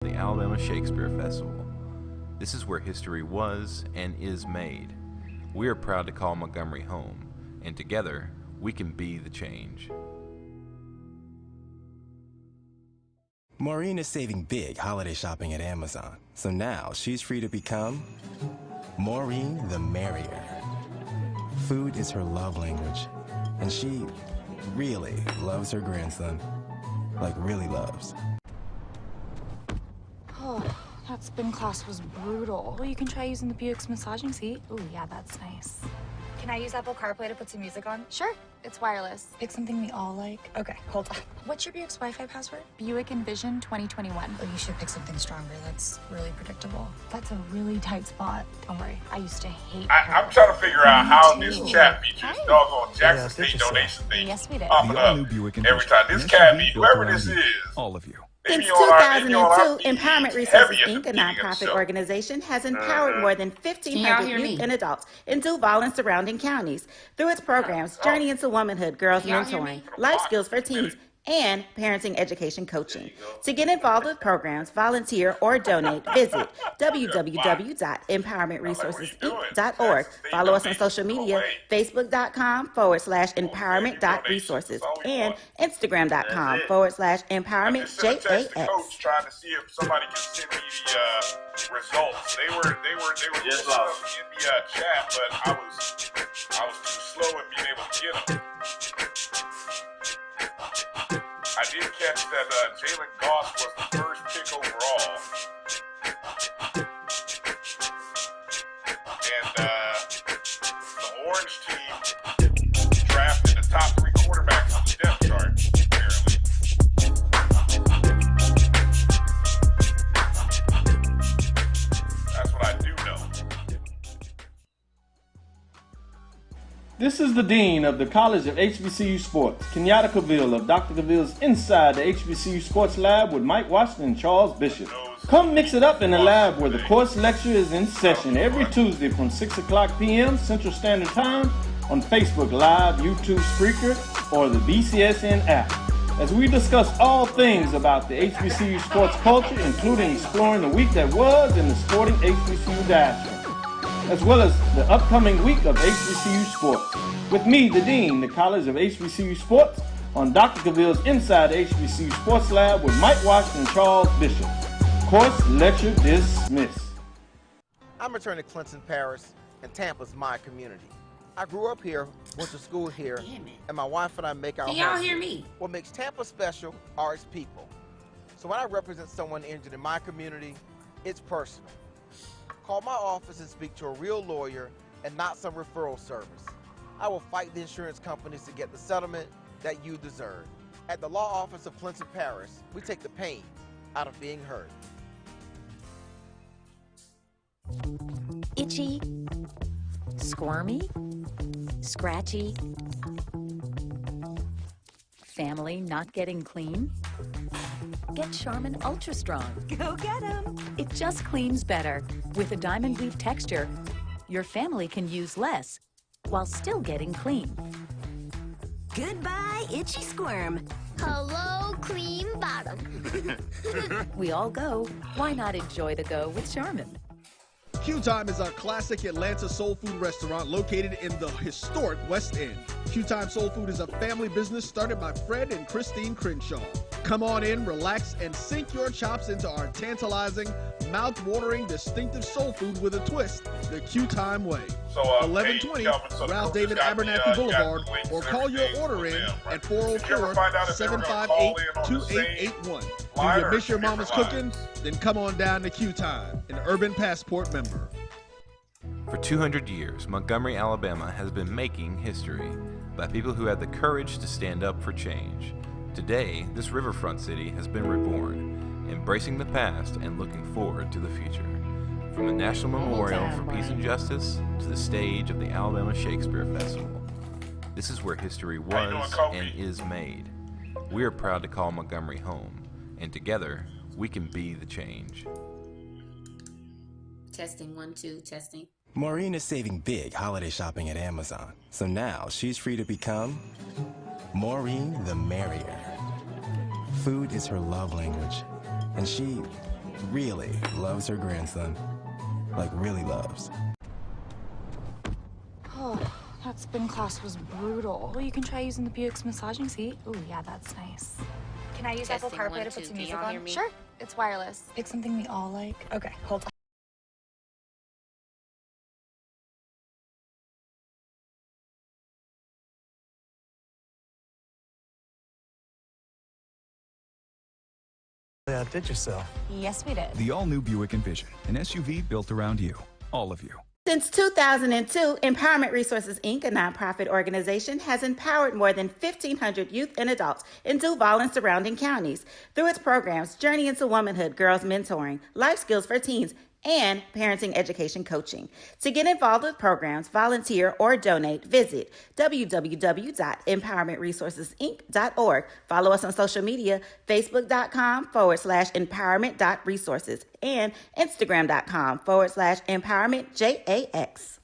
the Alabama Shakespeare Festival. This is where history was and is made. We are proud to call Montgomery home, and together we can be the change. Maureen is saving big holiday shopping at Amazon, so now she's free to become Maureen the Merrier. Food is her love language, and she really loves her grandson. Like, really loves. Oh, that spin class was brutal. Well, you can try using the Buick's massaging seat. Ooh, yeah, that's nice. Can I use Apple CarPlay to put some music on? Sure, it's wireless. Pick something we all like. Okay, hold on. What's your Buick's Wi-Fi password? Buick Envision 2021. Oh, you should pick something stronger. That's really predictable. That's a really tight spot. Don't worry, I used to hate I'm trying to figure out how this chat features doggone Jackson State donation thing. Yes, we did. Popping up every time. This can't be whoever this is. All of you. Since 2002, Empowerment Resources, Inc., a nonprofit organization, has empowered more than 1,500 youth and adults in Duval and surrounding counties through its programs Journey into Womanhood, Girls Mentoring, Life Skills for Teens, and parenting education coaching. To get involved with programs, volunteer, or donate, visit www.empowermentresourcesinc.org. Follow us on social media, facebook.com/empowerment.resources and instagram.com/empowermentJAX. Trying to see if somebody can send me the results. They were just in the chat, but I was too slow in being able to get them. I did catch that Jalen Goss was the first pick overall. And the Orange team drafted the top 3 quarterbacks on the depth chart, apparently. That's what I do know. This is the Dean of the College of HBCU Sports, Kenyatta Cavill of Dr. Cavill's Inside the HBCU Sports Lab with Mike Washington and Charles Bishop. Come mix it up in the lab where the course lecture is in session every Tuesday from 6 o'clock p.m. Central Standard Time on Facebook Live, YouTube Spreaker, or the BCSN app, as we discuss all things about the HBCU sports culture, including exploring the week that was in the sporting HBCU diaspora, as well as the upcoming week of HBCU sports. With me, the Dean, the College of HBCU Sports, on Dr. Cavill's Inside the HBCU Sports Lab with Mike Washington and Charles Bishop. Course lecture dismissed. I'm returning to Clinton, Paris, and Tampa's my community. I grew up here, went to school here, and my wife and I make our home. Can y'all hear me? What makes Tampa special are its people. So when I represent someone injured in my community, it's personal. Call my office and speak to a real lawyer and not some referral service. I will fight the insurance companies to get the settlement that you deserve. At the law office of Clinton Paris, we take the pain out of being heard. Itchy, squirmy, scratchy, family not getting clean? Get Charmin Ultra Strong. Go get 'em. It just cleans better. With a diamond weave texture, your family can use less while still getting clean. Goodbye, itchy squirm. Hello, cream bottom. We all go. Why not enjoy the go with Charmin? Q Time is a classic Atlanta soul food restaurant located in the historic West End. Q Time Soul Food is a family business started by Fred and Christine Crenshaw. Come on in, relax, and sink your chops into our tantalizing, mouth-watering, distinctive soul food with a twist, the Q Time way. 1120 Ralph David Abernathy Boulevard, or call your order in at 404-758-2881. Do you miss your mama's cooking? Then come on down to Q Time, an Urban Passport member. For 200 years, Montgomery, Alabama has been making history by people who had the courage to stand up for change. Today, this riverfront city has been reborn, embracing the past and looking forward to the future. From the National Memorial for Peace and Justice to the stage of the Alabama Shakespeare Festival, this is where history was and is made. We are proud to call Montgomery home, and together, we can be the change. Testing, 1, 2, testing. Maureen is saving big holiday shopping at Amazon, so now she's free to become Maureen the Merrier. Food is her love language, and she really loves her grandson. Like, really loves. Oh, that spin class was brutal. You can try using the Buick's massaging seat. Ooh, yeah, that's nice. Can I use Apple CarPlay to put some music on? Sure, it's wireless. Pick something we all like. Okay, hold on. Outdid yourself. Yes, we did. The all-new Buick Envision, an SUV built around you, all of you. Since 2002, Empowerment Resources, Inc., a nonprofit organization, has empowered more than 1,500 youth and adults in Duval and surrounding counties through its programs Journey into Womanhood, Girls Mentoring, Life Skills for Teens, and Parenting Education Coaching. To get involved with programs, volunteer, or donate, visit www.empowermentresourcesinc.org. Follow us on social media, facebook.com/empowerment.resources and instagram.com/empowermentjax.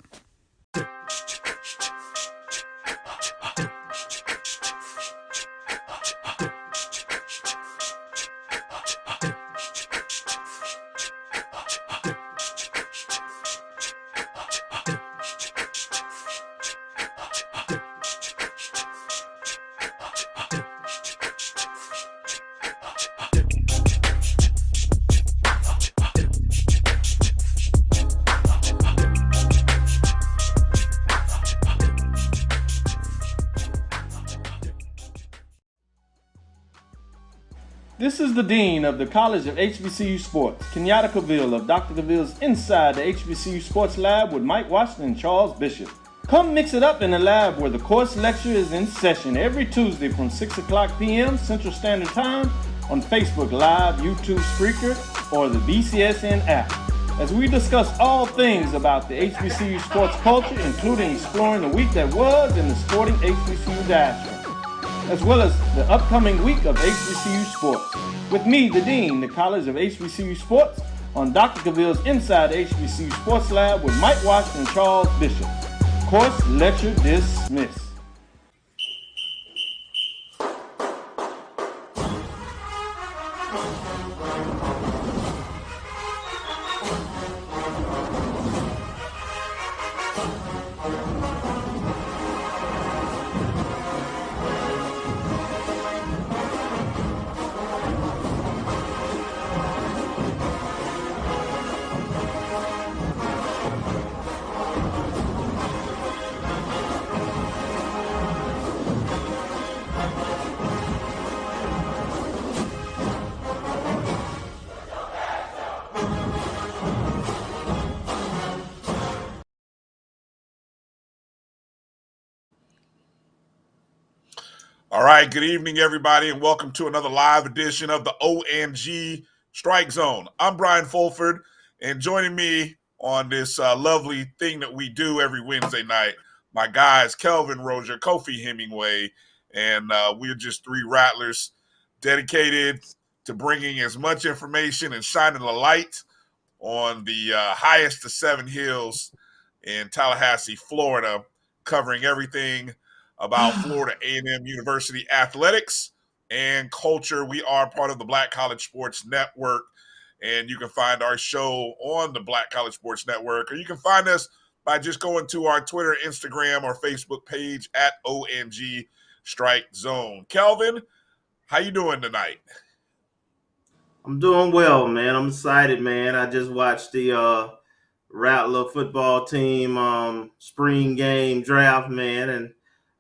This is the Dean of the College of HBCU Sports, Kenyatta Cavill of Dr. Cavill's Inside the HBCU Sports Lab with Mike Washington and Charles Bishop. Come mix it up in the lab where the course lecture is in session every Tuesday from 6 o'clock p.m. Central Standard Time on Facebook Live, YouTube Spreaker, or the BCSN app, as we discuss all things about the HBCU sports culture, including exploring the week that was in the sporting HBCU diaspora, as well as the upcoming week of HBCU sports. With me, the Dean, the College of HBCU Sports, on Dr. Cavill's Inside the HBCU Sports Lab with Mike Washington and Charles Bishop. Course lecture dismissed. All right, good evening, everybody, and welcome to another live edition of the OMG Strike Zone. I'm Bryan Fulford, and joining me on this lovely thing that we do every Wednesday night, my guys, Kelvin, Roger, Kofi, Hemingway, and we're just three rattlers dedicated to bringing as much information and shining the light on the highest of seven hills in Tallahassee, Florida, covering everything about Florida A&M University athletics and culture. We are part of the Black College Sports Network, and you can find our show on the Black College Sports Network, or you can find us by just going to our Twitter, Instagram, or Facebook page at OMG Strike Zone. Kelvin, how you doing tonight? I'm doing well, man. I'm excited, man. I just watched the Rattler football team spring game draft, man, and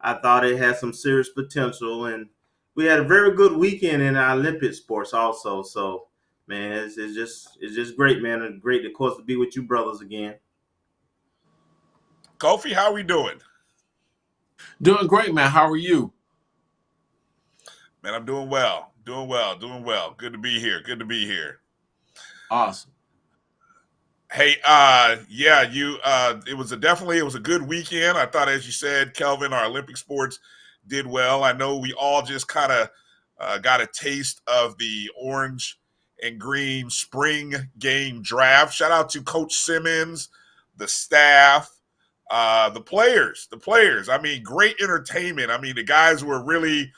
I thought it had some serious potential, and we had a very good weekend in our Olympic sports also. So, man, it's just great, man, and great, of course, to be with you brothers again. Kofi, how are we doing? Doing great, man. How are you? Man, I'm doing well. Doing well. Good to be here. Awesome. Hey, it was a good weekend. I thought, as you said, Kelvin, our Olympic sports did well. I know we all just kind of got a taste of the orange and green spring game draft. Shout out to Coach Simmons, the staff, the players. I mean, great entertainment. I mean, the guys were really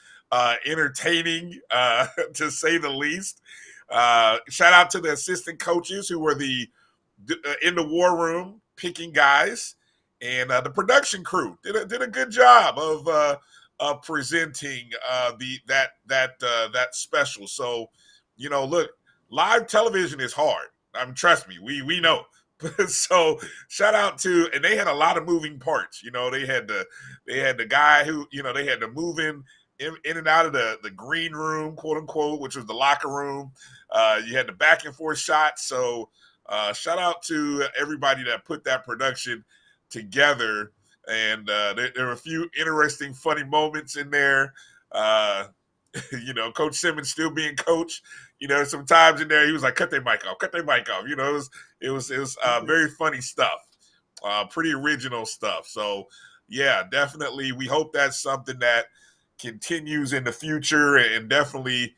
entertaining, to say the least. Shout out to the assistant coaches who were in the war room picking guys, and the production crew did a good job of presenting that special. So, look, live television is hard. I mean, trust me, we know. So shout out to, and they had a lot of moving parts. They had the guy who, they had to move in and out of the green room, quote unquote, which was the locker room. You had the back and forth shots. So shout out to everybody that put that production together. And there were a few interesting, funny moments in there. Coach Simmons still being coach. Sometimes in there he was like, cut their mic off. It was very funny stuff. Pretty original stuff. So yeah, definitely we hope that's something that continues in the future, and definitely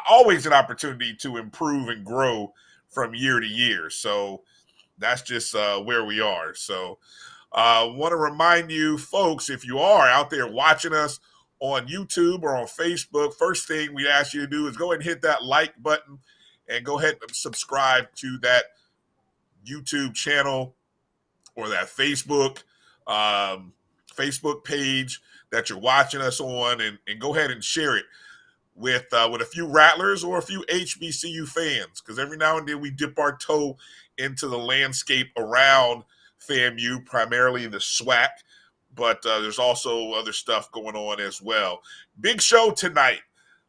always an opportunity to improve and grow from year to year. So that's just where we are. So want to remind you folks, if you are out there watching us on YouTube or on Facebook, first thing we ask you to do is go ahead and hit that like button and go ahead and subscribe to that YouTube channel or that Facebook page that you're watching us on, and go ahead and share it with a few Rattlers or a few HBCU fans, because every now and then we dip our toe into the landscape around FAMU, primarily the SWAC, but there's also other stuff going on as well. Big show tonight,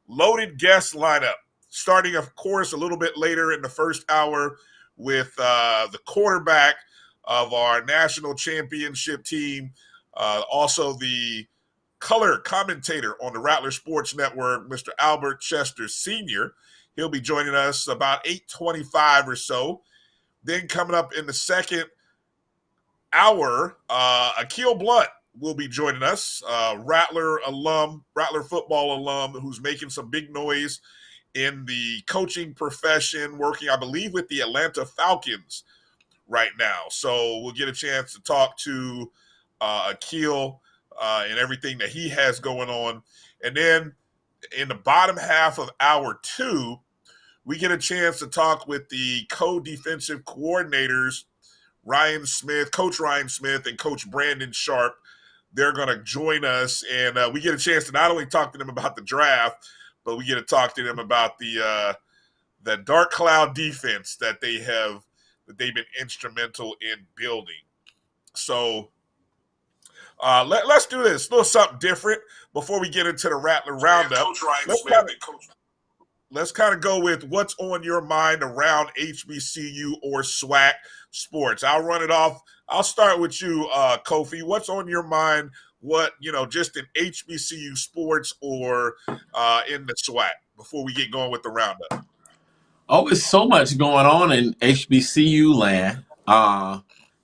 loaded guest lineup, starting, of course, a little bit later in the first hour with the quarterback of our national championship team, also the color commentator on the Rattler Sports Network, Mr. Albert Chester Sr. He'll be joining us about 8:25 or so. Then coming up in the second hour, Akil Blount will be joining us, Rattler football alum, who's making some big noise in the coaching profession, working, I believe, with the Atlanta Falcons right now. So we'll get a chance to talk to Akil and everything that he has going on. And then in the bottom half of hour 2, we get a chance to talk with the co-defensive coordinators, Coach Ryan Smith and Coach Brandon Sharp. They're going to join us, and we get a chance to not only talk to them about the draft, but we get to talk to them about the dark cloud defense that they've been instrumental in building. So let's do this. A little something different before we get into the Rattler Roundup. Let's kind of go with what's on your mind around HBCU or SWAC sports. I'll run it off. I'll start with you, Kofi. What's on your mind? What, just in HBCU sports or in the SWAC before we get going with the roundup? Oh, it's so much going on in HBCU land.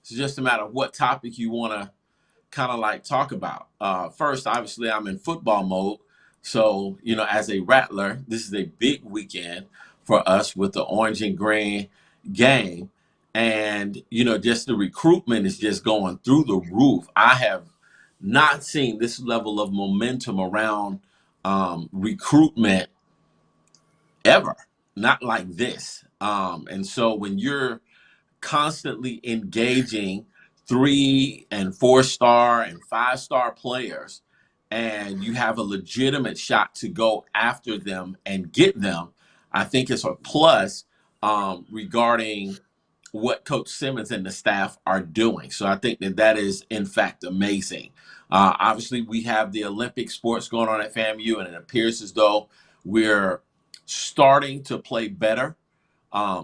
It's just a matter of what topic you want to kind of like talk about. First, obviously, I'm in football mode. So, as a Rattler, this is a big weekend for us with the orange and green game. And, just the recruitment is just going through the roof. I have not seen this level of momentum around recruitment ever, not like this. And so when you're constantly engaging 3- and 4-star and 5-star players, and you have a legitimate shot to go after them and get them, I think it's a plus regarding what Coach Simmons and the staff are doing. So I think that is, in fact, amazing. Obviously, we have the Olympic sports going on at FAMU, and it appears as though we're starting to play better,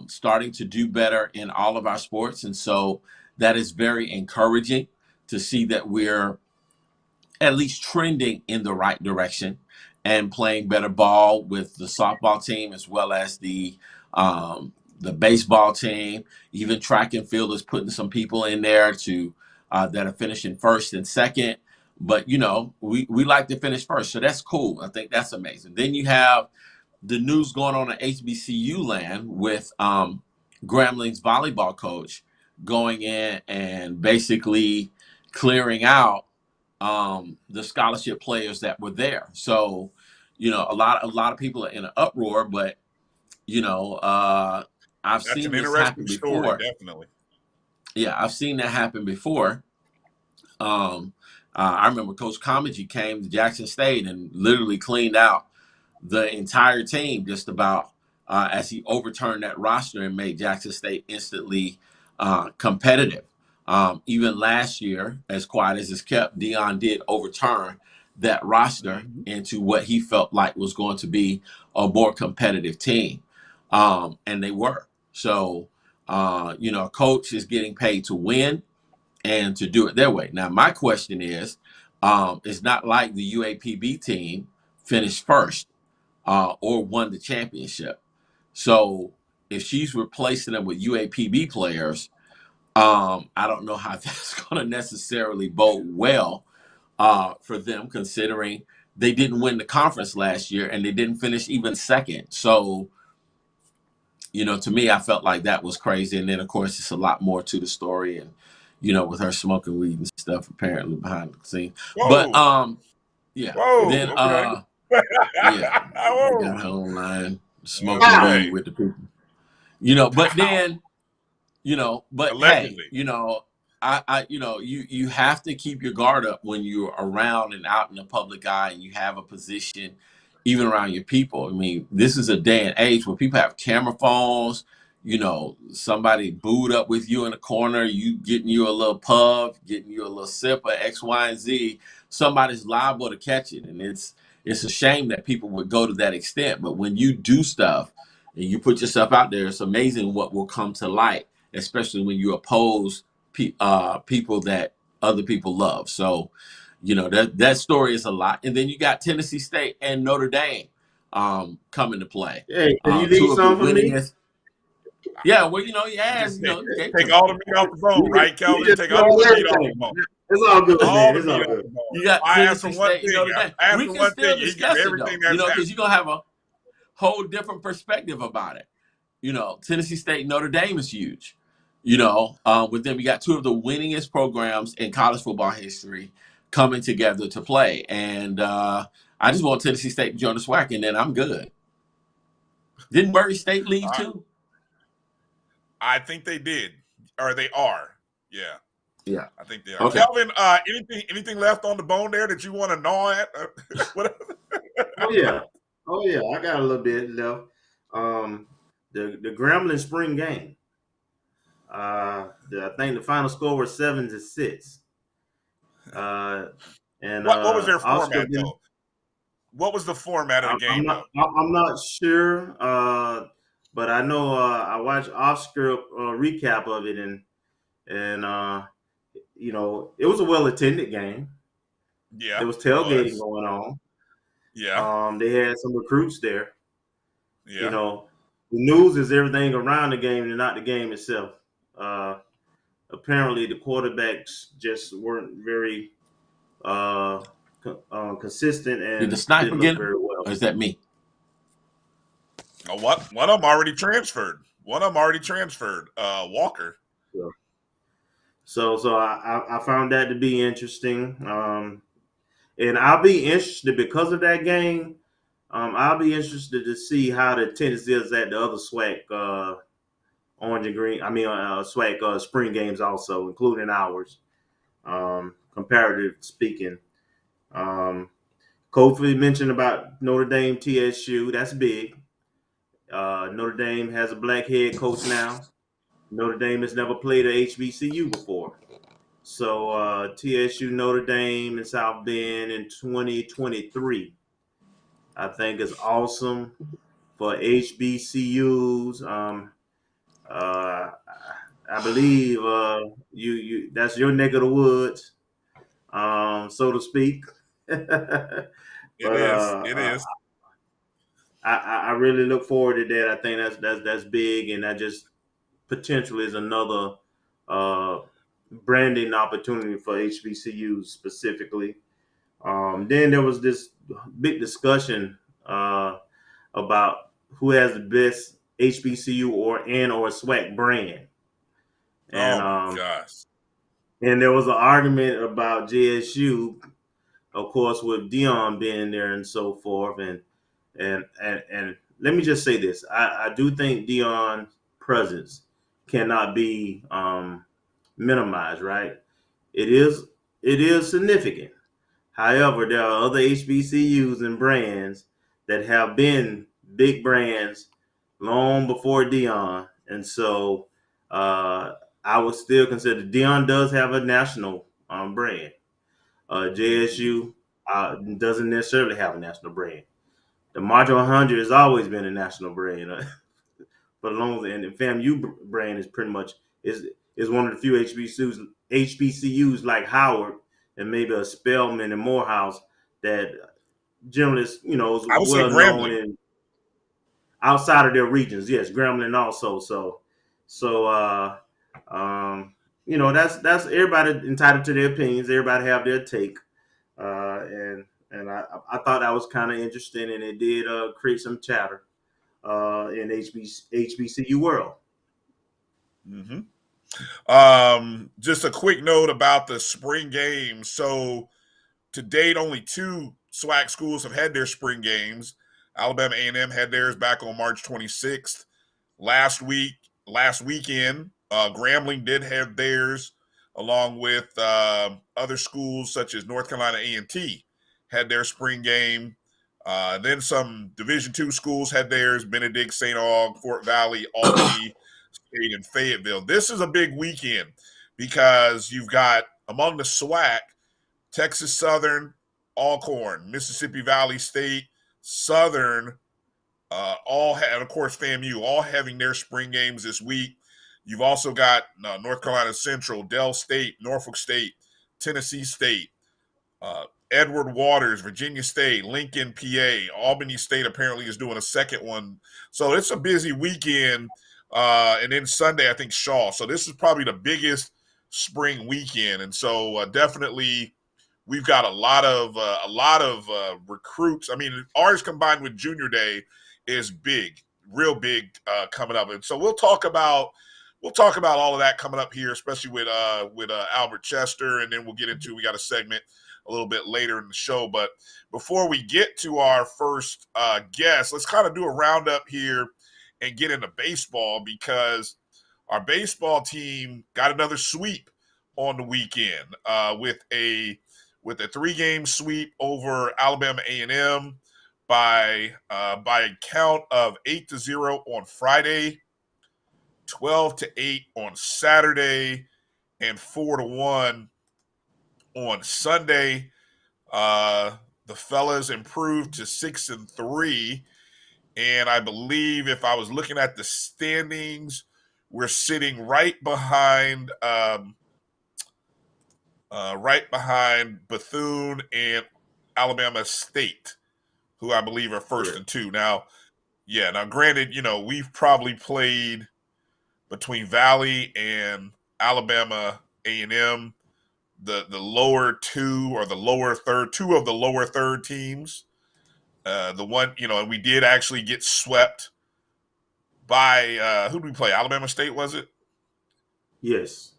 starting to do better in all of our sports. And so that is very encouraging to see that we're at least trending in the right direction and playing better ball with the softball team as well as the baseball team. Even track and field is putting some people in there that are finishing first and second. But, we like to finish first. So that's cool. I think that's amazing. Then you have the news going on in HBCU land with Gramblin's volleyball coach going in and basically clearing out the scholarship players that were there. So, a lot of people are in an uproar, but You know, I've That's seen an this interesting happen story, before. definitely. Yeah, I've seen that happen before. I remember Coach Comedy came to Jackson State and literally cleaned out the entire team just about as he overturned that roster and made Jackson State instantly competitive. Even last year, as quiet as it's kept, Dion did overturn that roster into what he felt like was going to be a more competitive team. And they were. So, you know, a coach is getting paid to win and to do it their way. Now, my question is, it's not like the UAPB team finished first or won the championship. So if she's replacing them with UAPB players, I don't know how that's going to necessarily bode well for them, considering they didn't win the conference last year and they didn't finish even second. So, you know, to me, I felt like that was crazy. And then, of course, it's a lot more to the story. And, you know, with her smoking weed and stuff, apparently behind the scenes. Whoa. But, yeah. Whoa. Then, Okay. yeah, Whoa. got her online smoking weed with the people. You know, but then, you know, but allegedly. Hey, you know, I you know, you have to keep your guard up when you're around and out in the public eye and you have a position even around your people. I mean, this is a day and age where people have camera phones, you know, somebody booed up with you in the corner, you getting you a little puff, getting you a little sip of X, Y, and Z. Somebody's liable to catch it. And it's a shame that people would go to that extent. But when you do stuff and you put yourself out there, it's amazing what will come to light, especially when you oppose people that other people love. So, you know, that story is a lot. And then you got Tennessee State and Notre Dame come into play. Hey, can you Two leave of the some for me? winningest. Yeah, well, you know, yeah, you know, take all the meat off the bone, right, Kelvin? Take all the meat off the bone. It's all good, all man. It's all good. You got I asked Tennessee him one State thing. and Notre Dame. I asked We him can one still thing. He discuss gave it, though. everything You that's know, because you're going to have a whole different perspective about it. You know, Tennessee State and Notre Dame is huge. You know, with them, you got two of the winningest programs in college football history coming together to play. And I just want Tennessee State to join the SWAC, and then I'm good. Didn't Murray State leave too? I think they did, or they are. Yeah. Yeah. I think they are. Okay. Kelvin, anything left on the bone there that you want to gnaw at? Oh yeah. I got a little bit left. The Grambling spring game. I think the final score was 7-6. And what was their Oscar format though? What was the format of the game? I'm not sure, but I know I watched Oscar recap of it, and you know, it was a well attended game. Yeah, there was tailgating going on. Yeah, they had some recruits there. Yeah, you know, the news is everything around the game and not the game itself. Apparently, the quarterbacks just weren't very consistent and did the sniper didn't get look very well. Or is that me? One of them already transferred. Walker. Yeah. So I found that to be interesting. And I'll be interested because of that game. I'll be interested to see how the attendance is at the other SWAC orange and green. SWAC spring games also, including ours. Comparative speaking. Kofi mentioned about Notre Dame TSU. That's big. Notre Dame has a black head coach now. Notre Dame has never played a HBCU before. So TSU, Notre Dame, and South Bend in 2023, I think is awesome for HBCUs. I believe you that's your neck of the woods, so to speak. It is. I really look forward to that. I think that's big, and that just potentially is another branding opportunity for HBCUs specifically. Then there was this big discussion about who has the best HBCU or SWAC brand. And, gosh. And there was an argument about JSU, of course, with Dion being there and so forth. And let me just say this. I do think Deion's presence cannot be minimized, right? It is significant. However, there are other HBCUs and brands that have been big brands long before Deion, and so I would still consider Deion does have a national brand. JSU doesn't necessarily have a national brand. The March 100 has always been a national brand, but along and the FAMU brand is pretty much is one of the few HBCUs like Howard and maybe a Spelman and Morehouse that generally is I would say well known Grambling. in outside of their regions. Yes, Grambling also. So that's everybody entitled to their opinions. Everybody have their take, and I thought that was kind of interesting, and it did create some chatter in HBCU world. Mm-hmm. Just a quick note about the spring games. So to date, only 2 SWAC schools have had their spring games. Alabama A&M had theirs back on March 26th. Last weekend, Grambling did have theirs, along with other schools such as North Carolina A&T had their spring game. Then some Division II schools had theirs: Benedict, St. Aug, Fort Valley, Albany State, and Fayetteville. This is a big weekend because you've got among the SWAC, Texas Southern, Alcorn, Mississippi Valley State, Southern, all had, of course, FAMU, all having their spring games this week. You've also got North Carolina Central, Dell State, Norfolk State, Tennessee State, Edward Waters, Virginia State, Lincoln, PA, Albany State apparently is doing a second one. So it's a busy weekend. And then Sunday, I think Shaw. So this is probably the biggest spring weekend. And so definitely we've got a lot of recruits. I mean, ours combined with Junior Day is big, real big coming up. And so we'll talk about all of that coming up here, especially with Albert Chester, and then we got a segment a little bit later in the show. But before we get to our first guest, let's kind of do a roundup here and get into baseball, because our baseball team got another sweep on the weekend with a 3-game sweep over Alabama A&M by a count of 8-0 on Friday, 12-8 on Saturday, and 4-1 on Sunday. The fellas improved to 6-3, and I believe if I was looking at the standings, we're sitting right behind Bethune and Alabama State, who I believe are 1st and 2. Now, granted, we've probably played between Valley and Alabama A&M, the lower 2 or the lower third, 2 of the lower third teams. The one, and we did actually get swept by who did we play? Alabama State, was it? Yes.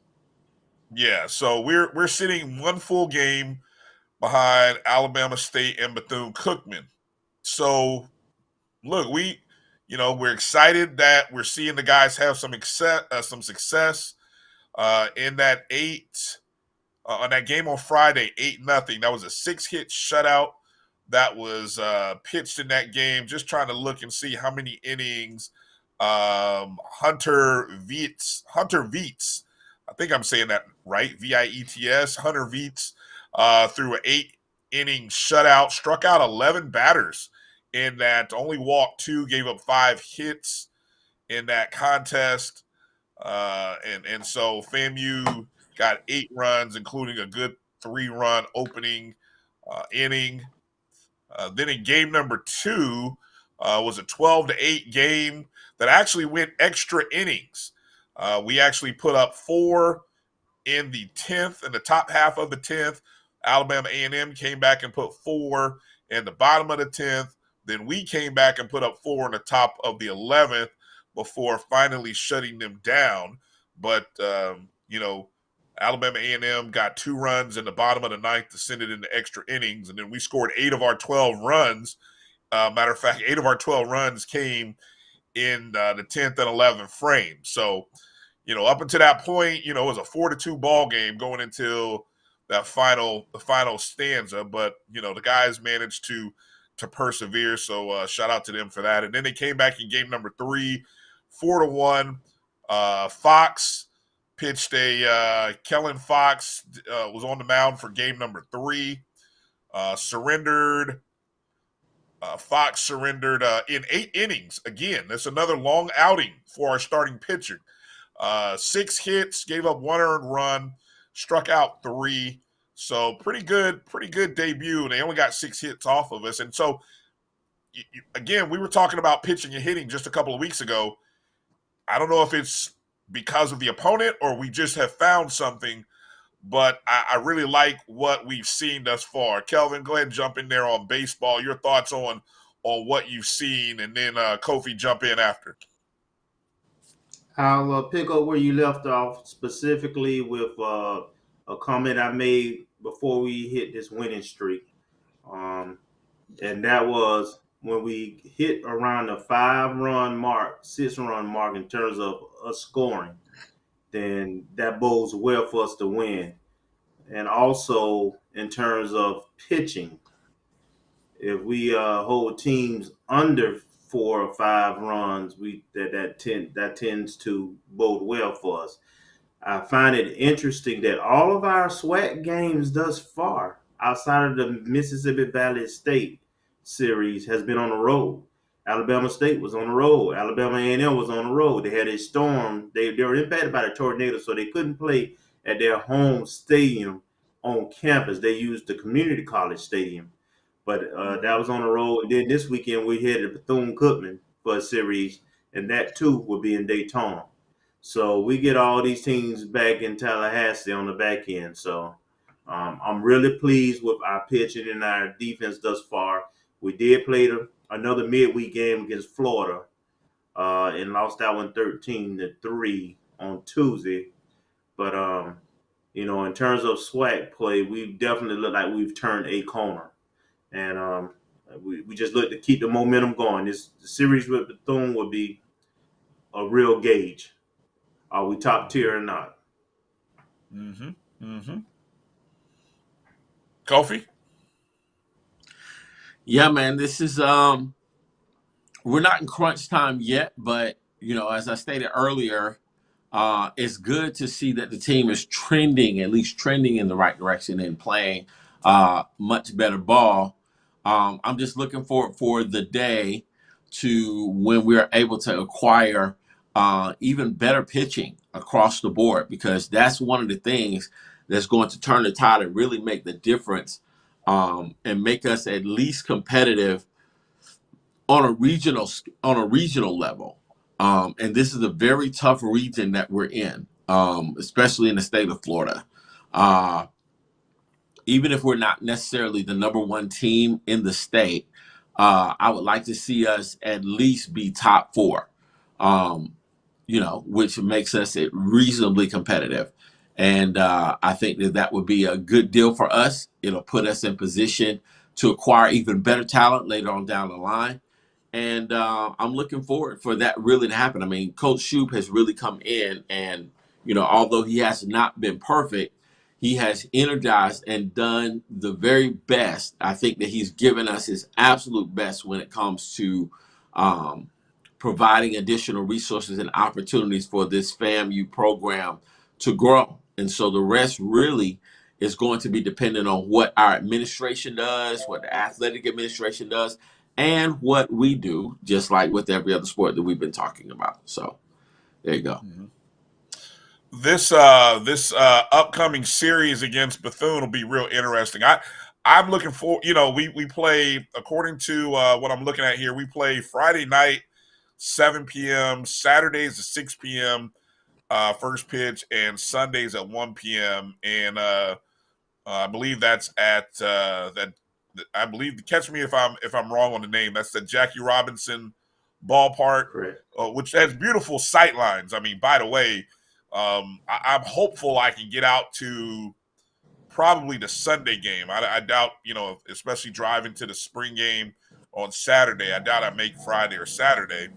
Yeah, so we're sitting 1 full game behind Alabama State and Bethune-Cookman. So look, we're excited that we're seeing the guys have some success in that 8 on that game on Friday, 8-0. That was a 6-hit shutout that was pitched in that game. Just trying to look and see how many innings Hunter Viets, I think I'm saying that right, Viets, Hunter Viets, threw an 8-inning shutout, struck out 11 batters in that, only walked 2, gave up 5 hits in that contest. And so FAMU got 8 runs, including a good 3-run opening inning. Then in game number 2 was a 12-8 game that actually went extra innings. We actually put up 4 in the 10th, in the top half of the 10th. Alabama A&M came back and put 4 in the bottom of the 10th. Then we came back and put up 4 in the top of the 11th before finally shutting them down. But, Alabama A&M got 2 runs in the bottom of the 9th to send it into extra innings. And then we scored 8 of our 12 runs Matter of fact, 8 of our 12 runs came in the 10th and 11th frame. So, up until that point, it was a 4-2 ball game going until the final stanza. But the guys managed to persevere. So shout out to them for that. And then they came back in game number 3, 4-1. Fox pitched Kellen Fox was on the mound for game number 3. Surrendered. Fox surrendered in 8 innings. Again, that's another long outing for our starting pitcher. 6 hits, gave up 1 earned run, struck out 3. So pretty good debut. They only got 6 hits off of us. And so, again, we were talking about pitching and hitting just a couple of weeks ago. I don't know if it's because of the opponent or we just have found something, but I really like what we've seen thus far. Kelvin, go ahead and jump in there on baseball. Your thoughts on what you've seen, and then Kofi jump in after. I'll pick up where you left off, specifically with a comment I made before we hit this winning streak. And that was when we hit around the 5-run mark, 6-run mark in terms of us scoring, then that bodes well for us to win. And also in terms of pitching, if we hold teams under 4 or 5 runs, that tends to bode well for us. I find it interesting that all of our SWAC games thus far, outside of the Mississippi Valley State series, has been on the road. Alabama State was on the road. Alabama A&M was on the road. They had a storm. They were impacted by the tornado, so they couldn't play at their home stadium on campus. They used the community college stadium. But that was on the road. And then this weekend we headed to Bethune-Cookman for a series, and that too will be in Daytona. So we get all these teams back in Tallahassee on the back end. So I'm really pleased with our pitching and our defense thus far. We did play another midweek game against Florida and lost that one 13-3 on Tuesday. But in terms of SWAC play, we definitely look like we've turned a corner. And we just look to keep the momentum going. The series with Bethune will be a real gauge. Are we top tier or not? Kofi? Yeah, man, this is we're not in crunch time yet, but as I stated earlier, it's good to see that the team is at least trending in the right direction and playing much better ball. I'm just looking forward for the day to when we're able to acquire even better pitching across the board, because that's one of the things that's going to turn the tide and really make the difference and make us at least competitive on a regional level. And this is a very tough region that we're in, especially in the state of Florida. Even if we're not necessarily the number 1 team in the state, I would like to see us at least be top 4, which makes us reasonably competitive. And I think that would be a good deal for us. It'll put us in position to acquire even better talent later on down the line. And I'm looking forward for that really to happen. I mean, Coach Shoup has really come in and, although he has not been perfect, he has energized and done the very best. I think that he's given us his absolute best when it comes to providing additional resources and opportunities for this FAMU program to grow. And so the rest really is going to be dependent on what our administration does, what the athletic administration does, and what we do, just like with every other sport that we've been talking about. So there you go. This upcoming series against Bethune will be real interesting. I'm looking for, we play, according to what I'm looking at here, we play Friday night, 7 p.m., Saturdays at 6 p.m., first pitch, and Sundays at 1 p.m. And I believe that's at I believe, catch me if I'm wrong on the name, that's the Jackie Robinson ballpark, which has beautiful sight lines. I mean, by the way, I'm hopeful I can get out to probably the Sunday game. I doubt, especially driving to the spring game on Saturday. I doubt I make Friday or Saturday,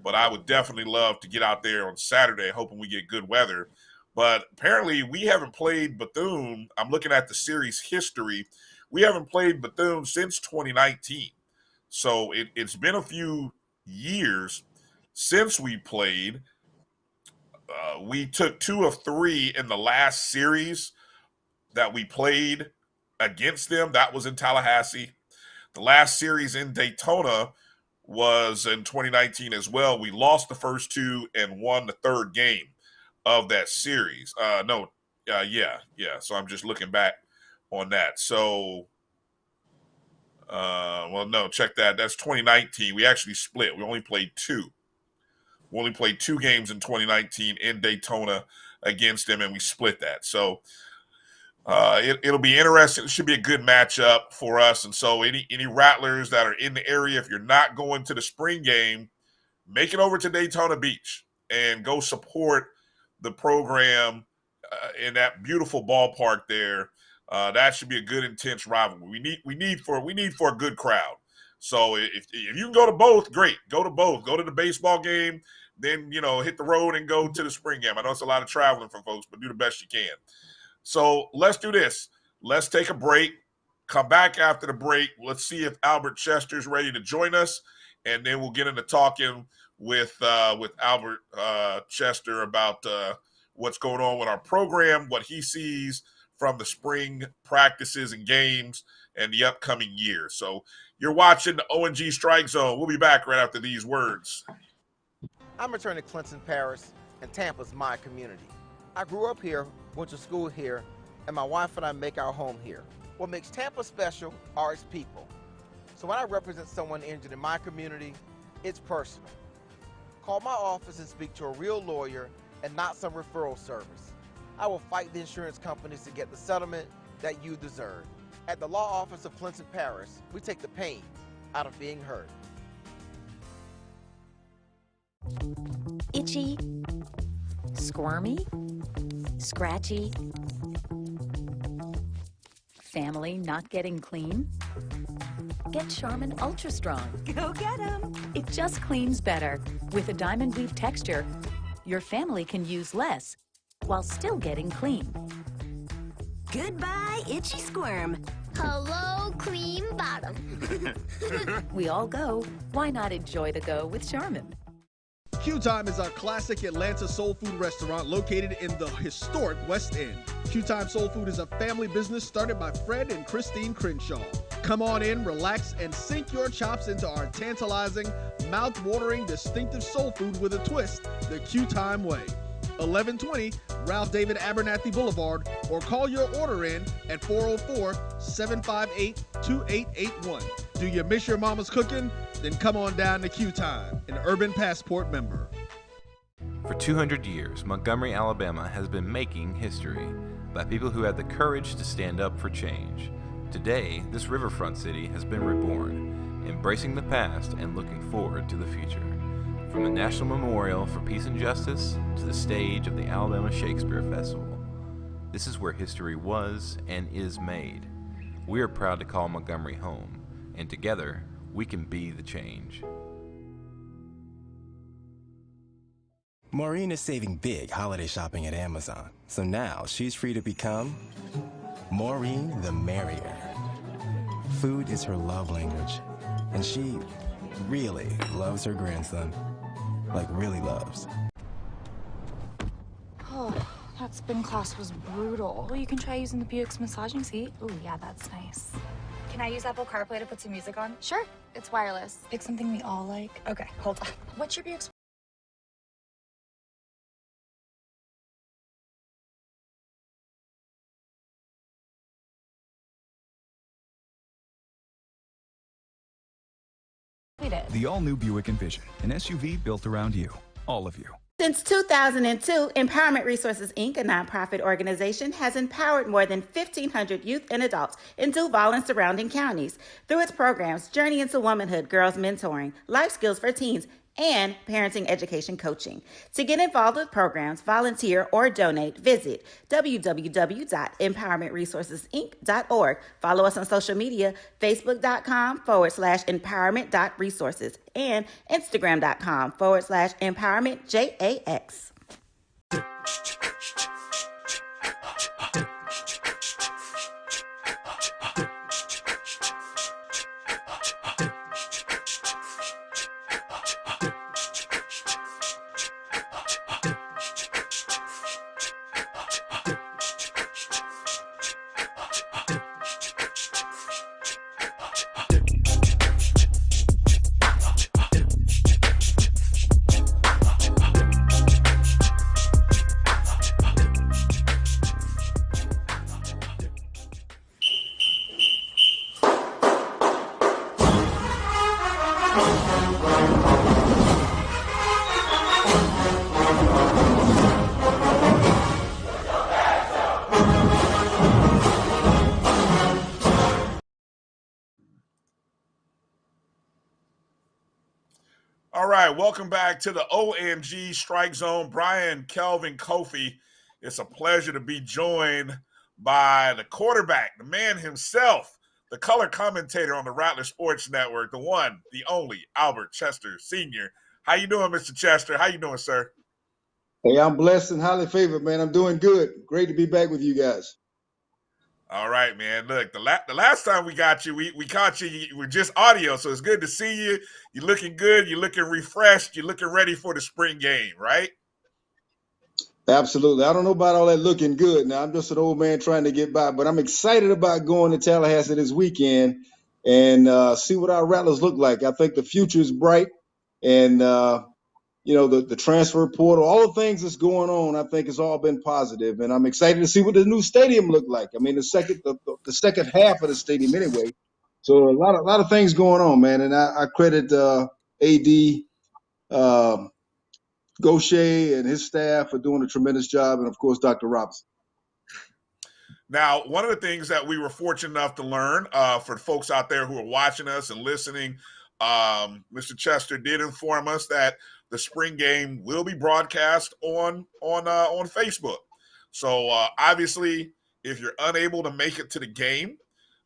but I would definitely love to get out there on Saturday, hoping we get good weather. But apparently we haven't played Bethune. I'm looking at the series history. We haven't played Bethune since 2019. So it's been a few years since we played. We took 2 of 3 in the last series that we played against them. That was in Tallahassee. The last series in Daytona was in 2019 as well. We lost the first 2 and won the third game of that series. Yeah. So I'm just looking back on that. So, no, check that. That's 2019. We actually split. We only played 2. We only played 2 games in 2019 in Daytona against them, and we split that. So it'll be interesting. It should be a good matchup for us. And so any Rattlers that are in the area, if you're not going to the spring game, make it over to Daytona Beach and go support the program in that beautiful ballpark there. That should be a good, intense rivalry. We need for a good crowd. So if you can go to both, great. Go to both. Go to the baseball game, then hit the road and go to the spring game. I know it's a lot of traveling for folks, but do the best you can. So let's do this. Let's take a break. Come back after the break. Let's see if Albert Chester's ready to join us, and then we'll get into talking with Albert Chester about what's going on with our program, what he sees from the spring practices and games and the upcoming year. So you're watching the O&G Strike Zone. We'll be back right after these words. I'm returning to Clinton Paris, and Tampa's my community. I grew up here, went to school here, and my wife and I make our home here. What makes Tampa special are its people. So when I represent someone injured in my community, it's personal. Call my office and speak to a real lawyer and not some referral service. I will fight the insurance companies to get the settlement that you deserve. At the law office of Clinton Paris, we take the pain out of being hurt. Itchy, squirmy, scratchy, family not getting clean? Get Charmin Ultra Strong. Go get 'em! It just cleans better. With a diamond weave texture, your family can use less while still getting clean. Goodbye, itchy squirm. Hello, cream bottom. We all go. Why not enjoy the go with Charmin? Q Time is a classic Atlanta soul food restaurant located in the historic West End. Q Time Soul Food is a family business started by Fred and Christine Crenshaw. Come on in, relax, and sink your chops into our tantalizing, mouth-watering, distinctive soul food with a twist, the Q Time way. 1120 Ralph David Abernathy Boulevard, or call your order in at 404-758-2881. Do you miss your mama's cooking? Then come on down to Q Time, an Urban Passport member. For 200 years, Montgomery, Alabama has been making history by people who had the courage to stand up for change. Today, this riverfront city has been reborn, embracing the past and looking forward to the future. From the National Memorial for Peace and Justice to the stage of the Alabama Shakespeare Festival, this is where history was and is made. We are proud to call Montgomery home, and together, we can be the change. Maureen is saving big holiday shopping at Amazon, so now she's free to become Maureen the Merrier. Food is her love language, and she really loves her grandson. Like, really loves. Oh, that spin class was brutal. Well, you can try using the Buick's massaging seat. Ooh, yeah, that's nice. Can I use Apple CarPlay to put some music on? Sure, it's wireless. Pick something we all like. Okay, hold on. What's your Buick's? The all-new Buick Envision, an SUV built around you, all of you. Since 2002, Empowerment Resources, Inc., a nonprofit organization, has empowered more than 1,500 youth and adults in Duval and surrounding counties. Through its programs, Journey into Womanhood, Girls Mentoring, Life Skills for Teens, and parenting education coaching. To get involved with programs, volunteer, or donate, visit www.empowermentresourcesinc.org. Follow us on social media, facebook.com/empowerment.resources and instagram.com/empowermentJAX. All right, welcome back to the OMG Strike Zone. Bryan, Kelvin, Kofi. It's a pleasure to be joined by the quarterback, the man himself, the color commentator on the Rattler Sports Network, the one, the only, Albert Chester Sr. How you doing, Mr. Chester? How you doing, sir? Hey, I'm blessed and highly favored, man. I'm doing good. Great to be back with you guys. All right, man. Look, the last time we got you, we caught you with just audio, so it's good to see you. You're looking good. You're looking refreshed. You're looking ready for the spring game, right? Absolutely. I don't know about all that looking good. Now, I'm just an old man trying to get by, but I'm excited about going to Tallahassee this weekend and see what our Rattlers look like. I think the future is bright, and you know, the transfer portal, all the things that's going on, I think has all been positive, and I'm excited to see what the new stadium look like. I mean, the second half of the stadium anyway. So a lot of things going on, man, and I credit AD Gaucher and his staff for doing a tremendous job, and of course Dr. Robinson. Now, one of the things that we were fortunate enough to learn for folks out there who are watching us and listening, Mr. Chester did inform us that the spring game will be broadcast on Facebook. So obviously, if you're unable to make it to the game,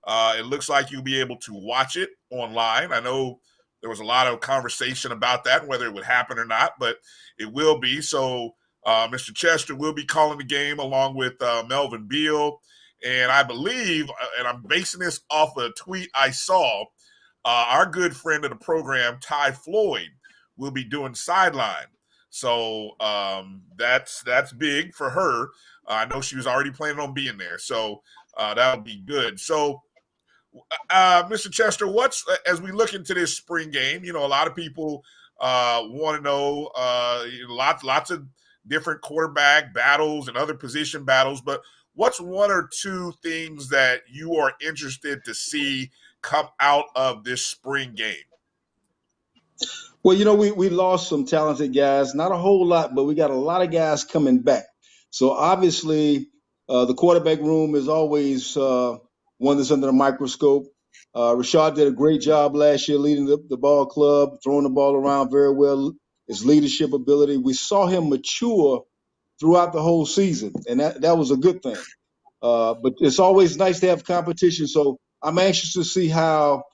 it looks like you'll be able to watch it online. I know there was a lot of conversation about that, whether it would happen or not, but it will be. So Mr. Chester will be calling the game along with Melvin Beal. And I believe, and I'm basing this off a tweet I saw, our good friend of the program, Ty Floyd, will be doing sideline. So that's big for her. I know she was already planning on being there. So that would be good. So, Mr. Chester, as we look into this spring game, you know, a lot of people want to know lots of different quarterback battles and other position battles, but what's one or two things that you are interested to see come out of this spring game? Well, you know, we lost some talented guys, not a whole lot, but we got a lot of guys coming back. So obviously the quarterback room is always one that's under the microscope. Rashad did a great job last year leading the ball club, throwing the ball around very well, his leadership ability. We saw him mature throughout the whole season, and that was a good thing. But it's always nice to have competition. So I'm anxious to see how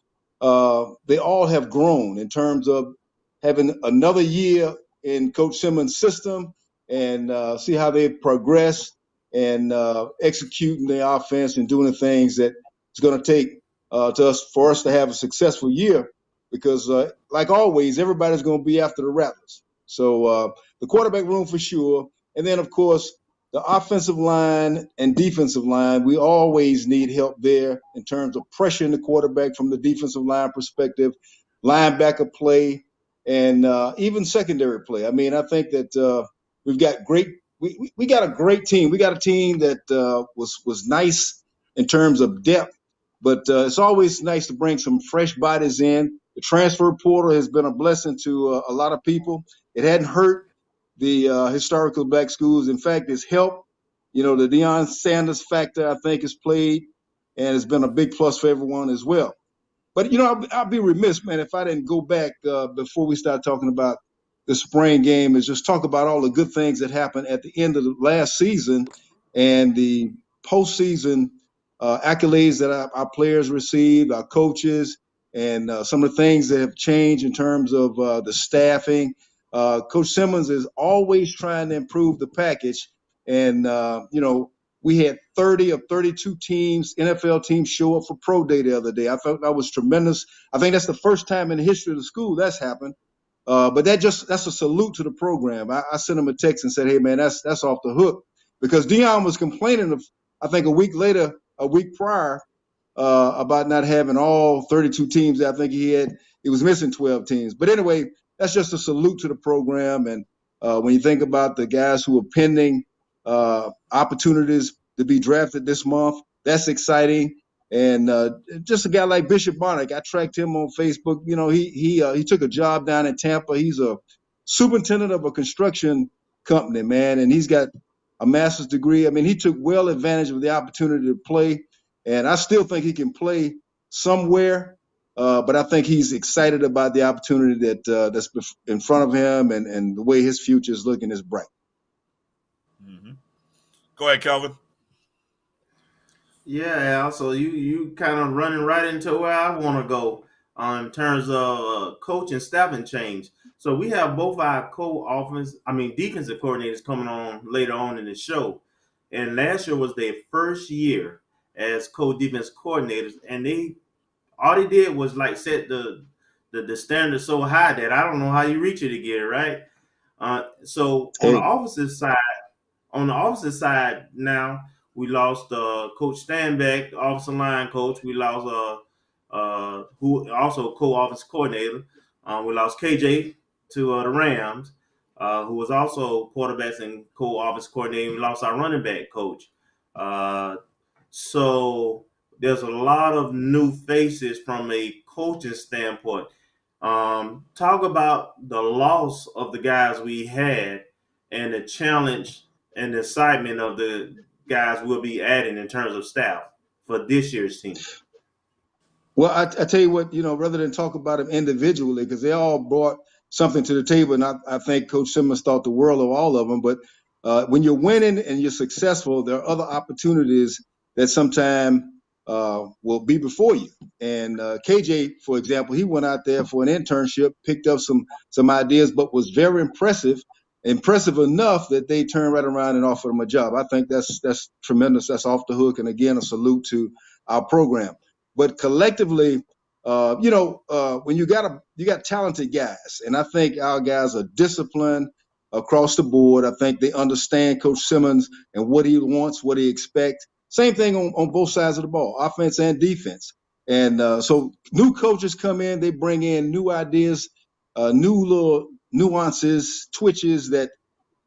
they all have grown in terms of having another year in Coach Simmons' system and see how they progress and executing the offense and doing the things that it's going to take for us to have a successful year. Because like always, everybody's going to be after the Rattlers. So the quarterback room for sure. And then, of course, the offensive line and defensive line, we always need help there in terms of pressuring the quarterback from the defensive line perspective, linebacker play, and even secondary play. I mean, I think that we've got we got a great team. We got a team that was nice in terms of depth, but it's always nice to bring some fresh bodies in. The transfer portal has been a blessing to a lot of people. It hadn't hurt the historical black schools. In fact, it's helped. You know, the Deion Sanders factor, I think, has played and has been a big plus for everyone as well. But, I'll be remiss, man, if I didn't go back before we start talking about the spring game, is just talk about all the good things that happened at the end of the last season and the postseason accolades that our players received, our coaches, and some of the things that have changed in terms of the staffing. Coach Simmons is always trying to improve the package. And, we had 30 of 32 teams, NFL teams, show up for pro day the other day. I thought that was tremendous. I think that's the first time in the history of the school that's happened. But that's a salute to the program. I sent him a text and said, hey, man, that's off the hook. Because Deion was complaining, I think a week prior, about not having all 32 teams. I think he was missing 12 teams. But anyway, that's just a salute to the program. And when you think about the guys who are pending opportunities to be drafted this month, that's exciting. And just a guy like Bishop Barnick, I tracked him on Facebook. He took a job down in Tampa. He's a superintendent of a construction company, man, and he's got a master's degree. I mean, he took well advantage of the opportunity to play, and I still think he can play somewhere. But I think he's excited about the opportunity that's in front of him, and the way his future is looking is bright. Mm-hmm. Go ahead, Kelvin. Yeah, also you kind of running right into where I want to go in terms of coach and staffing change. So we have both our defensive coordinators coming on later on in the show. And last year was their first year as co-defense coordinators, and all they did was like set the standard so high that I don't know how you reach it again, right? So on the opposite side now, we lost Coach Stanback, the offensive line coach. We lost who also co-offensive coordinator. We lost KJ to the Rams, who was also quarterbacks and co-offensive coordinator. We lost our running back coach. So there's a lot of new faces from a coaching standpoint. Talk about the loss of the guys we had and the challenge and the excitement of the guys we'll be adding in terms of staff for this year's team. Well, I tell you what, rather than talk about them individually, because they all brought something to the table, and I think Coach Simmons thought the world of all of them. But when you're winning and you're successful, there are other opportunities that sometime will be before you. And KJ, for example, he went out there for an internship, picked up some ideas, but was very impressive enough that they turned right around and offered him a job. I think that's tremendous. That's off the hook. And again, a salute to our program. But collectively, when you got talented guys, and I think our guys are disciplined across the board. I think they understand Coach Simmons and what he wants, what he expects. Same thing on both sides of the ball, offense and defense. And so new coaches come in, they bring in new ideas, new little nuances, twitches that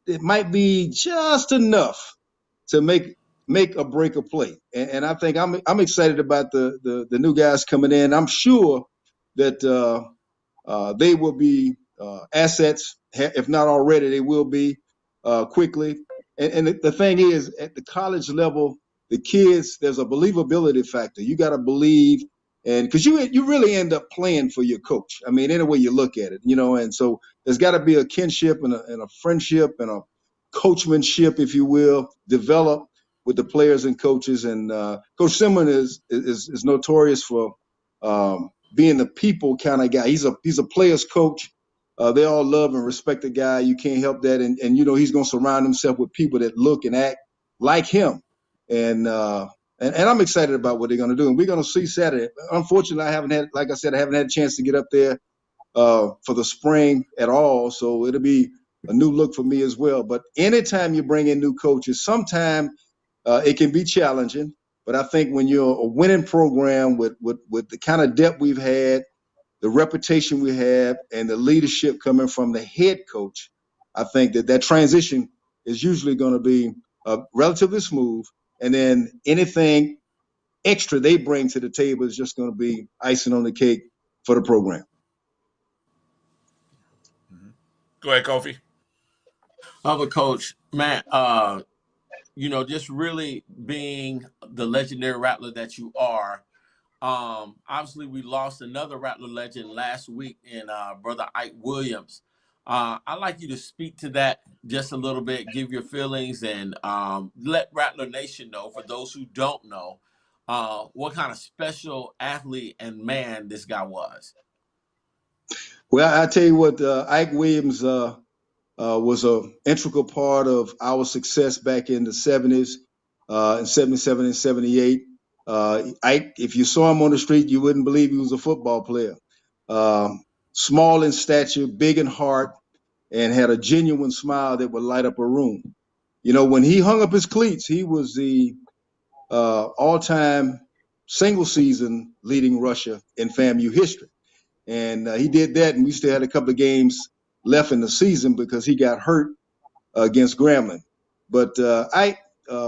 it might be just enough to make or break a play. And I think I'm excited about the new guys coming in. I'm sure that they will be assets, if not already, they will be quickly. And the thing is, at the college level, the kids, there's a believability factor. You got to believe, and because you really end up playing for your coach. I mean, any way you look at it, and so there's got to be a kinship and a friendship and a coachmanship, if you will, develop with the players and coaches. And Coach Simmons is notorious for being the people kind of guy. He's a player's coach. They all love and respect the guy. You can't help that. And he's going to surround himself with people that look and act like him. And I'm excited about what they're going to do. And we're going to see Saturday. Unfortunately, I haven't had a chance to get up there for the spring at all. So it'll be a new look for me as well. But anytime you bring in new coaches, sometimes it can be challenging. But I think when you're a winning program with the kind of depth we've had, the reputation we have, and the leadership coming from the head coach, I think that transition is usually going to be relatively smooth. And then anything extra they bring to the table is just going to be icing on the cake for the program. Mm-hmm. Go ahead, Kofi. Other coach, Matt, just really being the legendary rattler that you are, Obviously, we lost another Rattler legend last week in brother Ike Williams. I'd like you to speak to that just a little bit, give your feelings, and let Rattler Nation know, for those who don't know, what kind of special athlete and man this guy was. Well, I tell you what, Ike Williams was an integral part of our success back in the 70s, in 77 and 78. Ike, if you saw him on the street, you wouldn't believe he was a football player. Small in stature, big in heart, and had a genuine smile that would light up a room. You know, when he hung up his cleats, he was the all-time single-season leading rusher in FAMU history. And he did that, and we still had a couple of games left in the season because he got hurt against Grambling. But Ike,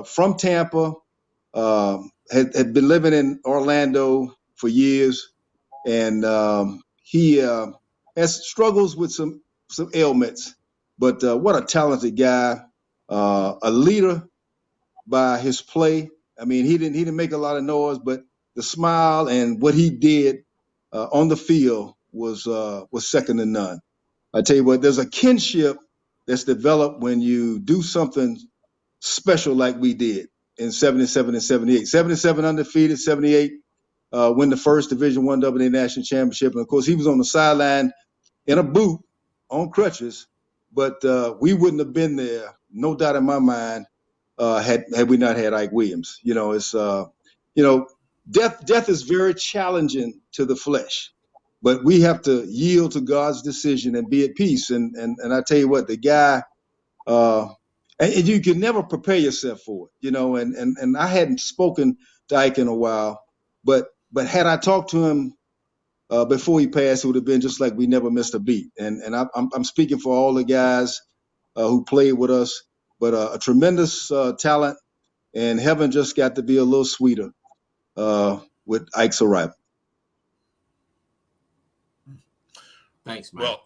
from Tampa, had been living in Orlando for years, and he has struggles with some ailments. But what a talented guy, a leader by his play. I mean, he didn't make a lot of noise, but the smile and what he did on the field was second to none. I tell you what, there's a kinship that's developed when you do something special like we did in 77 and 78. 77 undefeated, 78 win the first Division I AA national championship. And of course, he was on the sideline in a boot on crutches, but we wouldn't have been there, no doubt in my mind, had we not had Ike Williams. You know, it's death is very challenging to the flesh, but we have to yield to God's decision and be at peace. And I tell you what, the guy, and you can never prepare yourself for it, you know. And I hadn't spoken to Ike in a while, but had I talked to him before he passed, it would have been just like we never missed a beat. And I'm speaking for all the guys who played with us, but a tremendous talent, and heaven just got to be a little sweeter with Ike's arrival. Thanks, man.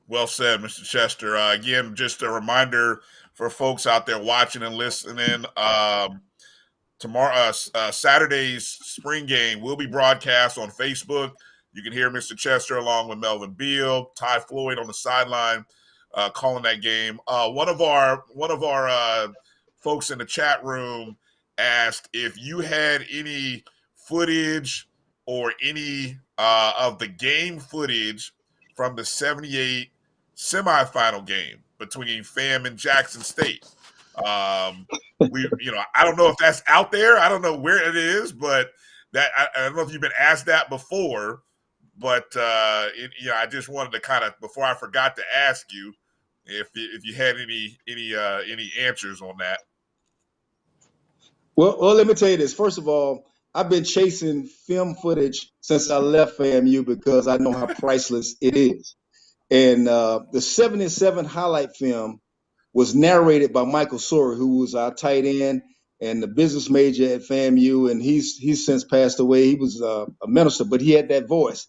Well said, Mr. Chester. Again, just a reminder for folks out there watching and listening. Tomorrow, Saturday's spring game will be broadcast on Facebook. You can hear Mr. Chester along with Melvin Beal, Ty Floyd on the sideline calling that game. One of our folks in the chat room asked if you had any footage or any of the game footage from the 78 semifinal game between FAM and Jackson State. I don't know if that's out there. I don't know where it is, but I don't know if you've been asked that before. But I just wanted to kind of, before I forgot to ask you if you had any answers on that. Well, let me tell you this. First of all, I've been chasing film footage since I left FAMU because I know how priceless it is. And the 77 highlight film was narrated by Michael Sori, who was our tight end and the business major at FAMU, and he's since passed away. He was a minister, but he had that voice.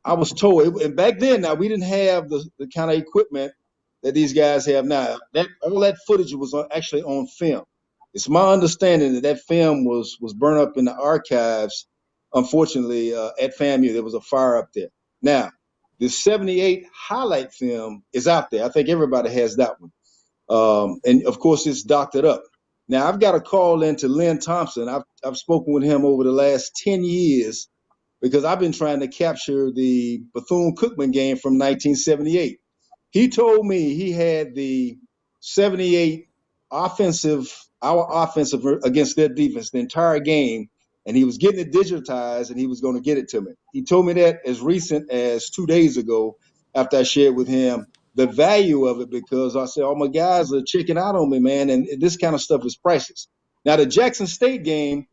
I was told, and back then, now we didn't have the kind of equipment that these guys have now. All that footage was actually on film. It's my understanding that film was burned up in the archives. Unfortunately, at FAMU, there was a fire up there. Now, the 78 highlight film is out there. I think everybody has that one. And of course, it's doctored up. Now, I've got a call in to Lynn Thompson. I've spoken with him over the last 10 years because I've been trying to capture the Bethune-Cookman game from 1978. He told me he had the 78 our offensive against their defense, the entire game, and he was getting it digitized and he was going to get it to me. He told me that as recent as 2 days ago after I shared with him the value of it, because I said, all my guys are checking out on me, man, and this kind of stuff is priceless. Now, the Jackson State game,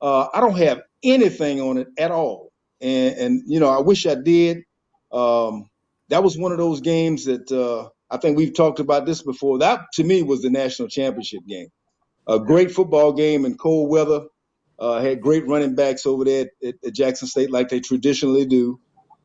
I don't have anything on it at all. And I wish I did. That was one of those games that I think we've talked about this before. That, to me, was the national championship game. A great football game in cold weather. Had great running backs over there at Jackson State like they traditionally do.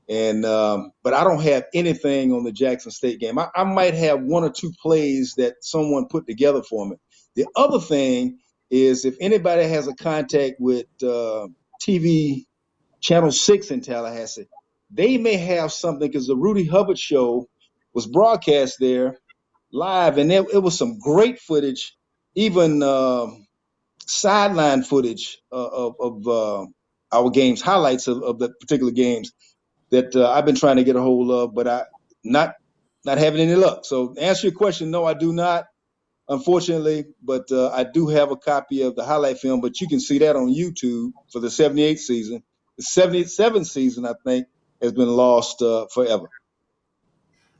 And but I don't have anything on the Jackson State game. I might have one or two plays that someone put together for me. The other thing is if anybody has a contact with TV Channel 6 in Tallahassee. They may have something because the Rudy Hubbard show was broadcast there live, and it was some great footage, even sideline footage of our games, highlights of the particular games that I've been trying to get a hold of, but I not having any luck. So to answer your question, no, I do not, unfortunately, but I do have a copy of the highlight film, but you can see that on YouTube for the 78 season. The 77 season, I think, has been lost forever.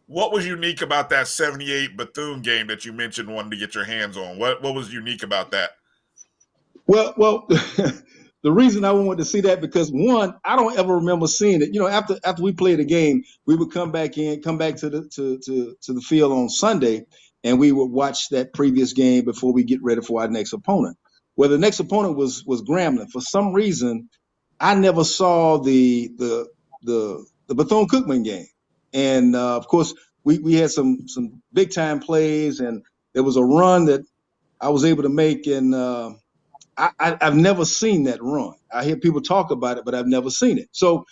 What was unique about that 78 Bethune game that you mentioned wanting to get your hands on? What was unique about that? Well, the reason I wanted to see that, because one, I don't ever remember seeing it. You know, after we played a game, we would come back to the field on Sunday, and we would watch that previous game before we get ready for our next opponent. Well, the next opponent was Grambling. For some reason, I never saw the Bethune-Cookman game, and of course we had some big time plays, and there was a run that I was able to make, and I've never seen that run. I hear people talk about it, but I've never seen it. So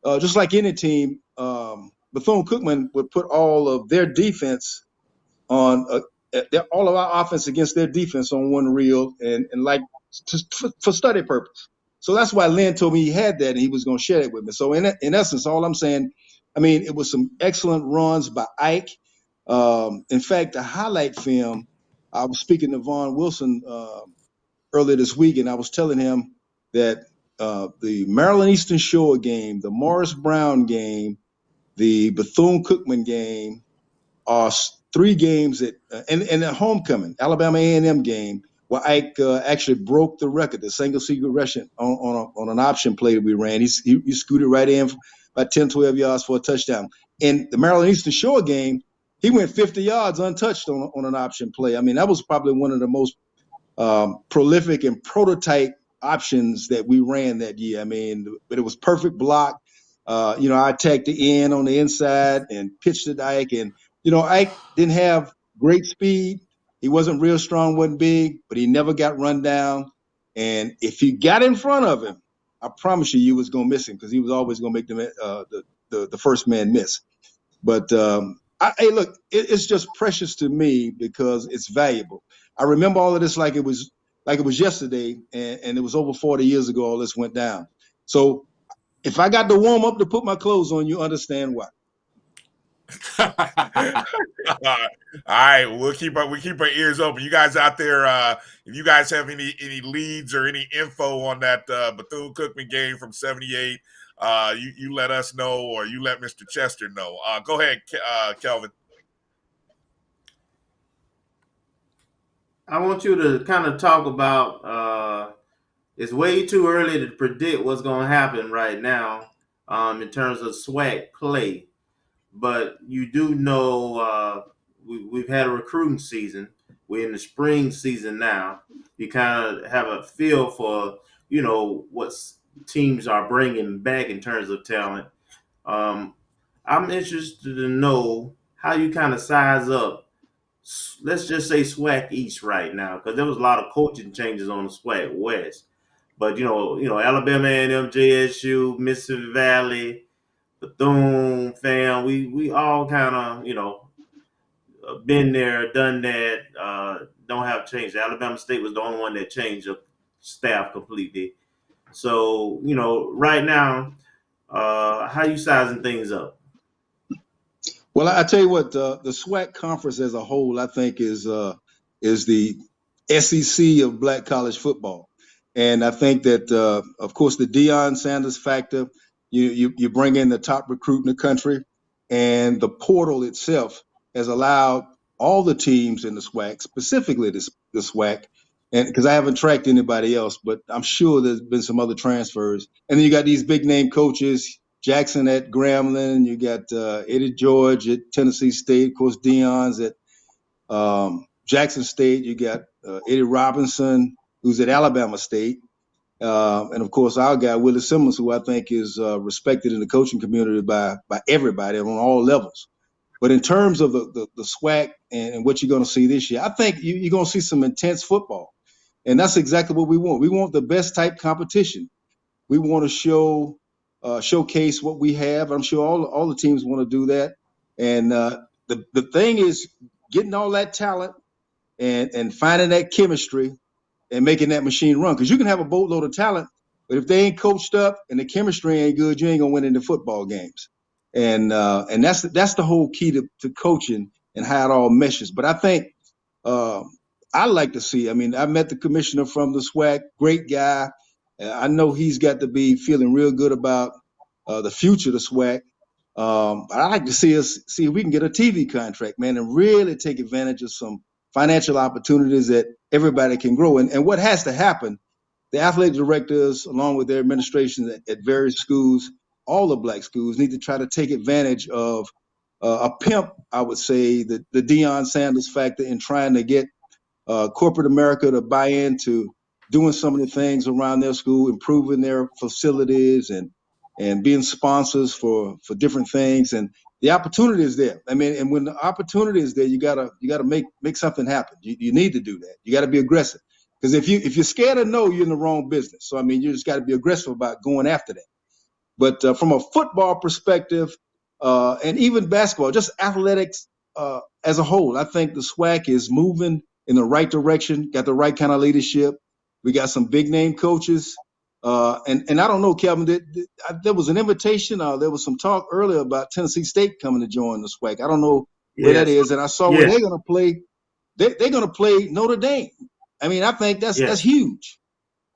just like any team, Bethune-Cookman would put all of their defense on all of our offense against their defense on one reel, and like for study purpose. So that's why Lynn told me he had that and he was going to share it with me. So in essence, all I'm saying, I mean, it was some excellent runs by Ike. In fact, the highlight film, I was speaking to Vaughn Wilson earlier this week, and I was telling him that the Maryland Eastern Shore game, the Morris Brown game, the Bethune-Cookman game are three games that, and the homecoming, Alabama A&M game, where Ike actually broke the record, the single secret rushing on an option play that we ran. He scooted right in for about 10, 12 yards for a touchdown. In the Maryland Eastern Shore game, he went 50 yards untouched on an option play. I mean, that was probably one of the most prolific and prototype options that we ran that year. I mean, but it was perfect block. I attacked the end on the inside and pitched it to Ike. And, Ike didn't have great speed. He wasn't real strong, wasn't big, but he never got run down. And if you got in front of him, I promise you was going to miss him, because he was always going to make the first man miss. But hey, look, it's just precious to me because it's valuable. I remember all of this like it was yesterday, and it was over 40 years ago all this went down. So if I got to warm up to put my clothes on, you understand why. All right, we'll keep our ears open. You guys out there, if you guys have any leads or any info on that Bethune-Cookman game from 78, you let us know, or you let Mr. Chester know. Go ahead, Kelvin. I want you to kind of talk about it's way too early to predict what's going to happen right now in terms of SWAC play. But you do know we've had a recruiting season. We're in the spring season now. You kind of have a feel for, what teams are bringing back in terms of talent. I'm interested to know how you kind of size up, let's just say SWAC East right now, because there was a lot of coaching changes on the SWAC West. But, Alabama A&M, JSU, Mississippi Valley, Bethune, fam, we all kind of, been there, done that, don't have changed. Alabama State was the only one that changed the staff completely. So, right now, how you sizing things up? Well, I tell you what, the SWAC conference as a whole, I think is the SEC of black college football. And I think that, of course, the Deion Sanders factor, you bring in the top recruit in the country, and the portal itself has allowed all the teams in the SWAC, specifically the SWAC, and because I haven't tracked anybody else, but I'm sure there's been some other transfers. And then you got these big name coaches, Jackson at Grambling, you got Eddie George at Tennessee State, of course, Deion's at Jackson State, you got Eddie Robinson, who's at Alabama State, and of course our guy Willie Simmons, who I think is respected in the coaching community by everybody on all levels. But in terms of the SWAC and what you're going to see this year, I think you're going to see some intense football, and that's exactly what we want. We want the best type competition. We want to show showcase what we have. I'm sure all the teams want to do that. And the thing is getting all that talent and finding that chemistry and making that machine run. Because you can have a boatload of talent, but if they ain't coached up and the chemistry ain't good, you ain't gonna win in the football games. And that's the whole key to coaching and how it all meshes. But I think I like to see. I mean, I met the commissioner from the SWAC, great guy. I know he's got to be feeling real good about the future of the SWAC. But I like to see if we can get a TV contract, man, and really take advantage of some financial opportunities that everybody can grow. And what has to happen, the athletic directors, along with their administrations at various schools, all the black schools, need to try to take advantage of a pimp, I would say, the Deion Sanders factor in trying to get corporate America to buy into doing some of the things around their school, improving their facilities and being sponsors for different things. And the opportunity is there. I mean, and when the opportunity is there, you gotta make something happen. You need to do that. You got to be aggressive. Because if you're scared of no, you're in the wrong business. So I mean, you just got to be aggressive about going after that. But from a football perspective, and even basketball, just athletics as a whole, I think the SWAC is moving in the right direction. Got the right kind of leadership. We got some big name coaches. And I don't know, Kelvin, there was an invitation. There was some talk earlier about Tennessee State coming to join the SWAC. I don't know where that is, and I saw where they're going to play. They're going to play Notre Dame. I mean, I think that's huge.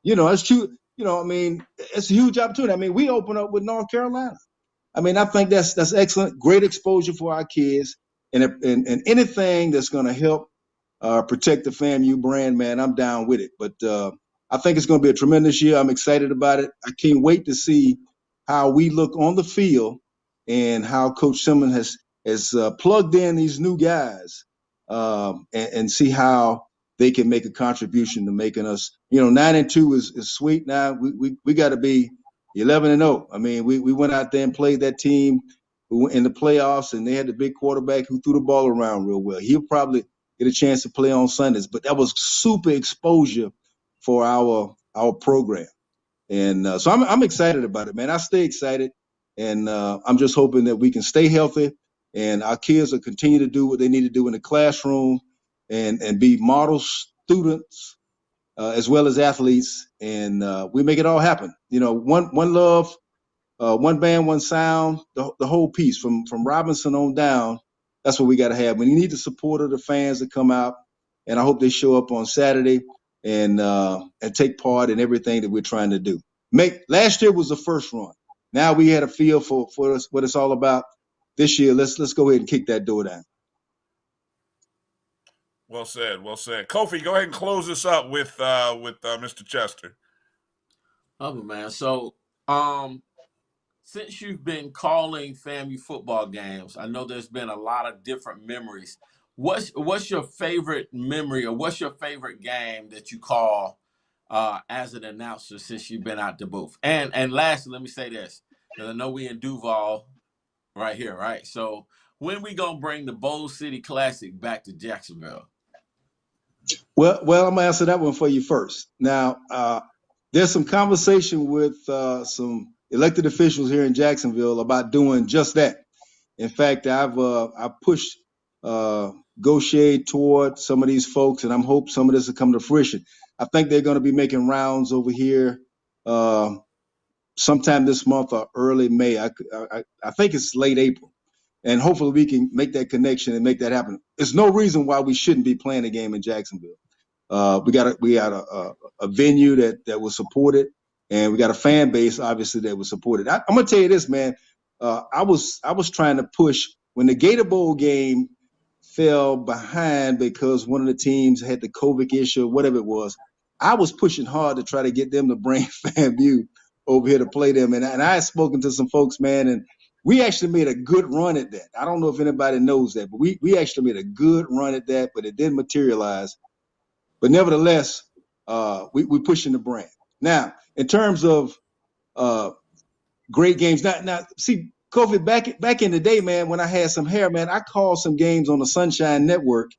It's huge. I mean, it's a huge opportunity. I mean, we open up with North Carolina. I mean, I think that's excellent. Great exposure for our kids, and anything that's going to help protect the FAMU brand, man, I'm down with it. But I think it's going to be a tremendous year. I'm excited about it. I can't wait to see how we look on the field and how Coach Simmons has plugged in these new guys and see how they can make a contribution to making us, 9-2 is sweet. Now we got to be 11-0. I mean, we went out there and played that team in the playoffs, and they had the big quarterback who threw the ball around real well. He'll probably get a chance to play on Sundays, but that was super exposure for our program. And so I'm excited about it, man. I stay excited, and I'm just hoping that we can stay healthy and our kids will continue to do what they need to do in the classroom and be model students as well as athletes, and we make it all happen. One love, one band, one sound, the whole piece from Robinson on down. That's what we got to have. We need the support of the fans to come out, and I hope they show up on Saturday and take part in everything that we're trying to do. Last year was the first run. Now we had a feel for what it's all about. This year, let's go ahead and kick that door down. Well said. Well said. Kofi, go ahead and close this up with Mr. Chester. Oh man. So since you've been calling FAMU football games, I know there's been a lot of different memories. What's your favorite memory, or what's your favorite game that you call as an announcer since you've been out the booth? And lastly, let me say this, because I know we in Duval right here, right? So when we gonna bring the Bowl City Classic back to Jacksonville? Well, I'm gonna answer that one for you first. Now, there's some conversation with some elected officials here in Jacksonville about doing just that. In fact, I've pushed Gaucher toward some of these folks, and I'm hoping some of this will come to fruition. I think they're going to be making rounds over here sometime this month or early May. I think it's late April, and hopefully we can make that connection and make that happen. There's no reason why we shouldn't be playing a game in Jacksonville. We got a venue that was supported, and we got a fan base obviously that was supported. I'm gonna tell you this, man. I was trying to push when the Gator Bowl game fell behind because one of the teams had the COVID issue, whatever it was. I was pushing hard to try to get them to bring FAMU over here to play them. And I had spoken to some folks, man, and we actually made a good run at that. I don't know if anybody knows that, but we actually made a good run at that, but it didn't materialize. But nevertheless, we pushing the brand. Now, in terms of great games, now see, Kofi, back in the day, man, when I had some hair, man, I called some games on the Sunshine Network.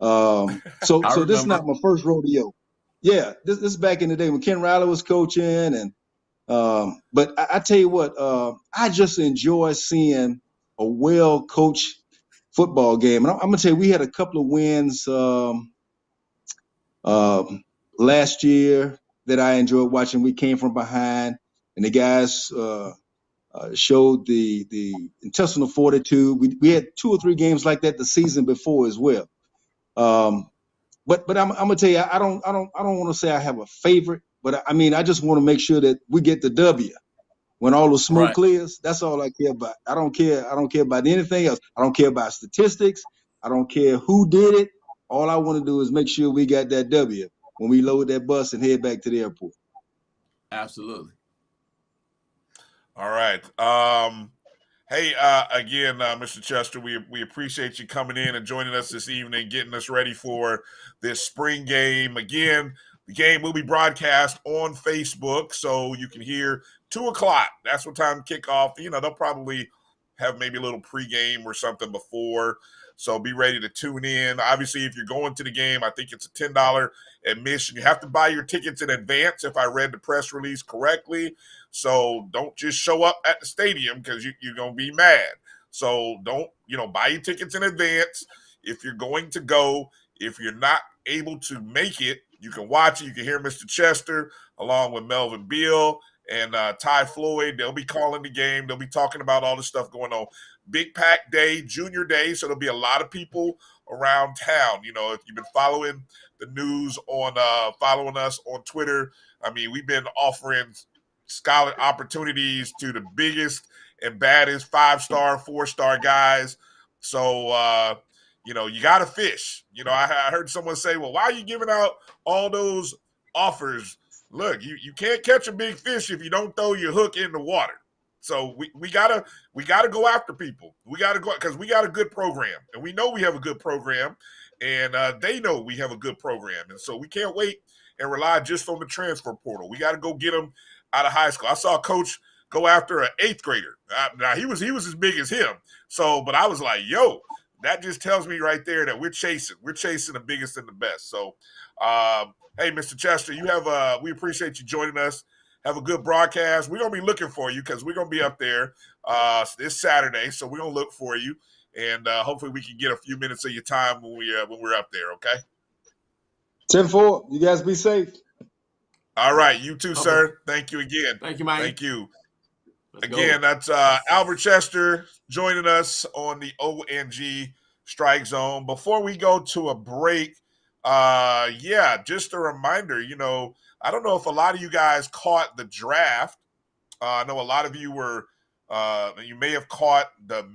So this is not my first rodeo. Yeah, this is back in the day when Ken Riley was coaching, and But I tell you what, I just enjoy seeing a well-coached football game. And I'm going to tell you, we had a couple of wins last year that I enjoyed watching. We came from behind, and the guys showed the intestinal fortitude. We had 2 or 3 games like that the season before as well. But I'm gonna tell you, I don't want to say I have a favorite, but I mean I just want to make sure that we get the W when all the smoke clears. That's all I care about. I don't care about anything else. I don't care about statistics. I don't care who did it. All I want to do is make sure we got that W when we load that bus and head back to the airport. Absolutely. All right. Hey, again, Mr. Chester, we appreciate you coming in and joining us this evening, getting us ready for this spring game. Again, the game will be broadcast on Facebook, so you can hear 2 o'clock. That's what time kickoff. You know, they'll probably have maybe a little pregame or something before. So be ready to tune in. Obviously, if you're going to the game, I think it's a $10 admission. You have to buy your tickets in advance, if I read the press release correctly. So don't just show up at the stadium because you're going to be mad. So don't, buy your tickets in advance. If you're going to go, if you're not able to make it, you can watch it. You can hear Mr. Chester along with Melvin Beal and Ty Floyd. They'll be calling the game. They'll be talking about all the stuff going on. Big Pack Day, Junior Day, so there'll be a lot of people around town. If you've been following the news following us on Twitter, I mean, we've been offering scholar opportunities to the biggest and baddest 5-star, 4-star guys. So, you got to fish. I heard someone say, well, why are you giving out all those offers? Look, you can't catch a big fish if you don't throw your hook in the water. So we gotta go after people. We gotta go because we got a good program, and we know we have a good program, and they know we have a good program, and so we can't wait and rely just on the transfer portal. We got to go get them out of high school. I saw a coach go after an 8th grader. Now he was as big as him. So, but I was like, yo, that just tells me right there that we're chasing the biggest and the best. So, hey, Mr. Chester, we appreciate you joining us. Have a good broadcast. We're going to be looking for you because we're going to be up there this Saturday. So we're going to look for you. And hopefully we can get a few minutes of your time when we're up there, okay? 10-4. You guys be safe. All right. You too, sir. Thank you again. Thank you, Mike. Thank you. Again, that's Albert Chester joining us on the ONG Strike Zone. Before we go to a break, just a reminder, I don't know if a lot of you guys caught the draft. I know a lot of you were, you may have caught the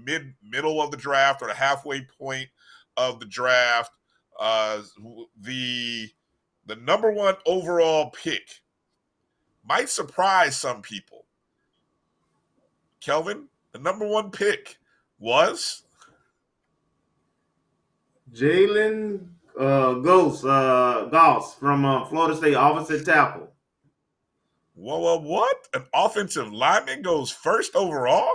middle of the draft or the halfway point of the draft. The number 1 overall pick might surprise some people. Kelvin, the number 1 pick was Jalen Goss from Florida State, offensive tackle. Whoa, what? An offensive lineman goes first overall?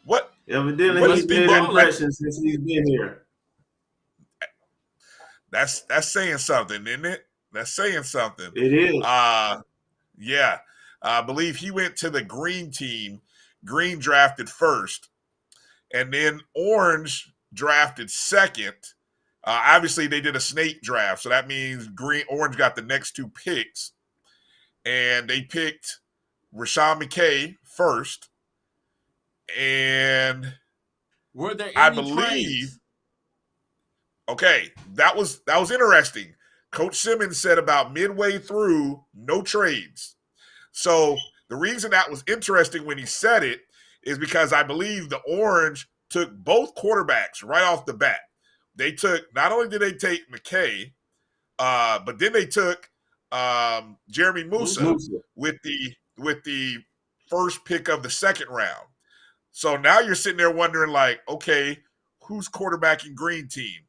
What? Evidently, he's made an impression since he's been here. That's saying something, isn't it? That's saying something. It is. Yeah. I believe he went to the green team. Green drafted first. And then Orange drafted second. Obviously, they did a snake draft. So that means Orange got the next 2 picks. And they picked Rashawn McKay first. And were there any I believe trades? Okay, that was interesting. Coach Simmons said about midway through, no trades. So the reason that was interesting when he said it is because I believe the Orange took both quarterbacks right off the bat. They took, not only did they take McKay, but then they took Jeremy Musa with the first pick of the second round. So now you're sitting there wondering, like, okay, who's quarterbacking green team?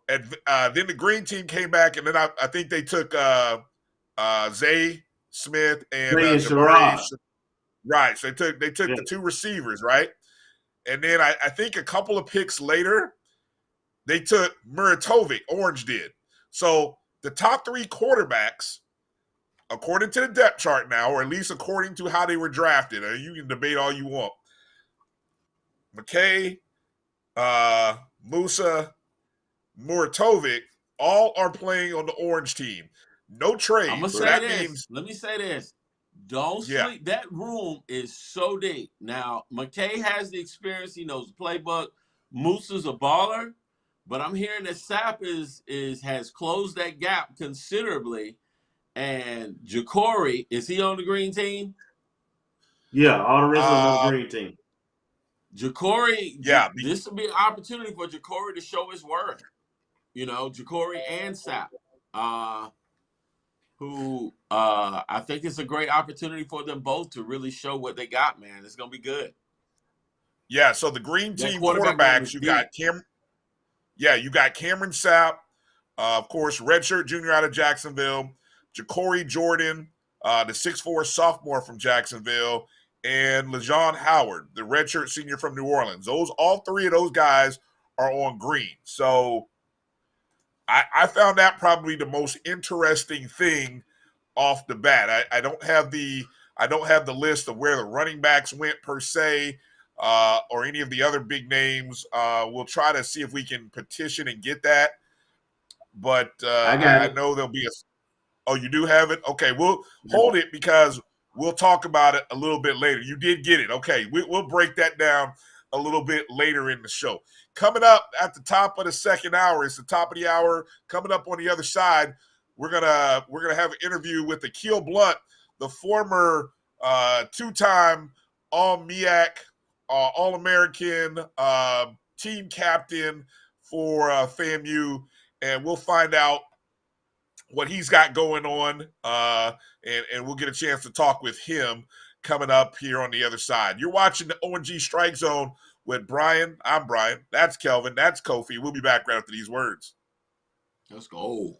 And then the green team came back, and then I think they took Zay Smith and Sherrod. Right. So they took the 2 receivers, right? And then I think a couple of picks later, they took Muratovic. Orange did. So the top 3 quarterbacks according to the depth chart now, or at least according to how they were drafted, you can debate all you want. McKay, Musa, Muratovic, all are playing on the orange team. No trade. I'm gonna So say that this. means, Let me say this. Don't sleep. That room is so deep. Now, McKay has the experience. He knows the playbook. Musa's a baller, but I'm hearing that Sapp has closed that gap considerably. And Ja'Cory, is he on the green team? Yeah, all the rest of them on the green team. Ja'Cory, this will be an opportunity for Ja'Cory to show his worth. You know, Ja'Cory and Sapp, who I think it's a great opportunity for them both to really show what they got, man. It's going to be good. Yeah, so the green team quarterbacks, you got you got Cameron Sapp, of course, redshirt junior out of Jacksonville, Ja'Cory Jordan, the 6'4" sophomore from Jacksonville, and LaJon Howard, the redshirt senior from New Orleans. All three of those guys are on green. So I found that probably the most interesting thing off the bat. I don't have the list of where the running backs went per se, or any of the other big names. We'll try to see if we can petition and get that. But I know there'll be a. Oh, you do have it? Okay, we'll hold it because we'll talk about it a little bit later. You did get it. Okay, we'll break that down a little bit later in the show. Coming up at the top of the second hour, it's the top of the hour. Coming up on the other side, we're gonna have an interview with Akil Blount, the former two-time All-MEAC, All-American team captain for FAMU, and we'll find out what he's got going on, and we'll get a chance to talk with him coming up here on the other side. You're watching the O&G Strike Zone with Bryan. I'm Bryan. That's Kelvin. That's Kofi. We'll be back right after these words. Let's go.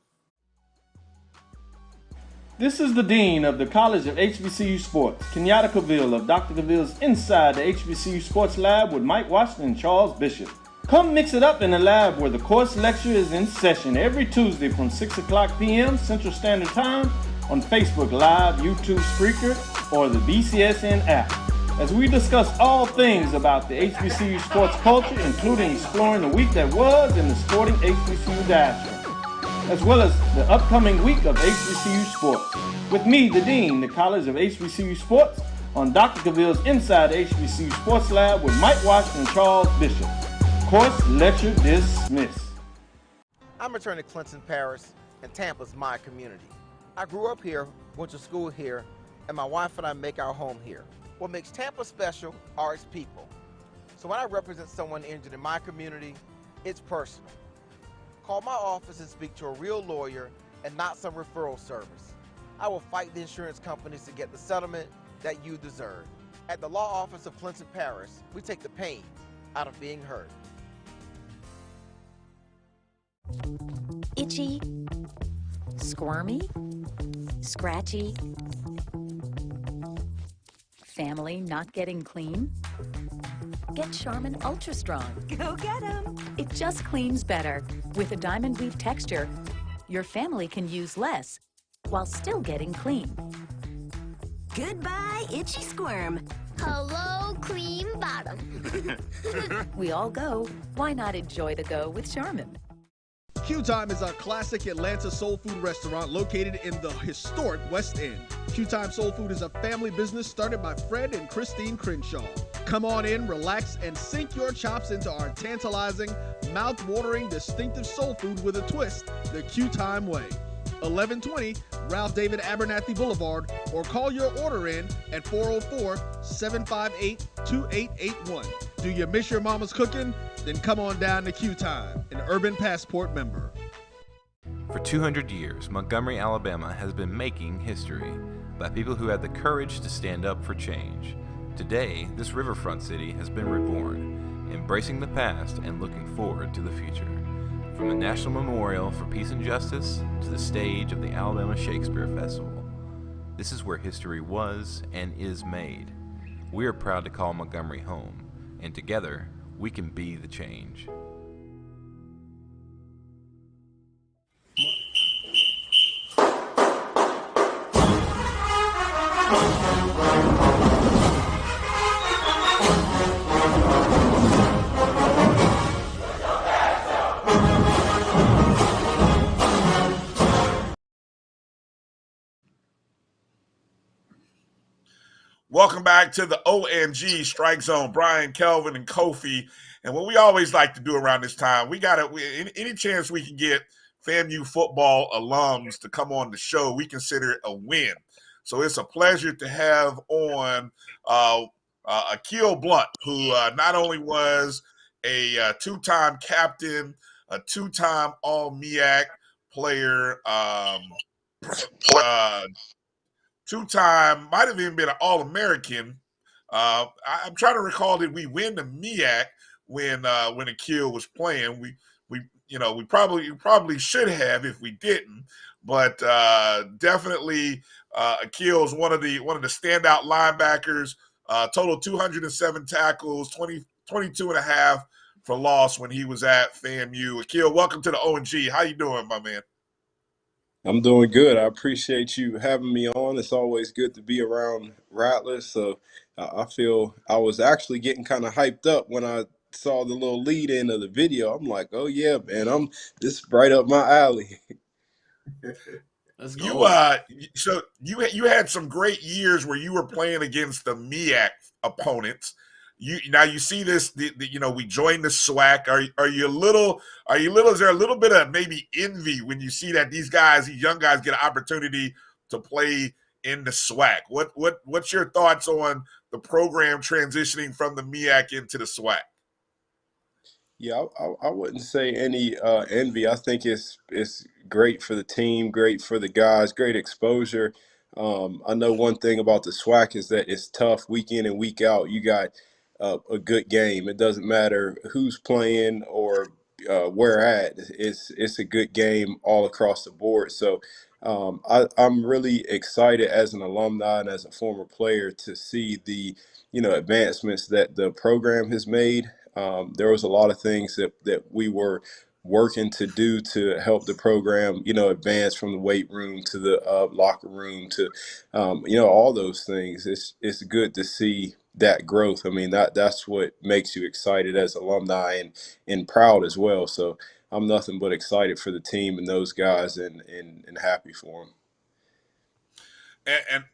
This is the Dean of the College of HBCU Sports, Kenyatta Cavill of Dr. Cavill's Inside the HBCU Sports Lab with Mike Washington and Charles Bishop. Come mix it up in the lab where the course lecture is in session every Tuesday from 6 o'clock p.m. Central Standard Time on Facebook Live, YouTube Spreaker, or the BCSN app, as we discuss all things about the HBCU sports culture, including exploring the week that was in the sporting HBCU diaspora, as well as the upcoming week of HBCU sports. With me, the Dean, the College of HBCU Sports, on Dr. Cavill's Inside the HBCU Sports Lab with Mike Washington and Charles Bishop. Course lecture dismissed. I'm returning to Clinton Parish, and Tampa's my community. I grew up here, went to school here, and my wife and I make our home here. What makes Tampa special are its people. So when I represent someone injured in my community, it's personal. Call my office and speak to a real lawyer and not some referral service. I will fight the insurance companies to get the settlement that you deserve. At the law office of Clinton Parish, we take the pain out of being hurt. Itchy, squirmy, scratchy, family not getting clean? Get Charmin Ultra Strong. Go get 'em! It just cleans better. With a diamond weave texture, your family can use less while still getting clean. Goodbye, itchy squirm. Hello, cream bottom. We all go. Why not enjoy the go with Charmin? Q Time is a classic Atlanta soul food restaurant located in the historic West End. Q Time Soul Food is a family business started by Fred and Christine Crenshaw. Come on in, relax, and sink your chops into our tantalizing, mouth-watering, distinctive soul food with a twist, the Q Time way. 1120 Ralph David Abernathy Boulevard, or call your order in at 404-758-2881. Do you miss your mama's cooking? Then come on down to Q Time, an Urban Passport member. For 200 years, Montgomery, Alabama has been making history by people who had the courage to stand up for change. Today, this riverfront city has been reborn, embracing the past and looking forward to the future. From the National Memorial for Peace and Justice to the stage of the Alabama Shakespeare Festival, this is where history was and is made. We are proud to call Montgomery home, and together, we can be the change. Welcome back to the ONG Strike Zone. Bryan, Kelvin, and Kofi. And what we always like to do around this time, any chance we can get FAMU football alums to come on the show, we consider it a win. So it's a pleasure to have on Akil Blount, who not only was a two-time captain, a two-time All-MEAC player, two-time, might have even been an All-American. I'm trying to recall, did we win the MEAC when Akil was playing? We probably should have if we didn't, but definitely Akil's one of the standout linebackers. Total 207 tackles, 22 and a half for loss when he was at FAMU. Akil, welcome to the ONG. How you doing, my man? I'm doing good. I appreciate you having me on. It's always good to be around Rattlers. So I feel I was actually getting kind of hyped up when I saw the little lead in of the video. I'm like, oh yeah, man, this is right up my alley. Let's go. So you had some great years where you were playing against the MEAC opponents. You see this, we joined the SWAC. Are you a little, is there a little bit of maybe envy when you see that these young guys get an opportunity to play in the SWAC? What's your thoughts on the program transitioning from the MEAC into the SWAC? Yeah, I wouldn't say any envy. I think it's great for the team, great for the guys, great exposure. I know one thing about the SWAC is that it's tough week in and week out. You got a good game. It doesn't matter who's playing or where at. It's a good game all across the board. So I'm really excited as an alumni and as a former player to see the advancements that the program has made. There was a lot of things that we were working to do to help the program, advance from the weight room to the locker room to, all those things. It's good to see that growth. I mean, that's what makes you excited as alumni and proud as well. So I'm nothing but excited for the team and those guys and happy for them.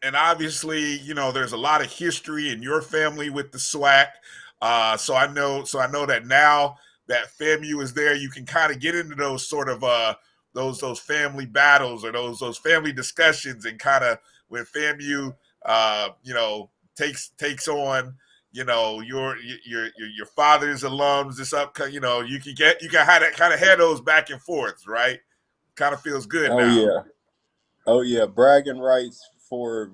And obviously, there's a lot of history in your family with the SWAC. So I know that now that FAMU is there, you can kind of get into those sort of those family battles or those family discussions, and kind of when FAMU takes on your father's alums, this upcoming, you can have those back and forth, right? Kind of feels good now. Oh yeah, bragging rights for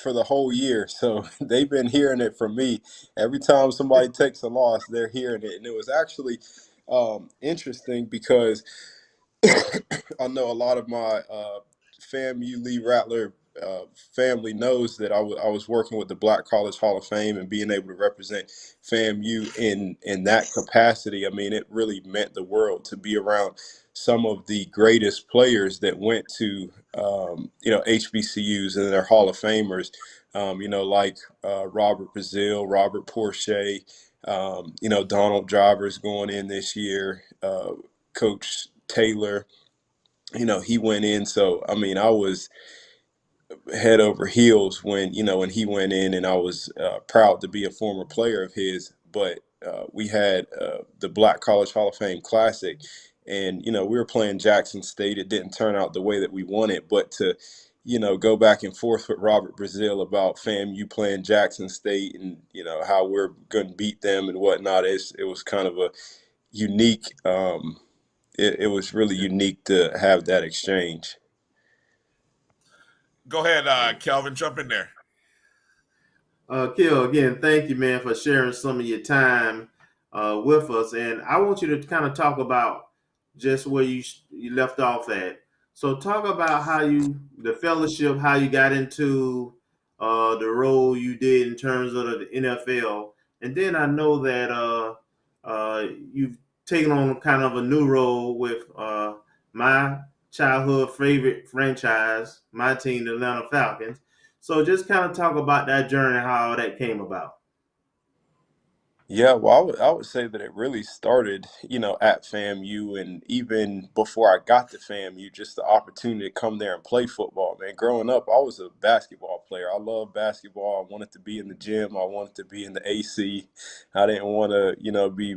the whole year. So they've been hearing it from me. Every time somebody takes a loss, they're hearing it. And it was actually interesting because I know a lot of my FAMU Lee Rattler family knows that I was working with the Black College Hall of Fame and being able to represent FAMU in that capacity. I mean, it really meant the world to be around some of the greatest players that went to HBCUs and their Hall of Famers, like Robert Brazile, Robert Porche, Donald Driver's going in this year, Coach Taylor, he went in. So, I mean, I was head over heels when he went in, and I was proud to be a former player of his. But we had the Black College Hall of Fame Classic, and we were playing Jackson State. It didn't turn out the way that we wanted, but to go back and forth with Robert Brazile about FAMU playing Jackson State and how we're going to beat them and whatnot, it was kind of a unique. It was really unique to have that exchange. Go ahead, Kelvin, jump in there. Kill, again, thank you, man, for sharing some of your time with us. And I want you to kind of talk about just where you left off at. So talk about the fellowship, how you got into the role you did in terms of the NFL. And then I know that you've taken on kind of a new role with my childhood favorite franchise, my team, the Atlanta Falcons. So just kind of talk about that journey, how that came about. Yeah, well, I would say that it really started, at FAMU, and even before I got to FAMU, just the opportunity to come there and play football, man. Growing up, I was a basketball player. I loved basketball. I wanted to be in the gym. I wanted to be in the AC. I didn't want to, be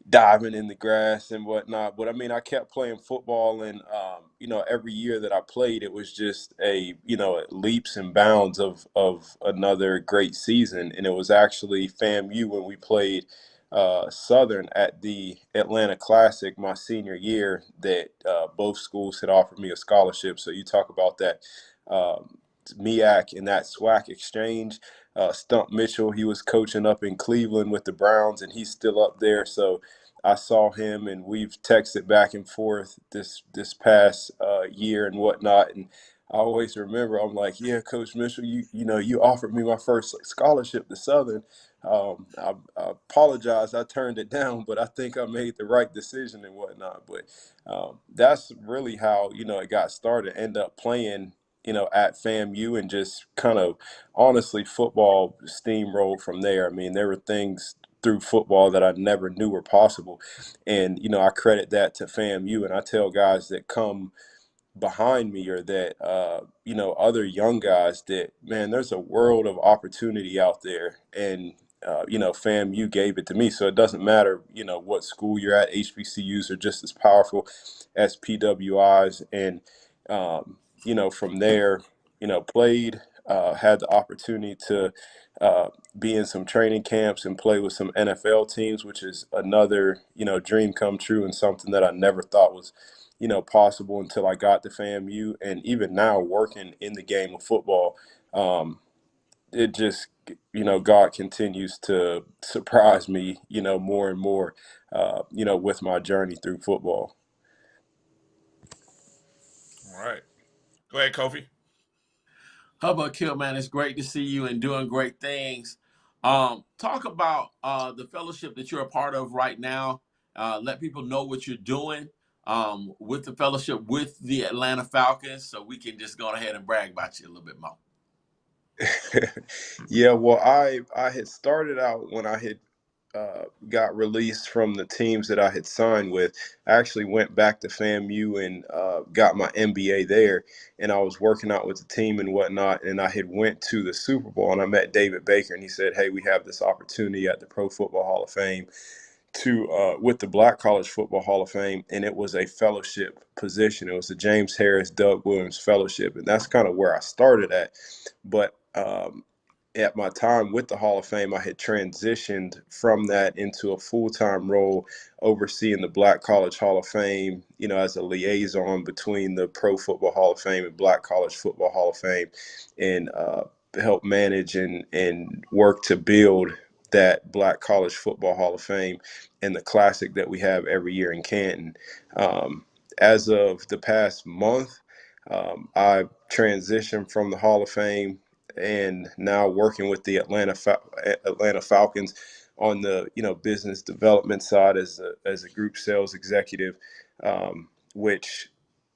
diving in the grass and whatnot. But I mean, I kept playing football, and every year that I played, it was just leaps and bounds of another great season. And it was actually FAMU when we played Southern at the Atlanta Classic my senior year that both schools had offered me a scholarship. So you talk about that. MEAC and that SWAC exchange. Stump Mitchell, he was coaching up in Cleveland with the Browns, and he's still up there. So I saw him, and we've texted back and forth this past year and whatnot. And I always remember, I'm like, yeah, Coach Mitchell, you offered me my first scholarship to Southern. I apologize, I turned it down, but I think I made the right decision and whatnot. But that's really how it got started. End up playing at FAMU, and just kind of honestly football steamrolled from there. I mean, there were things through football that I never knew were possible. And, I credit that to FAMU. And I tell guys that come behind me, or that, other young guys, that, man, there's a world of opportunity out there. And, FAMU gave it to me. So it doesn't matter, what school you're at. HBCUs are just as powerful as PWIs. And, from there, played, had the opportunity to be in some training camps and play with some NFL teams, which is another, dream come true, and something that I never thought was, possible until I got to FAMU. And even now, working in the game of football, it just, God continues to surprise me, more and more, with my journey through football. All right. Go ahead, Kofi. How about Kill, man? It's great to see you and doing great things. Talk about the fellowship that you're a part of right now. Let people know what you're doing with the fellowship with the Atlanta Falcons, so we can just go ahead and brag about you a little bit more. Yeah, well, I had started out when I had got released from the teams that I had signed with. I actually went back to FAMU and got my MBA there, and I was working out with the team and whatnot. And I had went to the Super Bowl, and I met David Baker, and he said, "Hey, we have this opportunity at the Pro Football Hall of Fame to with the Black College Football Hall of Fame," and it was a fellowship position. It was the James Harris, Doug Williams Fellowship, and that's kind of where I started at. But at my time with the Hall of Fame, I had transitioned from that into a full-time role overseeing the Black College Hall of Fame, as a liaison between the Pro Football Hall of Fame and Black College Football Hall of Fame, and help manage and work to build that Black College Football Hall of Fame and the classic that we have every year in Canton. As of the past month, I transitioned from the Hall of Fame and now working with the Atlanta Falcons on the business development side as a group sales executive, which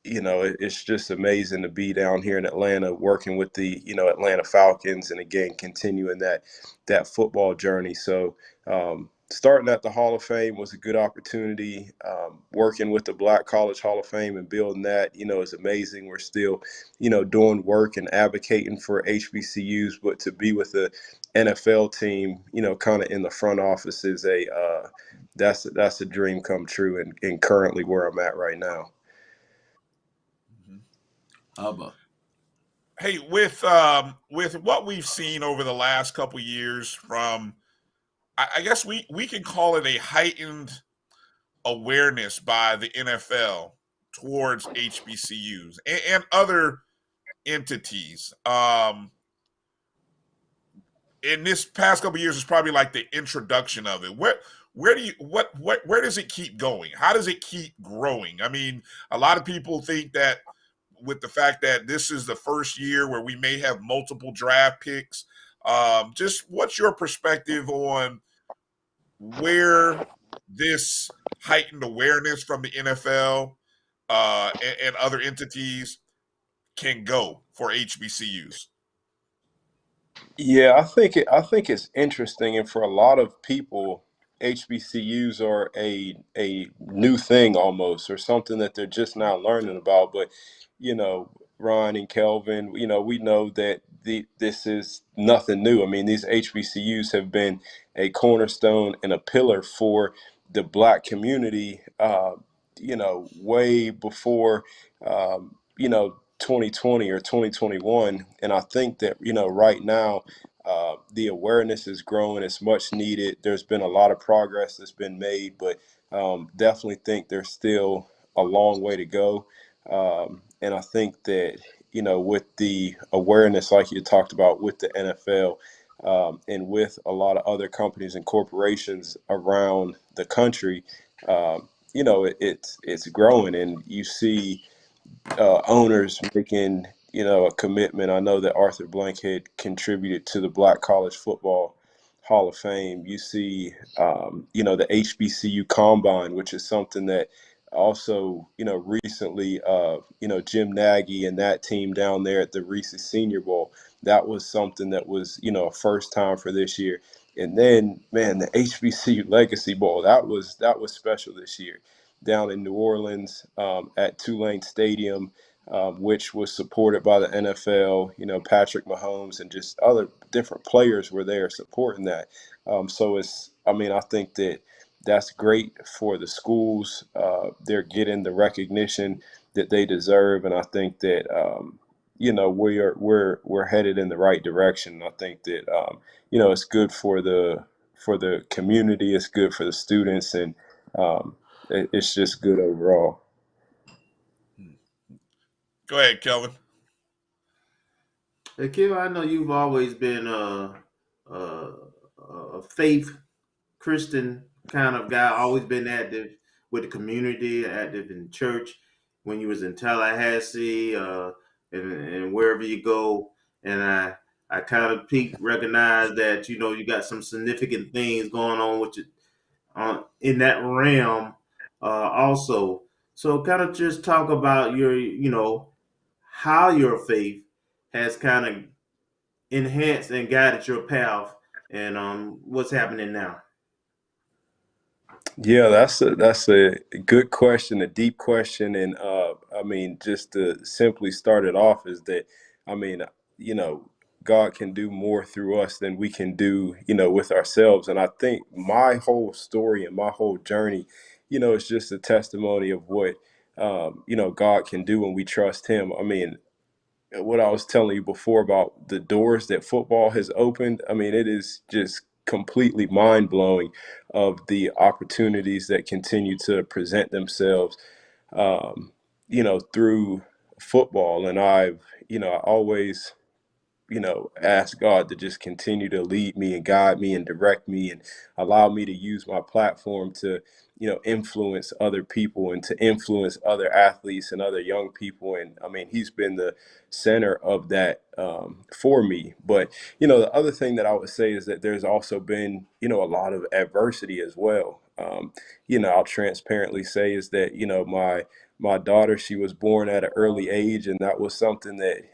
it's just amazing to be down here in Atlanta working with the Atlanta Falcons, and again continuing that football journey. So starting at the Hall of Fame was a good opportunity. Working with the Black College Hall of Fame and building that, is amazing. We're still, doing work and advocating for HBCUs, but to be with the NFL team, kind of in the front office is that's a dream come true, and currently where I'm at right now. Hey, with what we've seen over the last couple years, from I guess we can call it a heightened awareness by the NFL towards HBCUs and other entities. In this past couple years, is probably like the introduction of it. Where do you where does it keep going? How does it keep growing? I mean, a lot of people think that with the fact that this is the first year where we may have multiple draft picks, just what's your perspective on where this heightened awareness from the NFL and other entities can go for HBCUs? Yeah, I think it's interesting, and for a lot of people, HBCUs are a new thing almost, or something that they're just now learning about. But Ryan and Kelvin, we know that this is nothing new. I mean, these HBCUs have been a cornerstone and a pillar for the Black community. Way before. 2020 or 2021, and I think that right now the awareness is growing. It's much needed. There's been a lot of progress that's been made, but definitely think there's still a long way to go. And I think that with the awareness, like you talked about, with the NFL, and with a lot of other companies and corporations around the country, it's growing, and you see owners making a commitment. I know that Arthur Blank had contributed to the Black College Football Hall of Fame. You see, the HBCU Combine, which is something that also recently Jim Nagy and that team down there at the Reese's Senior Bowl. That was something that was a first time for this year. And then, man, the HBCU Legacy Bowl, that was special this year down in New Orleans at Tulane Stadium, which was supported by the NFL. Patrick Mahomes and just other different players were there supporting that. I think that that's great for the schools. They're getting the recognition that they deserve, and I think that we're headed in the right direction. I think that it's good for the community. It's good for the students, and it's just good overall. Go ahead, Kelvin. Akil, I know you've always been a faith Christian kind of guy, always been active with the community, active in church when you was in Tallahassee, and wherever you go. And I kind of recognize that you got some significant things going on with you in that realm also. So kind of just talk about your how your faith has kind of enhanced and guided your path, and what's happening now. Yeah, that's a good question, a deep question, and just to simply start it off is that, I mean, you know, God can do more through us than we can do, with ourselves, and I think my whole story and my whole journey, is just a testimony of what God can do when we trust Him. I mean, what I was telling you before about the doors that football has opened, I mean, it is just completely mind blowing of the opportunities that continue to present themselves, through football. And I always ask God to just continue to lead me and guide me and direct me and allow me to use my platform to, influence other people and to influence other athletes and other young people. And I mean, He's been the center of that for me. But, the other thing that I would say is that there's also been, a lot of adversity as well. I'll transparently say is that, my daughter, she was born at an early age, and that was something that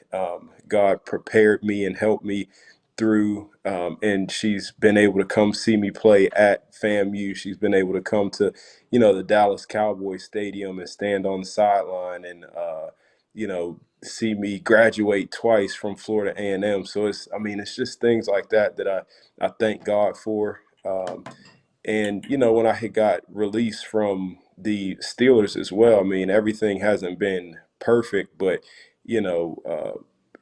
God prepared me and helped me through. And she's been able to come see me play at FAMU. She's been able to come to, the Dallas Cowboys Stadium and stand on the sideline and, see me graduate twice from Florida A&M. So it's just things like that that I thank God for. And, when I had got released from the Steelers as well, I mean, everything hasn't been perfect, but,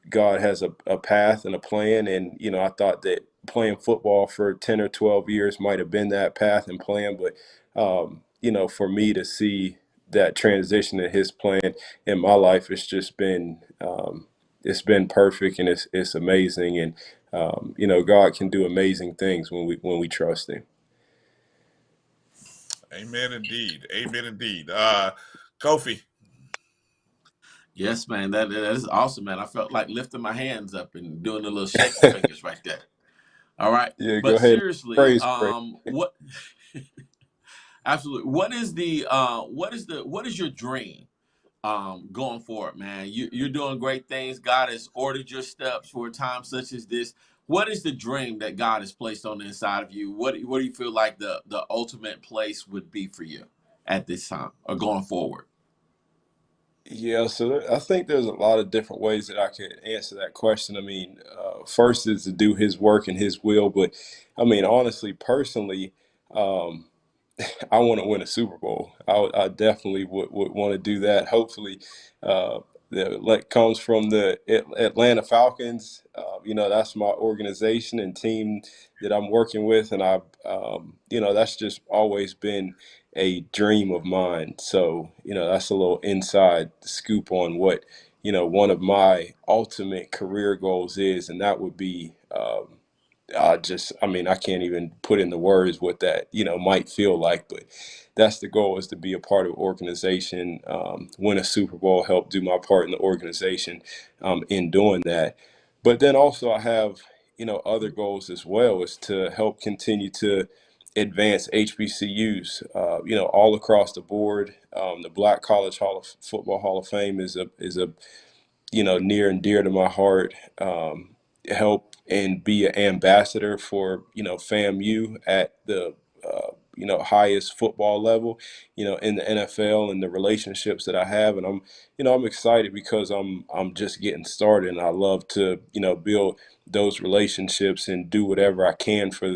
God has a path and a plan. And, I thought that playing football for 10 or 12 years might have been that path and plan. But, for me to see that transition in His plan in my life, it's been perfect, and it's amazing. And, God can do amazing things when we trust Him. Amen indeed. Amen indeed. Kofi. Yes, man, that is awesome, man. I felt like lifting my hands up and doing a little shaking fingers right there. All right, Yeah, go but ahead. seriously, Praise. what? Absolutely. What is your dream going forward, man? You're doing great things. God has ordered your steps for a time such as this. what is the dream that God has placed on the inside of you? What do you feel like the ultimate place would be for you at this time or going forward? Yeah, so I think there's a lot of different ways that I could answer that question. I mean, first is to do His work and His will, but I mean, honestly, personally, um, I want to win a Super Bowl. I definitely would want to do that. Hopefully, that comes from the Atlanta Falcons. That's my organization and team that I'm working with, and that's just always been a dream of mine. So, that's a little inside scoop on what, one of my ultimate career goals is, and that would be. I can't even put into words what that, might feel like, but that's the goal, is to be a part of an organization, win a Super Bowl, help do my part in the organization, in doing that. But then also I have, other goals as well, is to help continue to advance HBCUs, all across the board. The Black College Football Hall of Fame is a near and dear to my heart. Help and be an ambassador for, FAMU at the, highest football level, in the NFL, and the relationships that I have. And I'm excited because I'm just getting started, and I love to, build those relationships and do whatever I can for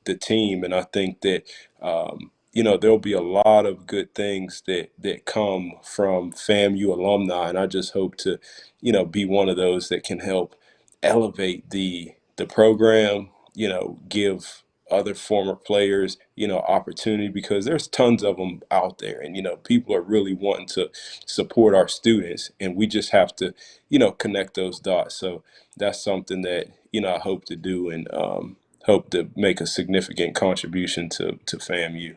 the team. And I think that, there'll be a lot of good things that come from FAMU alumni, and I just hope to, be one of those that can help elevate the program, give other former players, opportunity, because there's tons of them out there, and people are really wanting to support our students, and we just have to, connect those dots. So that's something that, I hope to do, and hope to make a significant contribution to FAMU.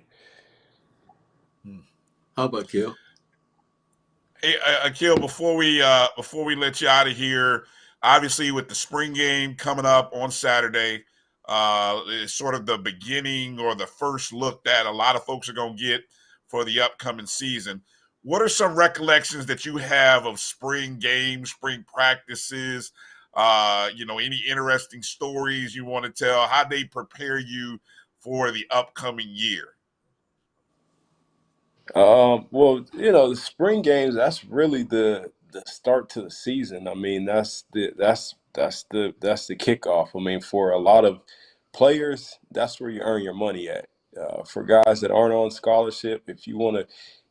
How about you? Hey, Akil, before we let you out of here, obviously with the spring game coming up on Saturday, it's sort of the beginning or the first look that a lot of folks are going to get for the upcoming season. What are some recollections that you have of spring games, spring practices? Any interesting stories you want to tell? How they prepare you for the upcoming year? Well, the spring games, that's really the start to the season. I mean, that's the kickoff. I mean, for a lot of players, that's where you earn your money at. For guys that aren't on scholarship, if you want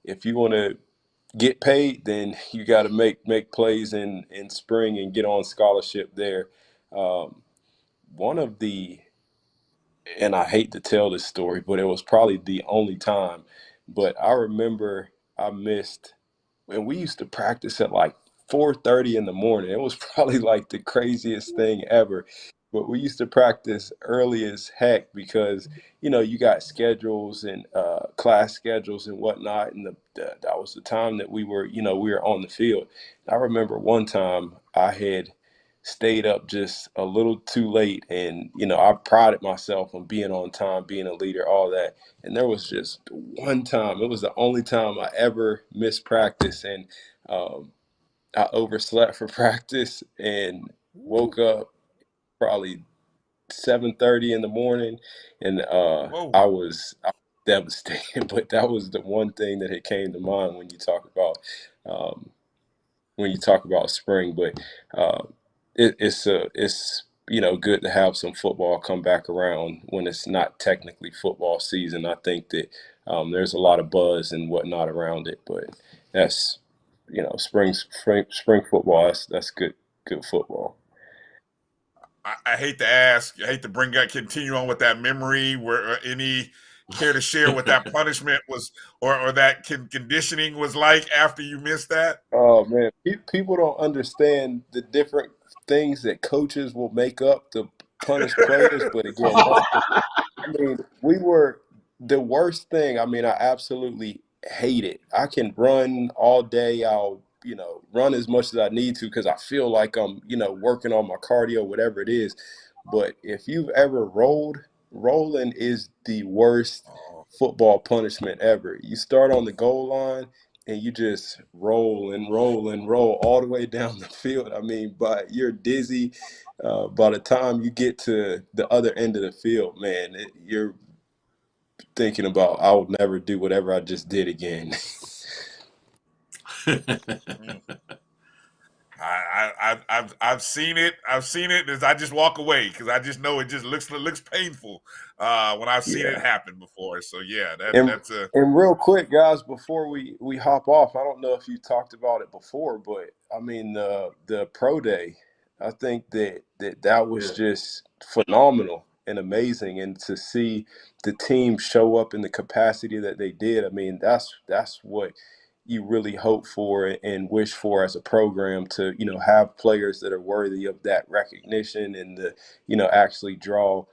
to get paid, then you got to make plays in spring and get on scholarship there. Um, one of the and I hate to tell this story, but it was probably the only time. But I remember I missed, and we used to practice at like 4:30 in the morning. It was probably like the craziest thing ever. But we used to practice early as heck because, you got schedules and class schedules and whatnot. And that was the time that we were on the field. I remember one time I had stayed up just a little too late, and I prided myself on being on time, being a leader, all that. And there was just one time, it was the only time I ever missed practice, and I overslept for practice and woke up probably 7:30 in the morning, and Whoa. I was devastated. But that was the one thing that had came to mind um, when you talk about spring. But it's good to have some football come back around when it's not technically football season. I think that there's a lot of buzz and whatnot around it, but that's spring football. That's good football. I hate to ask, I hate to continue on with that memory. Where any care to share what that punishment was, or that conditioning was like after you missed that? Oh man, people don't understand the different things that coaches will make up to punish players. But again, we were the worst thing. I mean, I absolutely hate it. I can run all day. I'll, run as much as I need to because I feel like I'm, working on my cardio, whatever it is. But if you've ever rolling is the worst football punishment ever. You start on the goal line and you just roll and roll and roll all the way down the field. I mean, but you're dizzy. By the time you get to the other end of the field, man, you're thinking about, I'll never do whatever I just did again. I've seen it. I've seen it. I just walk away because I just know it just looks painful when I've seen it Yeah. happen before. So yeah, And that's a and real quick, guys, before we hop off, I don't know if you talked about it before, but I mean the pro day, I think that was just phenomenal and amazing, and to see the team show up in the capacity that they did, I mean that's what you really hope for and wish for as a program, to have players that are worthy of that recognition, and to actually draw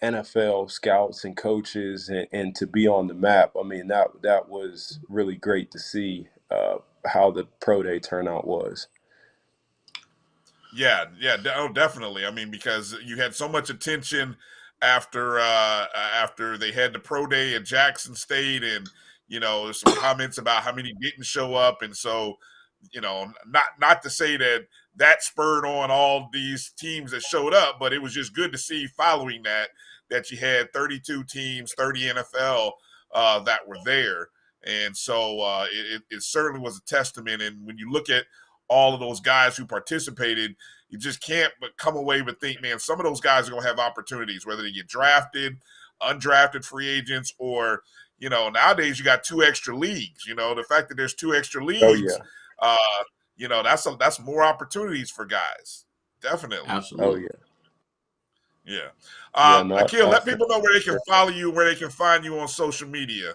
NFL scouts and coaches, and to be on the map. I mean, that was really great to see how the pro day turnout was. Yeah, definitely. I mean, because you had so much attention after they had the pro day at Jackson State, and there's some comments about how many didn't show up, and so not to say that spurred on all these teams that showed up, but it was just good to see following that you had 32 teams, 30 NFL that were there, and so it certainly was a testament. And when you look at all of those guys who participated, you just can't but come away but think, man, some of those guys are going to have opportunities, whether they get drafted, undrafted free agents, or, nowadays you got 2 extra leagues. The fact that there's 2 extra Oh yeah. leagues, that's more opportunities for guys. Definitely. Absolutely. Oh Yeah. yeah. No, Akil, I let think people know where they can follow you, where they can find you on social media.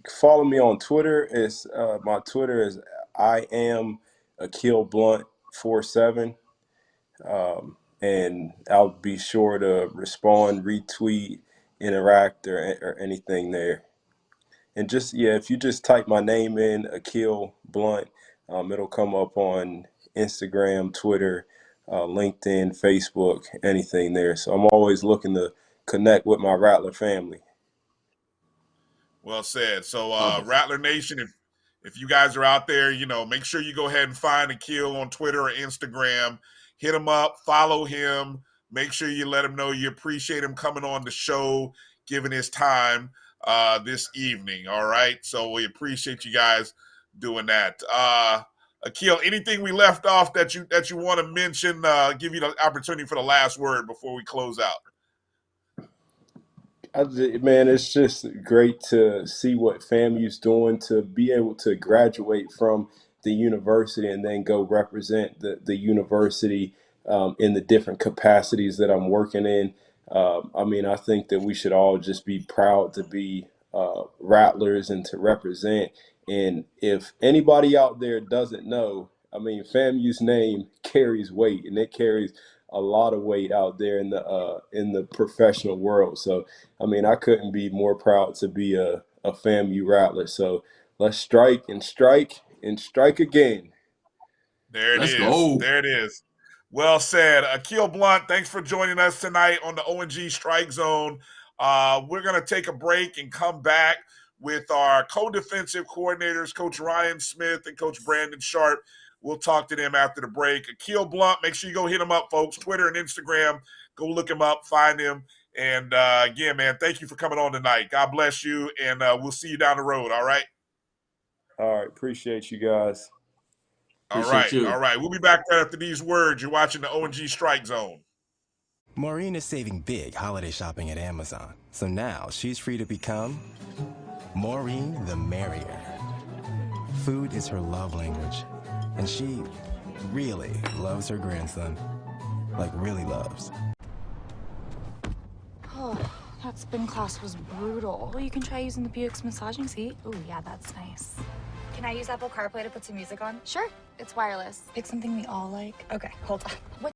follow me on Twitter. It's my Twitter is I am Akil Blount 47. And I'll be sure to respond, retweet, interact, or anything there. And just, yeah, if you just type my name in, Akil Blount, it'll come up on Instagram, Twitter, LinkedIn, Facebook, anything there. So I'm always looking to connect with my Rattler family. Well said. So, Wonderful. Rattler Nation, if you guys are out there, make sure you go ahead and find Akil on Twitter or Instagram. Hit him up, follow him. Make sure you let him know you appreciate him coming on the show, giving his time this evening. All right. So we appreciate you guys doing that. Akil, anything we left off that you want to mention? Give you the opportunity for the last word before we close out. Man, it's just great to see what FAMU's doing, to be able to graduate from the university and then go represent the university in the different capacities that I'm working in. I mean, I think that we should all just be proud to be Rattlers and to represent. And if anybody out there doesn't know, I mean, FAMU's name carries weight, and it carries a lot of weight out there in the professional world. So, I mean, I couldn't be more proud to be a FAMU Rattler. So let's strike and strike and strike again. There it Let's is. go. There it is. Well said. Akil Blount, thanks for joining us tonight on the ONG Strike Zone. We're going to take a break and come back with our co-defensive coordinators, Coach Ryan Smith and Coach Brandon Sharp. We'll talk to them after the break. Akil Blount, make sure you go hit him up, folks. Twitter and Instagram. Go look him up, find him. And, again, man, thank you for coming on tonight. God bless you, and we'll see you down the road, all right? All right. Appreciate you guys. Appreciate you. All right. We'll be back right after these words. You're watching the ONG Strike Zone. Maureen is saving big holiday shopping at Amazon. So now she's free to become Maureen the Merrier. Food is her love language, and she really loves her grandson. Like, really loves. Oh, that spin class was brutal. Well, you can try using the Buick's massaging seat. Oh, yeah, that's nice. Can I use Apple CarPlay to put some music on? Sure, it's wireless. Pick something we all like. Okay, hold on. What?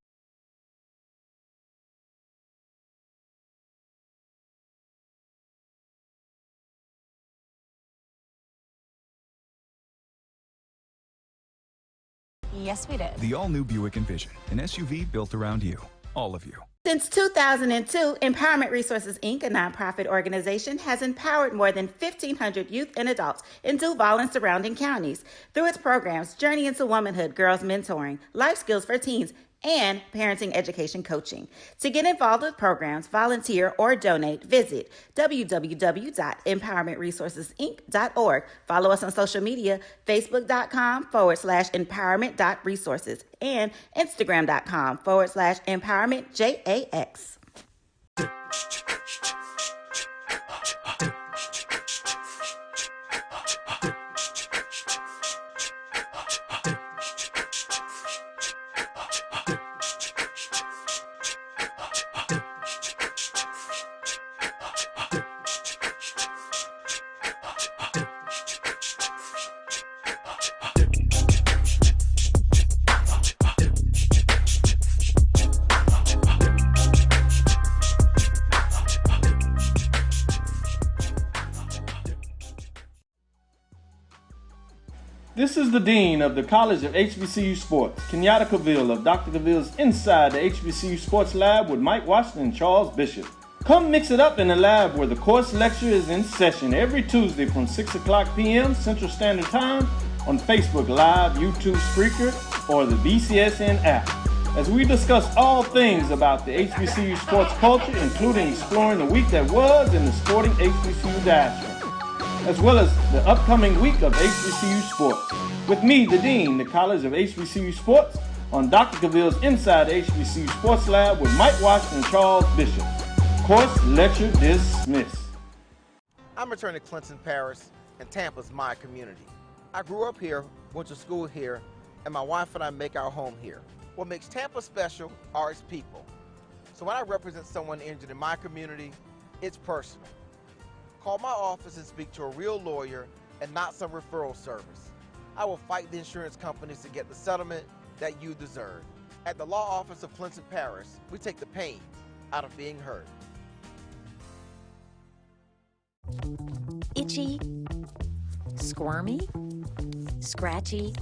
Yes, we did. The all-new Buick Envision, an SUV built around you, all of you. Since 2002, Empowerment Resources, Inc., a nonprofit organization, has empowered more than 1,500 youth and adults in Duval and surrounding counties. Through its programs, Journey into Womanhood, Girls Mentoring, Life Skills for Teens, and Parenting Education Coaching. To get involved with programs, volunteer, or donate, visit www.empowermentresourcesinc.org. Follow us on social media, facebook.com/empowerment.resources and instagram.com/empowermentJAX. This is the Dean of the College of HBCU Sports, Kenyatta Cavill of Dr. Cavill's Inside the HBCU Sports Lab with Mike Washington and Charles Bishop. Come mix it up in the lab where the course lecture is in session every Tuesday from 6 o'clock p.m. Central Standard Time on Facebook Live, YouTube Spreaker, or the BCSN app, as we discuss all things about the HBCU sports culture, including exploring the week that was in the sporting HBCU diaspora, as well as the upcoming week of HBCU sports. With me, the Dean, the College of HBCU Sports, on Dr. Cavill's Inside the HBCU Sports Lab with Mike Washington and Charles Bishop. Course lecture dismissed. I'm returning to Clinton Paris, and Tampa's my community. I grew up here, went to school here, and my wife and I make our home here. What makes Tampa special are its people. So when I represent someone injured in my community, it's personal. Call my office and speak to a real lawyer and not some referral service. I will fight the insurance companies to get the settlement that you deserve. At the law office of Clinton Paris, we take the pain out of being heard. Itchy, squirmy, scratchy,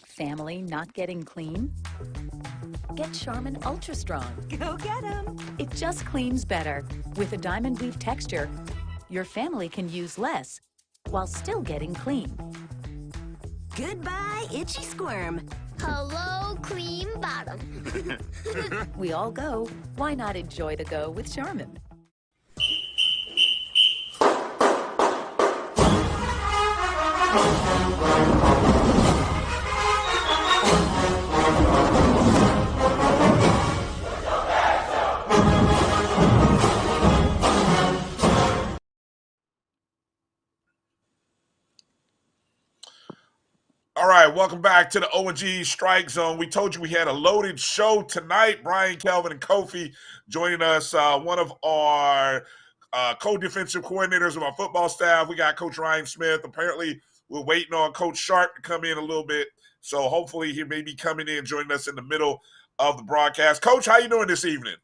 family not getting clean? Get Charmin Ultra Strong. Go get 'em! It just cleans better. With a diamond weave texture, your family can use less while still getting clean. Goodbye, itchy squirm. Hello, clean bottom. We all go. Why not enjoy the go with Charmin? All right, welcome back to the O&G Strike Zone. We told you we had a loaded show tonight. Bryan, Kelvin, and Kofi joining us. One of our co-defensive coordinators of our football staff. We got Coach Ryan Smith. Apparently, we're waiting on Coach Sharp to come in a little bit. So hopefully he may be coming in, joining us in the middle of the broadcast. Coach, how you doing this evening?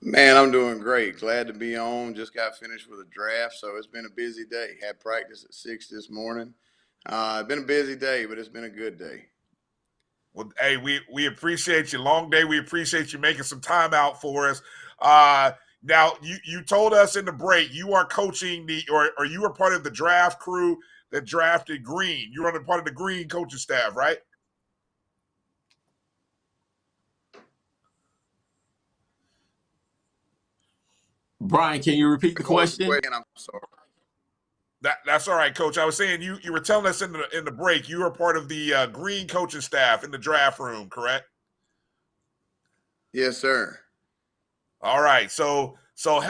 Man, I'm doing great. Glad to be on. Just got finished with a draft, so it's been a busy day. Had practice at 6 this morning. It's been a busy day, but it's been a good day. Well, hey, we appreciate you. Long day. We appreciate you making some time out for us. Now, you told us in the break you are coaching or you were part of the draft crew that drafted Green. You're on a part of the Green coaching staff, right? Bryan, can you repeat the question? I'm sorry. That's all right, Coach. I was saying you were telling us in the break you were part of the Green coaching staff in the draft room, correct? Yes, sir. All right. So So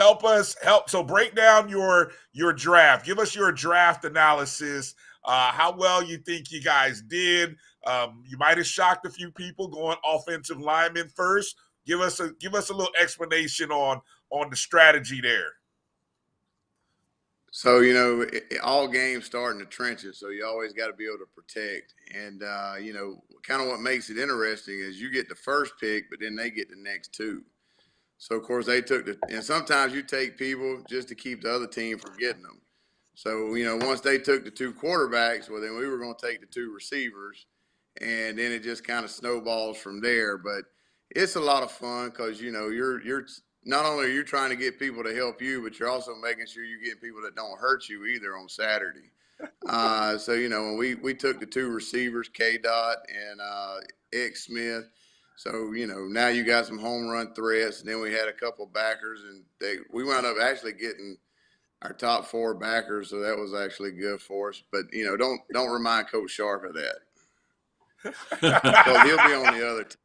break down your draft. Give us your draft analysis. How well you think you guys did. You might have shocked a few people going offensive lineman first. Give us a little explanation on the strategy there. So, all games start in the trenches, so you always got to be able to protect. And, kind of what makes it interesting is you get the first pick, but then they get the next two. So, of course, they took and sometimes you take people just to keep the other team from getting them. So, once they took the two quarterbacks, well, then we were going to take the two receivers, and then it just kind of snowballs from there. But, it's a lot of fun because, you know, you're not only are you trying to get people to help you, but you're also making sure you get people that don't hurt you either on Saturday. So, you know, when we took the two receivers, K Dot and X Smith. So, you know, now you got some home run threats. And then we had a couple backers, and we wound up actually getting our top 4 backers. So that was actually good for us. But, you know, don't remind Coach Sharp of that. Because he'll be on the other team.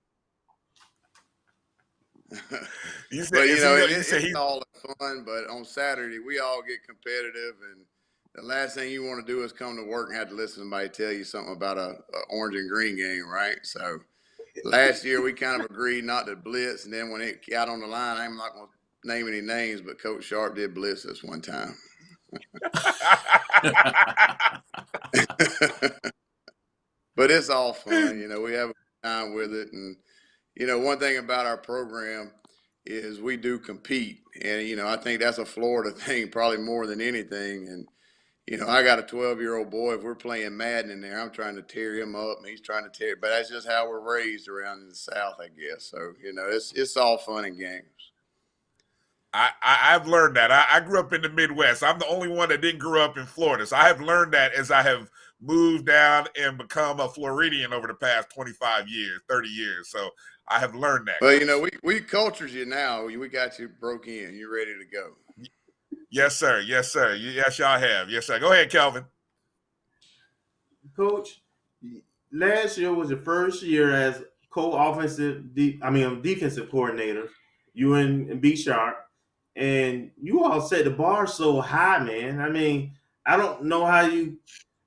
But, you know, it's all fun. But on Saturday, we all get competitive, and the last thing you want to do is come to work and have to listen to somebody tell you something about a orange and green game, right? So last year we kind of agreed not to blitz, and then when it got on the line, I'm not going to name any names, but Coach Sharp did blitz us one time. But it's all fun, you know. We have a good time with it, and you know, one thing about our program is we do compete, and you know, I think that's a Florida thing probably more than anything. And you know, I got a 12-year-old boy. If we're playing Madden in there, I'm trying to tear him up, and he's trying to tear. But that's just how we're raised around in the South, I guess. So you know, it's all fun and games. I've learned that. I grew up in the Midwest. I'm the only one that didn't grow up in Florida. So I have learned that as I have moved down and become a Floridian over the past 25 years, 30 years. So I have learned that. Well, you know, we cultures you now. We got you broke in. You're ready to go. Yes, sir. Yes, sir. Yes, y'all have. Yes, sir. Go ahead, Kelvin. Coach, last year was your first year as defensive coordinator. You and B Sharp. And you all set the bar so high, man. I mean, I don't know how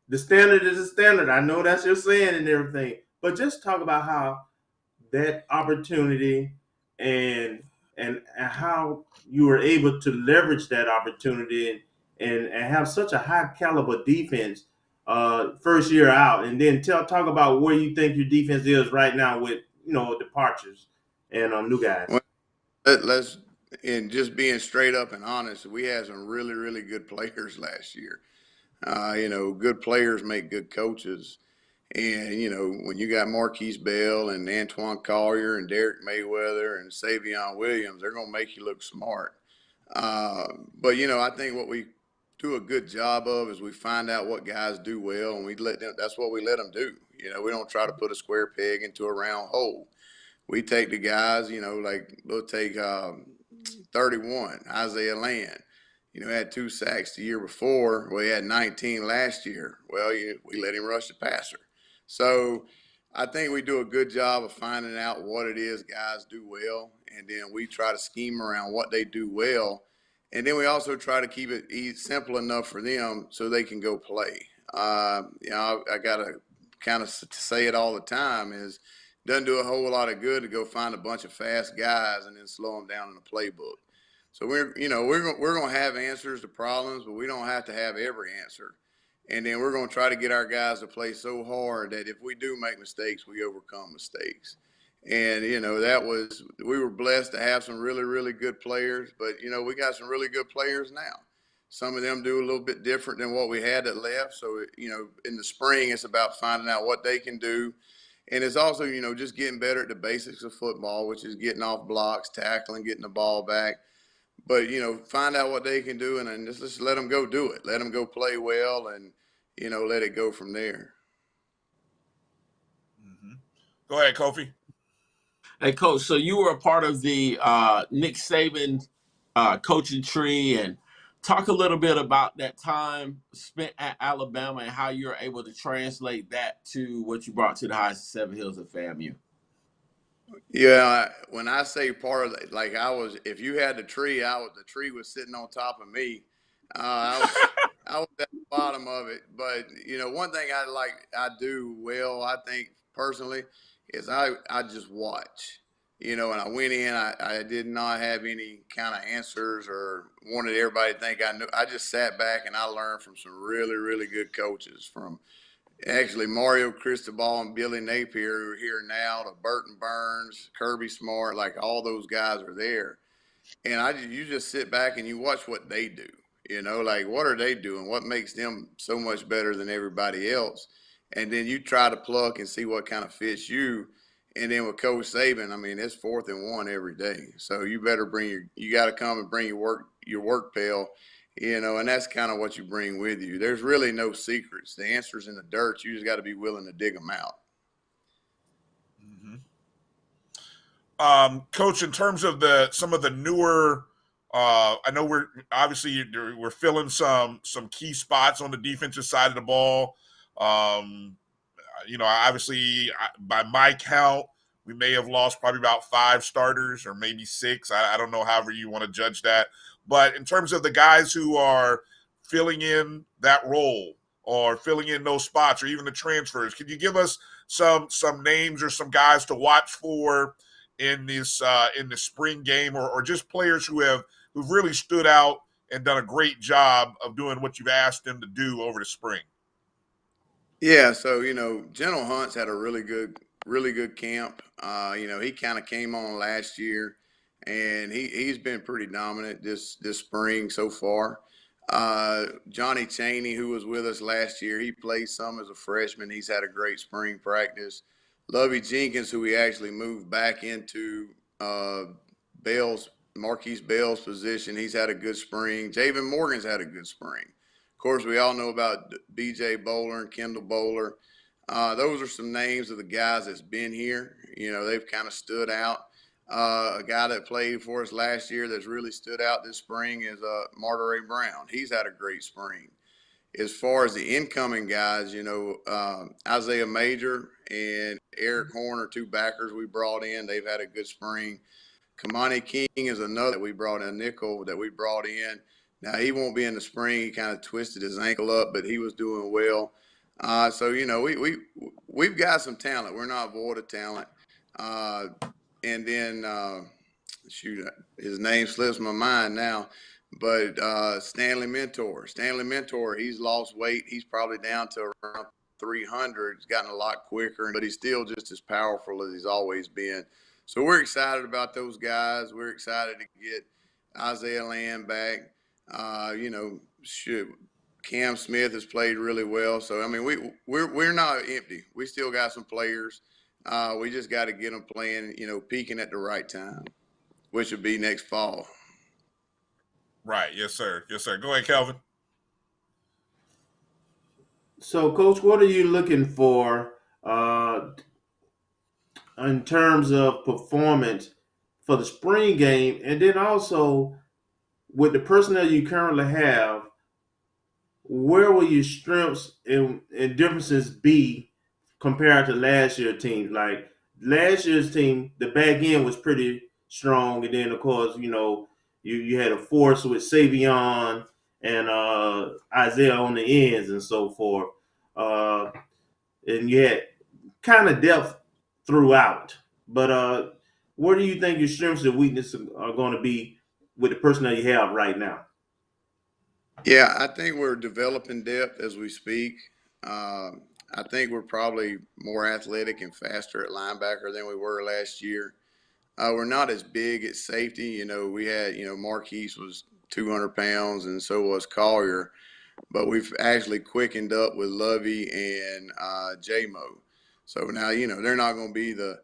the standard is a standard. I know that's your saying and everything, but just talk about how that opportunity and how you were able to leverage that opportunity and have such a high caliber defense first year out, and then talk about where you think your defense is right now with, you know, departures and new guys. Well, and just being straight up and honest, we had some really, really good players last year. You know, good players make good coaches. And, you know, when you got Marquise Bell and Antoine Collier and Derek Mayweather and Savion Williams, they're going to make you look smart. But, you know, I think what we do a good job of is we find out what guys do well, and that's what we let them do. You know, we don't try to put a square peg into a round hole. We take the guys, you know, like we'll take 31, Isaiah Land. You know, had 2 sacks the year before. Well, he had 19 last year. Well, we let him rush the passer. So I think we do a good job of finding out what it is guys do well, and then we try to scheme around what they do well. And then we also try to keep it simple enough for them so they can go play. You know, I got to kind of say it all the time is, doesn't do a whole lot of good to go find a bunch of fast guys and then slow them down in the playbook. So we're going to have answers to problems, but we don't have to have every answer. And then we're going to try to get our guys to play so hard that if we do make mistakes, we overcome mistakes. And, you know, we were blessed to have some really, really good players, but, you know, we got some really good players now. Some of them do a little bit different than what we had that left. So, you know, in the spring, it's about finding out what they can do. And it's also, you know, just getting better at the basics of football, which is getting off blocks, tackling, getting the ball back. But, you know, find out what they can do and then just let them go do it. Let them go play well and, you know, let it go from there. Mm-hmm. Go ahead, Kofi. Hey, Coach, so you were a part of the Nick Saban coaching tree, and talk a little bit about that time spent at Alabama and how you're able to translate that to what you brought to the Heights of Seven Hills at FAMU. Yeah, when I say part of it, like if you had the tree, the tree was sitting on top of me. I was at the bottom of it. But, you know, one thing I do well, I think personally, is I just watch. You know, and I went in, I did not have any kind of answers or wanted everybody to think I knew. I just sat back and I learned from some really, really good coaches, from actually Mario Cristobal and Billy Napier, who are here now, to Burton Burns, Kirby Smart, like all those guys are there. And you just sit back and you watch what they do. You know, like what are they doing? What makes them so much better than everybody else? And then you try to pluck and see what kind of fits you. And then with Coach Saban, I mean, it's 4th and 1 every day. So you better you got to come and bring your work pail, and that's kind of what you bring with you. There's really no secrets. The answer's in the dirt. You just got to be willing to dig them out. Coach, in terms of some of the newer, I know we're filling some key spots on the defensive side of the ball. Obviously, by my count, we may have lost probably about 5 starters or maybe 6. I don't know, however you want to judge that. But in terms of the guys who are filling in that role or filling in those spots or even the transfers, can you give us some names or some guys to watch for in the spring game, or just players who've really stood out and done a great job of doing what you've asked them to do over the spring? Yeah, so General Hunt's had a really good camp. He kind of came on last year, and he's been pretty dominant this spring so far. Johnny Chaney, who was with us last year, he played some as a freshman. He's had a great spring practice. Lovey Jenkins, who we actually moved back into Marquise Bell's position, he's had a good spring. Javen Morgan's had a good spring. Of course, we all know about B.J. Bowler and Kendall Bowler. Those are some names of the guys that's been here. They've kind of stood out. A guy that played for us last year that's really stood out this spring is Martaray Brown. He's had a great spring. As far as the incoming guys, Isaiah Major and Eric Horn are 2 backers we brought in. They've had a good spring. Kamani King is another that we brought in, a nickel that we brought in. Now, he won't be in the spring. He kind of twisted his ankle up, but he was doing well. So, we've got some talent. We're not void of talent. And then, his name slips my mind now, but Stanley Mentor. Stanley Mentor, he's lost weight. He's probably down to around 300. He's gotten a lot quicker, but he's still just as powerful as he's always been. So we're excited about those guys. We're excited to get Isaiah Lamb back. Cam Smith has played really well. So, I mean, we're not empty. We still got some players. We just got to get them playing, peaking at the right time, which would be next fall. Right. Yes, sir. Yes, sir. Go ahead, Kelvin. So, Coach, what are you looking for in terms of performance for the spring game? And then also, with the personnel you currently have, where will your strengths and differences be compared to last year's team? Like last year's team, the back end was pretty strong, and then of course, you had a force with Savion and Isaiah on the ends and so forth, and you had kind of depth throughout. But where do you think your strengths and weaknesses are going to be with the personnel you have right now? Yeah, I think we're developing depth as we speak. I think we're probably more athletic and faster at linebacker than we were last year. We're not as big at safety. We had, Marquise was 200 pounds and so was Collier. But we've actually quickened up with Lovey and J-Mo. So now, they're not going to be the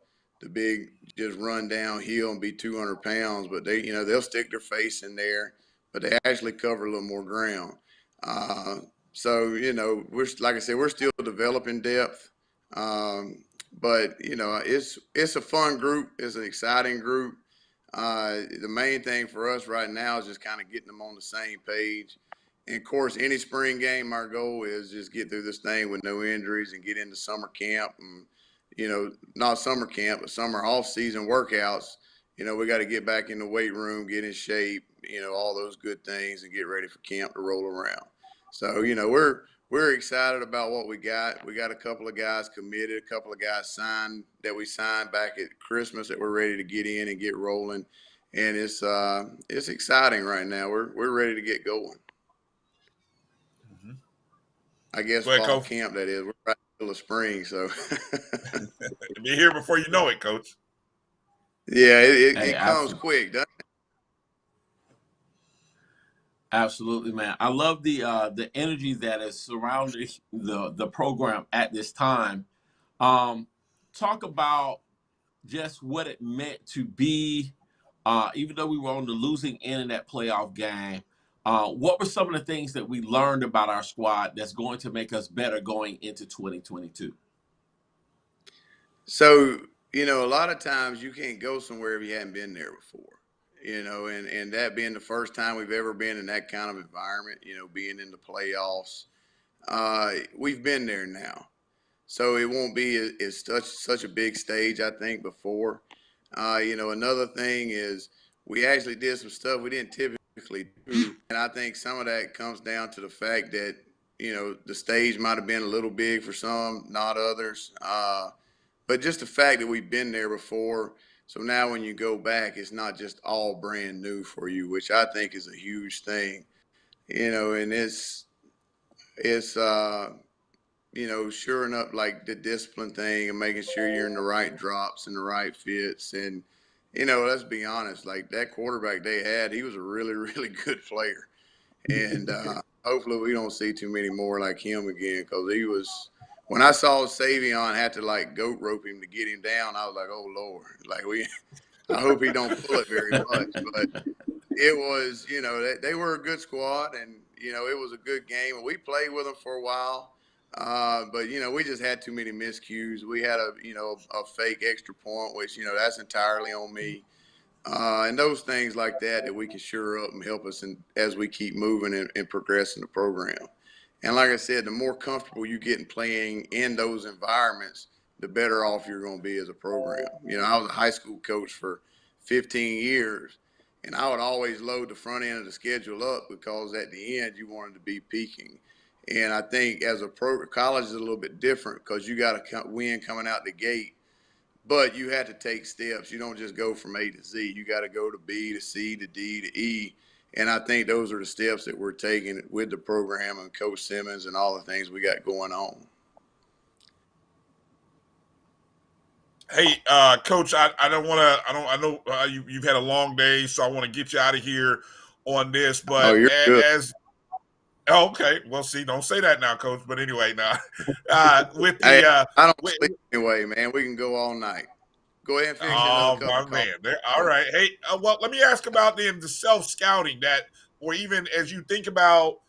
big, just run downhill and be 200 pounds. But they'll stick their face in there. But they actually cover a little more ground. So, we're, like I said, we're still developing depth. But, it's a fun group. It's an exciting group. The main thing for us right now is just kind of getting them on the same page. And, of course, any spring game, our goal is just get through this thing with no injuries and get into summer camp. And, not summer camp, but summer off-season workouts. We got to get back in the weight room, get in shape, all those good things, and get ready for camp to roll around. So, we're excited about what we got. We got a couple of guys committed, a couple of guys signed that we signed back at Christmas that we're ready to get in and get rolling. And it's exciting right now. We're ready to get going. I guess fall camp, that is. We're right in the middle of spring, so. Be here before you know it, Coach. Yeah, it comes quick, doesn't it? Absolutely, man. I love the energy that is surrounding the program at this time. Talk about just what it meant to be, even though we were on the losing end in that playoff game, what were some of the things that we learned about our squad that's going to make us better going into 2022? So, a lot of times you can't go somewhere if you hadn't been there before, and that being the first time we've ever been in that kind of environment, being in the playoffs. We've been there now. So it won't be as such a big stage, I think, before. Another thing is we actually did some stuff we didn't typically do. And I think some of that comes down to the fact that, the stage might have been a little big for some, not others. But just the fact that we've been there before. So now when you go back, it's not just all brand new for you, which I think is a huge thing. And it's shoring up like the discipline thing and making sure you're in the right drops and the right fits. And, let's be honest, like that quarterback they had, he was a really, really good player. And hopefully we don't see too many more like him again, because he was, when I saw Savion had to like goat rope him to get him down, I was like, oh Lord, like I hope he don't pull it very much. But it was, they were a good squad, and, it was a good game. And we played with them for a while. But, we just had too many miscues. We had a fake extra point, which, that's entirely on me. And those things like that we can shore up and help us as we keep moving and progressing the program. And like I said, the more comfortable you get in playing in those environments, the better off you're going to be as a program. I was a high school coach for 15 years, and I would always load the front end of the schedule up because at the end you wanted to be peaking. And I think as a college is a little bit different because you got to win coming out the gate, but you had to take steps. You don't just go from A to Z. You got to go to B to C to D to E. And I think those are the steps that we're taking with the program and Coach Simmons and all the things we got going on. Hey, Coach, I know you've had a long day, so I want to get you out of here on this. But you're good. Okay. Well, see, don't say that now, Coach. But anyway, now with the I don't sleep anyway, man. We can go all night. Go ahead and finish another cup of coffee. Man. All right. Hey, well, let me ask about the self-scouting or even as you think about,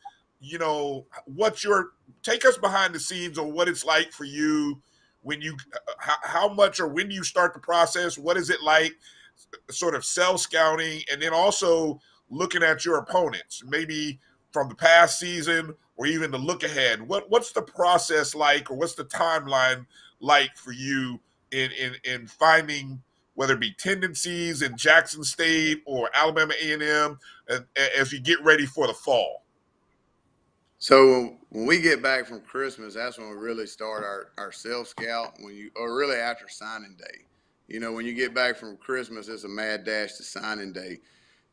take us behind the scenes on what it's like for you when you, how much or when do you start the process? What is it like, sort of self-scouting, and then also looking at your opponents, maybe from the past season or even the look ahead? What's the process like, or what's the timeline like for you in finding whether it be tendencies in Jackson State or Alabama A&M as you get ready for the fall? So when we get back from Christmas, that's when we really start our self-scout, or really after signing day. When you get back from Christmas, it's a mad dash to signing day.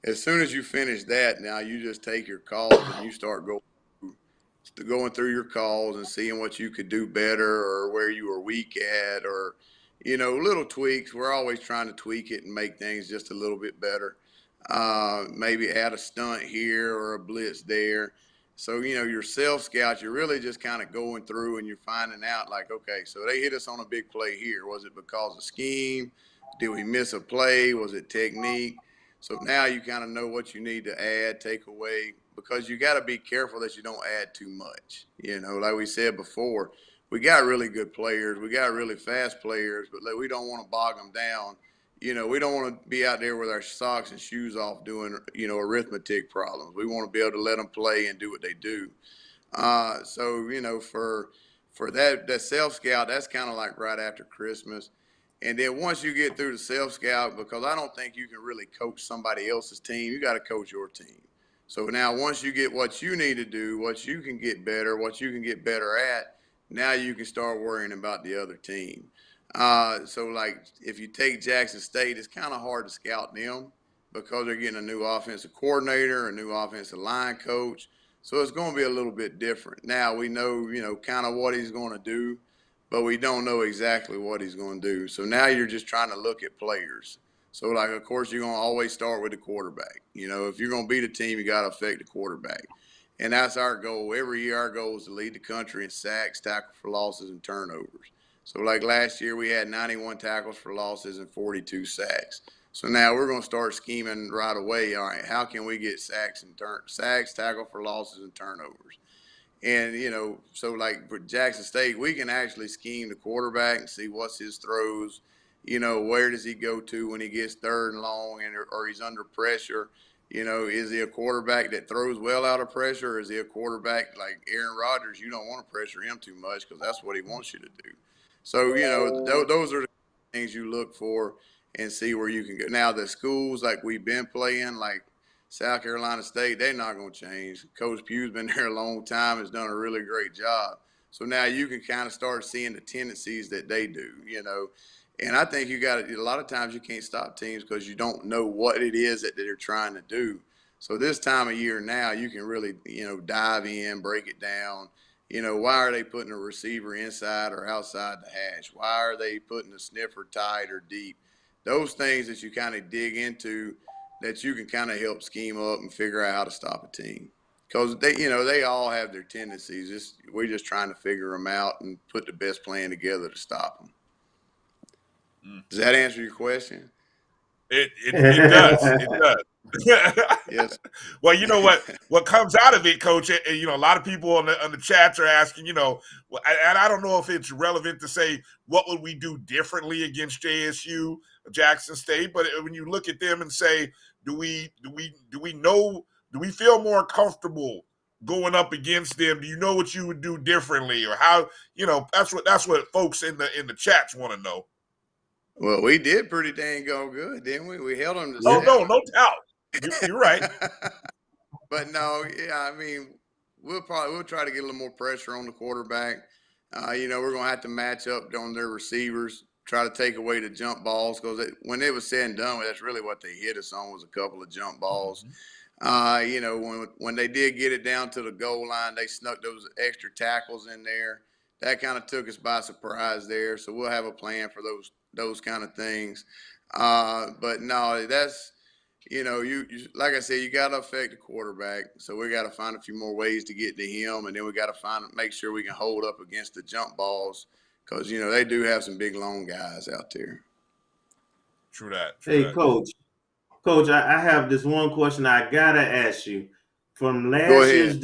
As soon as you finish that, now you just take your calls and you start going through your calls and seeing what you could do better or where you were weak at, or, little tweaks. We're always trying to tweak it and make things just a little bit better. Maybe add a stunt here or a blitz there. So, your self-scout, you're really just kind of going through and you're finding out like, okay, so they hit us on a big play here. Was it because of scheme? Did we miss a play? Was it technique? So now you kind of know what you need to add, take away, because you got to be careful that you don't add too much. Like we said before, we got really good players. We got really fast players, but we don't want to bog them down. We don't want to be out there with our socks and shoes off doing, arithmetic problems. We want to be able to let them play and do what they do. So, for that self-scout, that's kind of like right after Christmas. And then once you get through the self-scout, because I don't think you can really coach somebody else's team, you got to coach your team. So now once you get what you need to do, what you can get better, what you can get better at, now you can start worrying about the other team. So like if you take Jackson State, it's kind of hard to scout them because they're getting a new offensive coordinator, a new offensive line coach. So it's going to be a little bit different. Now we know, kind of what he's going to do, but we don't know exactly what he's going to do. So now you're just trying to look at players. So, like, of course, you're going to always start with the quarterback. If you're going to beat a team, you got to affect the quarterback. And that's our goal. Every year our goal is to lead the country in sacks, tackle for losses, and turnovers. So like last year, we had 91 tackles for losses and 42 sacks. So now we're going to start scheming right away. All right, how can we get sacks, tackle for losses, and turnovers? And, so like for Jackson State, we can actually scheme the quarterback and see what's his throws. Where does he go to when he gets third and long or he's under pressure? Is he a quarterback that throws well out of pressure, or is he a quarterback like Aaron Rodgers? You don't want to pressure him too much because that's what he wants you to do. So, those are the things you look for and see where you can go. Now, the schools like we've been playing, like South Carolina State, they're not going to change. Coach Pugh's been there a long time, has done a really great job. So now you can kind of start seeing the tendencies that they do, And I think a lot of times you can't stop teams because you don't know what it is that they're trying to do. So this time of year now, you can really, dive in, break it down. Why are they putting a receiver inside or outside the hash? Why are they putting a sniffer tight or deep? Those things that you kind of dig into that you can kind of help scheme up and figure out how to stop a team. Because they all have their tendencies. We're just trying to figure them out and put the best plan together to stop them. Does that answer your question? It does. It does. Yes. Well, you know what comes out of it, Coach. A lot of people on the chats are asking, and I don't know if it's relevant to say what would we do differently against JSU, Jackson State, but when you look at them and say, do we feel more comfortable going up against them? Do you know what you would do differently, or how? That's what folks in the chats want to know. Well, we did pretty dang good, didn't we? We held them to Oh, no doubt. You're right. But no, yeah, I mean, we'll try to get a little more pressure on the quarterback. We're going to have to match up on their receivers, try to take away the jump balls, because when it was said and done, that's really what they hit us on was a couple of jump balls. When they did get it down to the goal line, they snuck those extra tackles in there. That kind of took us by surprise there. So we'll have a plan for those kind of things. But no, that's, you like I said, you got to affect the quarterback. So we got to find a few more ways to get to him, and then we got to make sure we can hold up against the jump balls, because they do have some big long guys out there. True that. Hey, Coach, I have this one question I gotta ask you. From last year's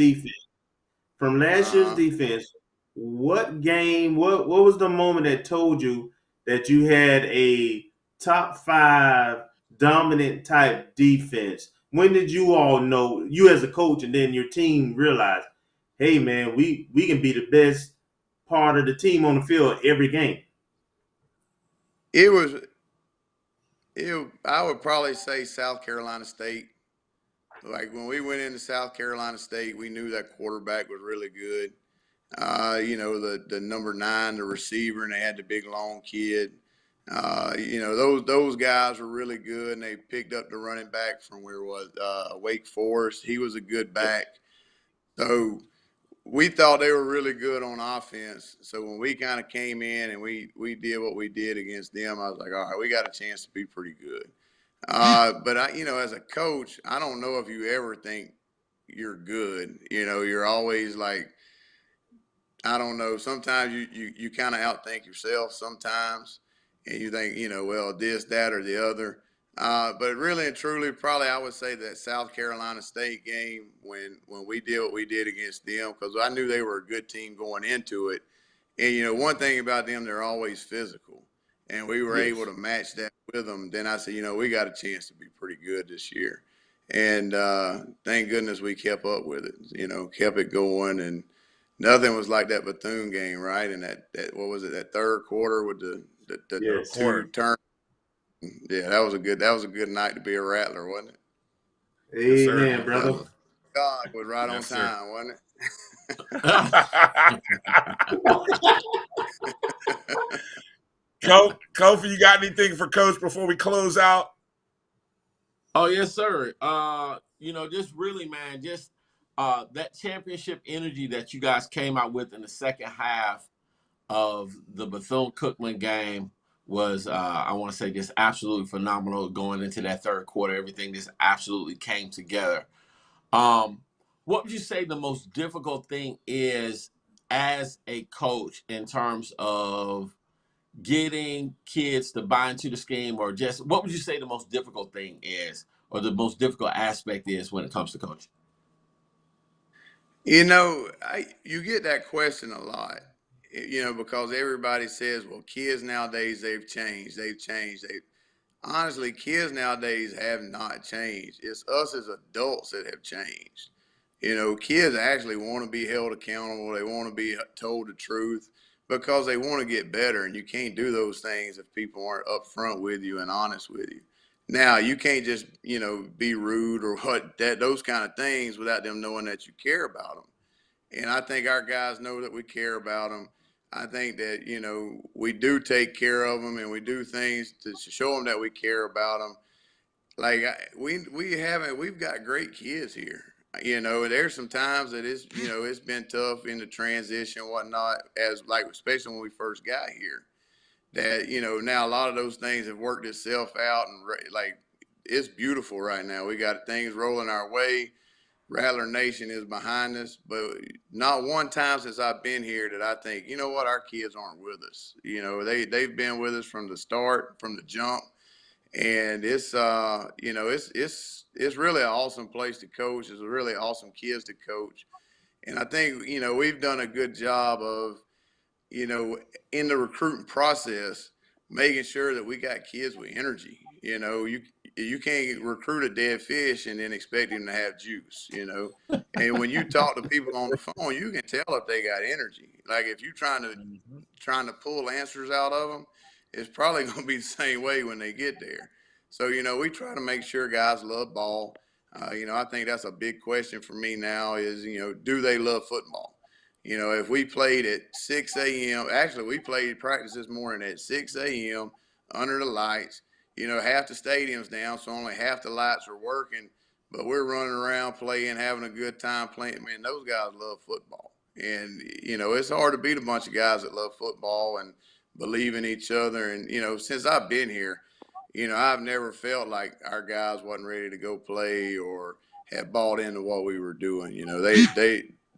defense, what game? What was the moment that told you that you had a top 5 dominant type defense? When did you all know, you as a coach and then your team realize, hey man, we can be the best part of the team on the field every game? I would probably say South Carolina State. Like when we went into South Carolina State, we knew that quarterback was really good. The number 9, the receiver, and they had the big long kid. Those guys were really good, and they picked up the running back from Wake Forest. He was a good back. So we thought they were really good on offense. So when we kind of came in and we did what we did against them, I was like, all right, we got a chance to be pretty good. But as a coach, I don't know if you ever think you're good. You're always like, I don't know. Sometimes you kind of outthink yourself sometimes, and you think, well, this, that, or the other. But really and truly, probably I would say that South Carolina State game when we did what we did against them, because I knew they were a good team going into it. And, one thing about them, they're always physical. And we were able to match that with them. Then I said, we got a chance to be pretty good this year. And thank goodness we kept up with it, kept it going. And nothing was like that Bethune game, right? And that what was it, that third quarter with the 2 turns. Yeah, that was a good night to be a Rattler, wasn't it? Amen, brother. God was right on time, wasn't it? Kofi, you got anything for Coach before we close out? Oh, yes, sir. Just really, man, just that championship energy that you guys came out with in the second half of the Bethune-Cookman game was, I want to say, just absolutely phenomenal going into that third quarter. Everything just absolutely came together. What would you say the most difficult thing is as a coach in terms of getting kids to buy into the scheme, or just what would you say the most difficult thing is, or the most difficult aspect is when it comes to coaching? You know, you get that question a lot, because everybody says, well, kids nowadays, they've changed. Honestly, kids nowadays have not changed. It's us as adults that have changed. Kids actually want to be held accountable. They want to be told the truth because they want to get better. And you can't do those things if people aren't upfront with you and honest with you. Now, you can't just, be rude or those kind of things without them knowing that you care about them. And I think our guys know that we care about them. I think that, we do take care of them and we do things to show them that we care about them. Like we've got great kids here. There's some times that it's been tough in the transition and whatnot, especially when we first got here. That, now a lot of those things have worked itself out, and it's beautiful right now. We got things rolling our way. Rattler Nation is behind us, but not one time since I've been here that I think, our kids aren't with us. They've been with us from the start, from the jump. And it's really an awesome place to coach. It's really awesome kids to coach. And I think, we've done a good job of, in the recruiting process, making sure that we got kids with energy. You can't recruit a dead fish and then expect him to have juice, And when you talk to people on the phone, you can tell if they got energy. Like if you're trying to pull answers out of them, it's probably going to be the same way when they get there. So, we try to make sure guys love ball. I think that's a big question for me now is, do they love football? If we played at 6 a.m., actually we played practice this morning at 6 a.m. under the lights, half the stadium's down, so only half the lights are working, but we're running around playing, having a good time playing. Man, those guys love football. And, it's hard to beat a bunch of guys that love football and believe in each other. And, since I've been here, I've never felt like our guys wasn't ready to go play or had bought into what we were doing.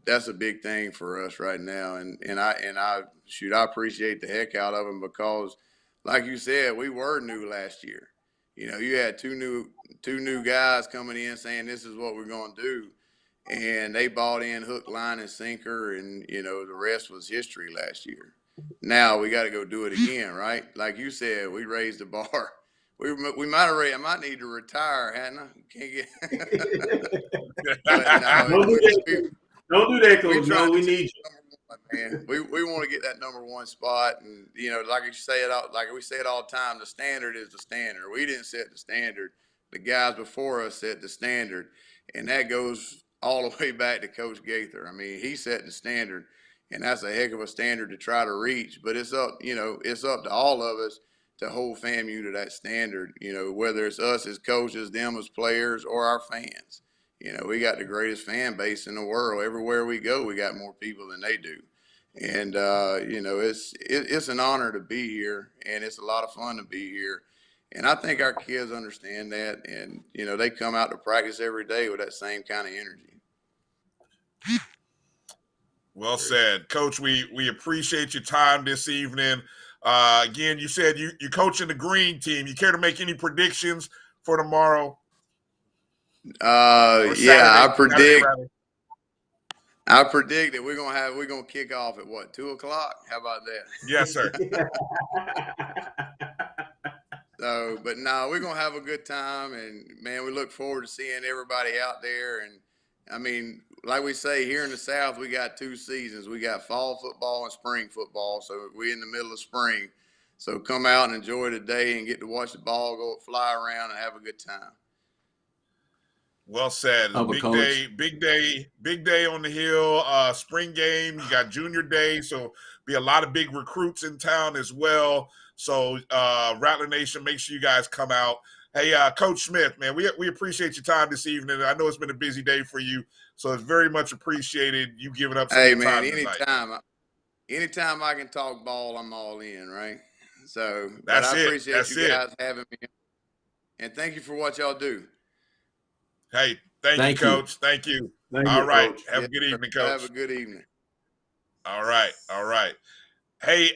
That's a big thing for us right now. And I appreciate the heck out of them because, like you said, we were new last year. You had two new guys coming in saying this is what we're going to do. And they bought in hook, line, and sinker, and, the rest was history last year. Now we got to go do it again, right? Like you said, we raised the bar. We might have raised. I might need to retire, hadn't I? Can't get. Don't do that, Coach. No, we need you. Man, we want to get that number one spot, and like we say it all the time, the standard is the standard. We didn't set the standard; the guys before us set the standard, and that goes all the way back to Coach Gaither. I mean, he set the standard, and that's a heck of a standard to try to reach. But it's up to all of us to hold FAMU to that standard. Whether it's us as coaches, them as players, or our fans. We got the greatest fan base in the world. Everywhere we go, we got more people than they do. And, it's an honor to be here, and it's a lot of fun to be here. And I think our kids understand that, and, they come out to practice every day with that same kind of energy. Well said. Coach, we appreciate your time this evening. Again, you said you're coaching the green team. You care to make any predictions for tomorrow? I predict that we're gonna kick off at what, 2:00? How about that? Yes, sir. So, but no, we're gonna have a good time, and man, we look forward to seeing everybody out there. And I mean, like we say here in the South, we got two seasons. We got fall football and spring football. So we're in the middle of spring. So come out and enjoy the day and get to watch the ball fly around and have a good time. Well said. Big day on the hill. Spring game. You got junior day, so be a lot of big recruits in town as well. So Rattler Nation, make sure you guys come out. Hey, Coach Smith, man, we appreciate your time this evening. I know it's been a busy day for you, so it's very much appreciated you giving up some time tonight. Anytime I can talk ball, I'm all in, right? So I appreciate you guys having me, and thank you for what y'all do. Hey, thank you, Coach. Thank you. All right. Have a good evening, Coach. Have a good evening. All right. Hey,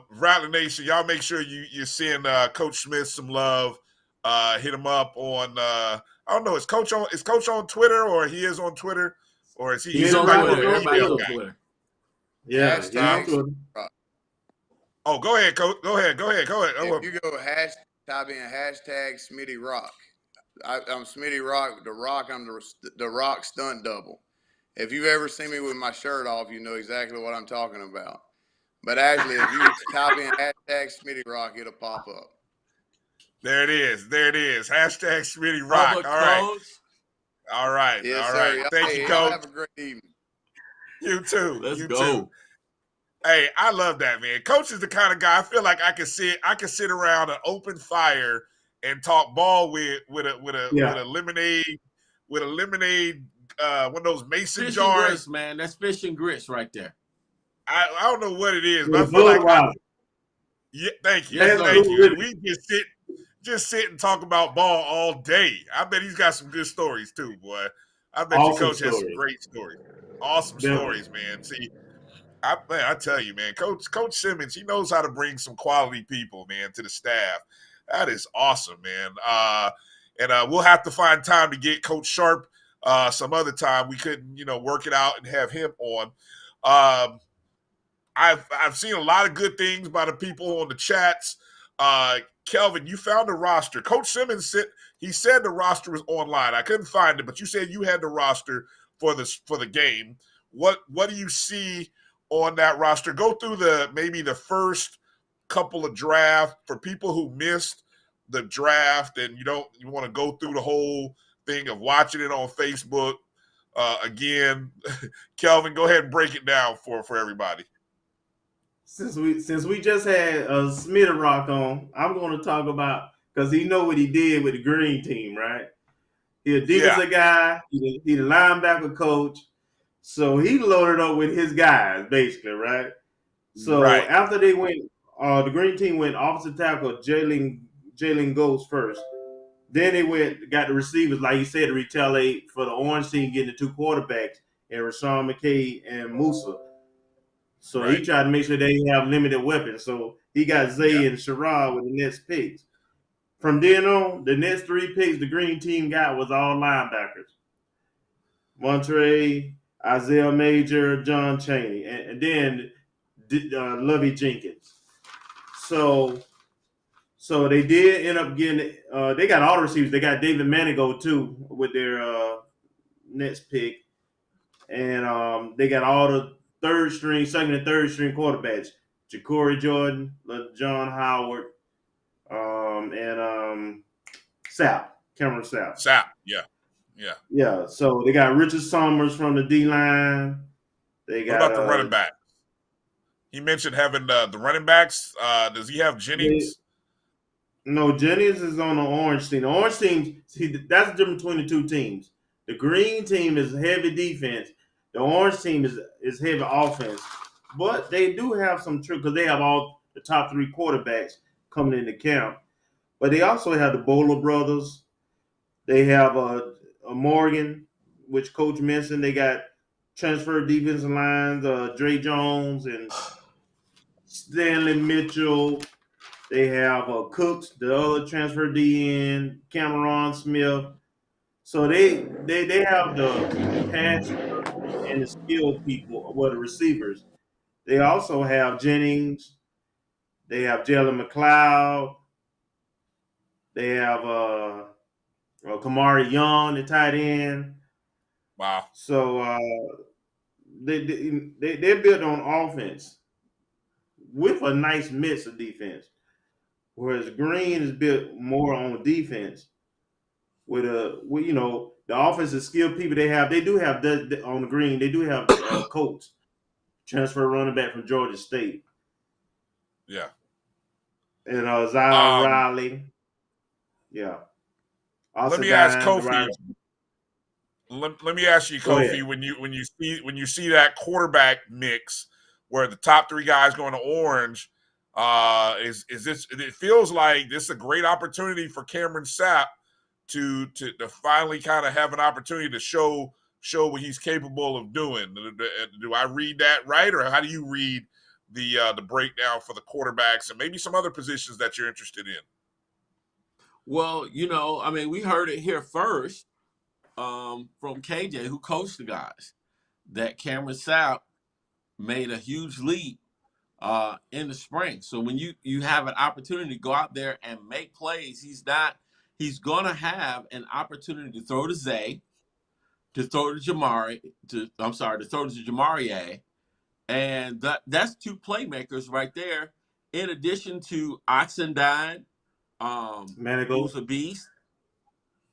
Rattler Nation, y'all make sure you send Coach Smith some love. Hit him up on I don't know, is Coach on Twitter, or he is on Twitter, or is he? He's on Twitter. Everybody's on Twitter. Yeah, he's on Twitter. Oh, go ahead, Coach. Go ahead. If you go type in hashtag Smitty Rock. I'm Smitty Rock. The Rock. I'm the Rock stunt double. If you've ever seen me with my shirt off, you know exactly what I'm talking about. But actually, if you type in hashtag Smitty Rock, it'll pop up. There it is. Hashtag Smitty Rock. All right. Yes, all sir. right. Thank you, Coach. Have a great evening. You too. Let's you go. Too. Hey, I love that, man. Coach is the kind of guy I feel like I can sit around an open fire and talk ball with a lemonade one of those mason fish jars. And grits, man. That's fish and grits right there. I don't know what it is, but I feel like thank you. Yes, thank you. We just sit and talk about ball all day. I bet he's got some good stories too, boy. I bet your coach has some great stories. Awesome stories, man. See, I tell you, man, Coach Simmons, he knows how to bring some quality people, man, to the staff. That is awesome, man. And we'll have to find time to get Coach Sharp some other time. We couldn't, work it out and have him on. I've seen a lot of good things by the people on the chats. Kelvin, you found the roster. Coach Simmons said the roster was online. I couldn't find it, but you said you had the roster for the game. What do you see on that roster? Go through maybe the first couple of draft for people who missed the draft and you want to go through the whole thing of watching it on Facebook again. Kelvin, go ahead and break it down for everybody. Since we just had Smitty Rock on, I'm going to talk about, because he know what he did with the green team, right? He a defensive guy. He the linebacker coach. So he loaded up with his guys, basically, right? So after they went, the green team went offensive tackle Jalen Ghost first. Then they got the receivers, like you said, to retaliate for the orange team getting the two quarterbacks, and Rashawn McKay and Musa. So he tried to make sure they have limited weapons. So he got Zay and Sherrod with the next picks. From then on, the next three picks the green team got was all linebackers. Montre, Isaiah Major, John Chaney, and then Lovey Jenkins. So they did end up getting they got all the receivers. They got David Manigo too with their next pick. And they got all the second and third string quarterbacks. Ja'Cory Jordan, John Howard, and Cameron Sapp. Yeah. So they got Richard Summers from the D-line. What about the running back? He mentioned having the running backs. Does he have Jennings? No, Jennings is on the orange team. The orange team, that's the difference between the two teams. The green team is heavy defense. The orange team is heavy offense. But they do have some trick because they have all the top three quarterbacks coming into camp. But they also have the Bowler brothers. They have a Morgan, which Coach mentioned. They got transfer defensive lines, Dre Jones and Stanley Mitchell. They have Cooks, the other transfer DN, Cameron Smith. So they have the pass and the skilled people, the receivers. They also have Jennings. They have Jalen McLeod. They have Kamari Young, the tight end. Wow. So they're built on offense with a nice mix of defense. Whereas Green is built more on defense with the offensive skilled people they do have on the Green. They do have Coates, transfer running back from Georgia State. Yeah. And Zion Riley. Yeah. Let me ask Kofi. Let me ask you, Kofi, when you see that quarterback mix where the top three guys going to orange, is this? It feels like this is a great opportunity for Cameron Sapp to finally kind of have an opportunity to show what he's capable of doing. Do I read that right, or how do you read the breakdown for the quarterbacks and maybe some other positions that you're interested in. Well, I mean, we heard it here first from KJ, who coached the guys, that Cameron Sapp made a huge leap in the spring. So when you have an opportunity to go out there and make plays, he's gonna have an opportunity to throw to Zay, to throw to Jamarie, and that's two playmakers right there. In addition to Oxendine, who's a beast.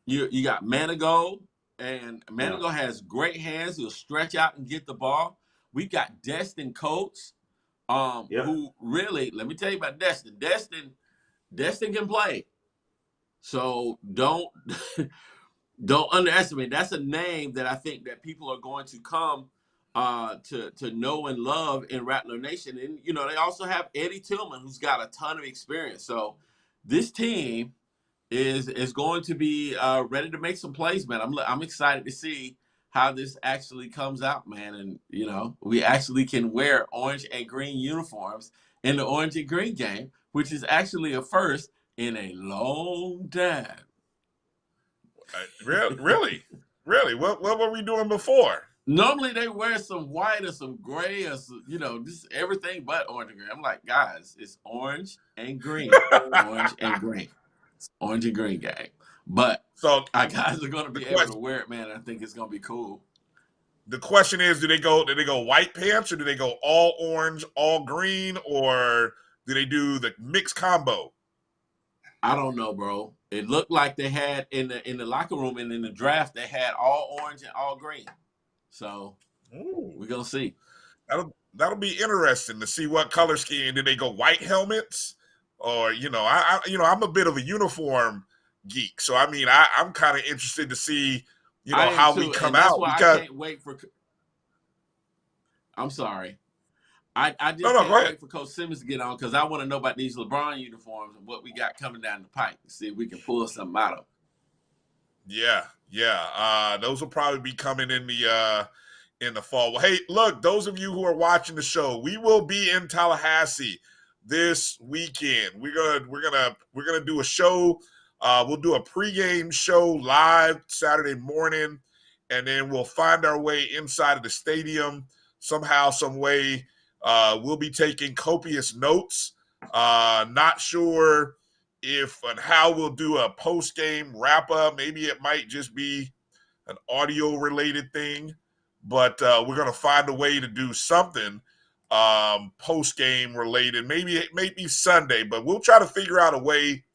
You got Manigo, and Manigo has great hands. He'll stretch out and get the ball. We got Destin Coates, who really, let me tell you about Destin. Destin can play. So don't underestimate. That's a name that I think that people are going to come to know and love in Rattler Nation. And, they also have Eddie Tillman, who's got a ton of experience. So this team is going to be ready to make some plays, man. I'm excited to see how this actually comes out, man. And, we actually can wear orange and green uniforms in the orange and green game, which is actually a first in a long time. Really? What were we doing before? Normally they wear some white or some gray or some, just everything but orange and green. I'm like, guys, it's orange and green. Orange and green. It's orange and green game. But so our guys are going to be able to wear it, man. I think it's going to be cool. The question is, do they go white pants, or do they go all orange, all green, or do they do the mixed combo? I don't know, bro. It looked like they had in the locker room and in the draft, they had all orange and all green. So we're gonna see. That'll be interesting to see what color scheme. Did they go white helmets, or I'm a bit of a uniform geek, so I mean I'm kind of interested to see how we come out. Why I can't wait for. I'm sorry. I just can't wait for Coach Simmons to get on, because I want to know about these LeBron uniforms and what we got coming down the pike. See if we can pull something out of them. Yeah. Those will probably be coming in the fall. Well, hey, look, those of you who are watching the show, we will be in Tallahassee this weekend. We're gonna do a show. We'll do a pregame show live Saturday morning, and then we'll find our way inside of the stadium somehow, some way. We'll be taking copious notes. Not sure if and how we'll do a post-game wrap-up. Maybe it might just be an audio-related thing, but we're going to find a way to do something post-game related. Maybe it may be Sunday, but we'll try to figure out a way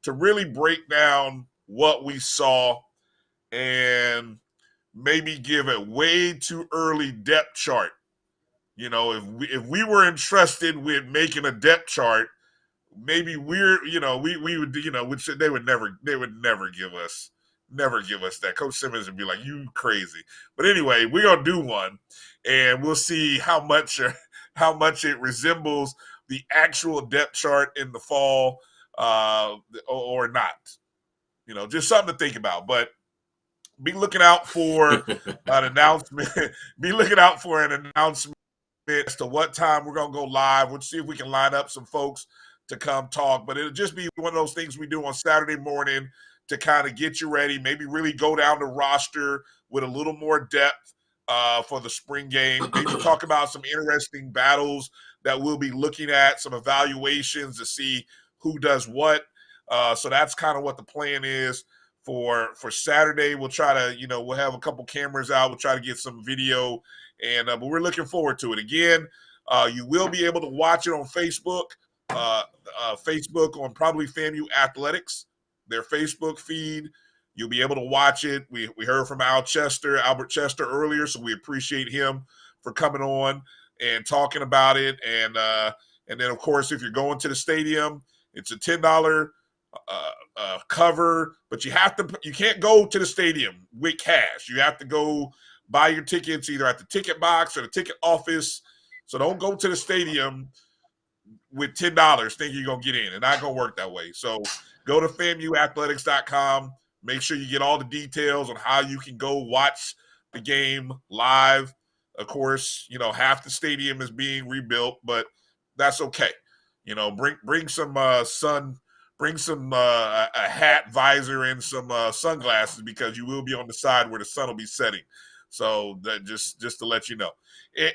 to really break down what we saw and maybe give a way too early depth chart. If we were entrusted with making a depth chart, maybe we would, which they would never give us that. Coach Simmons would be like, you crazy. But anyway, we're gonna do one, and we'll see how much it resembles the actual depth chart in the fall, or not. Just something to think about. But be looking out for an announcement. Be looking out for an announcement as to what time we're going to go live. We'll see if we can line up some folks to come talk. But it'll just be one of those things we do on Saturday morning to kind of get you ready, maybe really go down the roster with a little more depth for the spring game. Maybe talk about some interesting battles that we'll be looking at, some evaluations to see who does what. So that's kind of what the plan is for Saturday. We'll try to, we'll have a couple cameras out. We'll try to get some video. But we're looking forward to it. Again, you will be able to watch it on Facebook. Facebook on probably FAMU Athletics, their Facebook feed. You'll be able to watch it. We heard from Albert Chester earlier, so we appreciate him for coming on and talking about it. And then, of course, if you're going to the stadium, it's a $10 cover, but you can't go to the stadium with cash. You have to go buy your tickets either at the ticket box or the ticket office. So don't go to the stadium with $10 thinking you're going to get in. It's not going to work that way. So go to FAMUathletics.com. Make sure you get all the details on how you can go watch the game live. Of course, half the stadium is being rebuilt, but that's okay. Bring some bring some a hat, visor, and some sunglasses, because you will be on the side where the sun will be setting. So that just to let you know.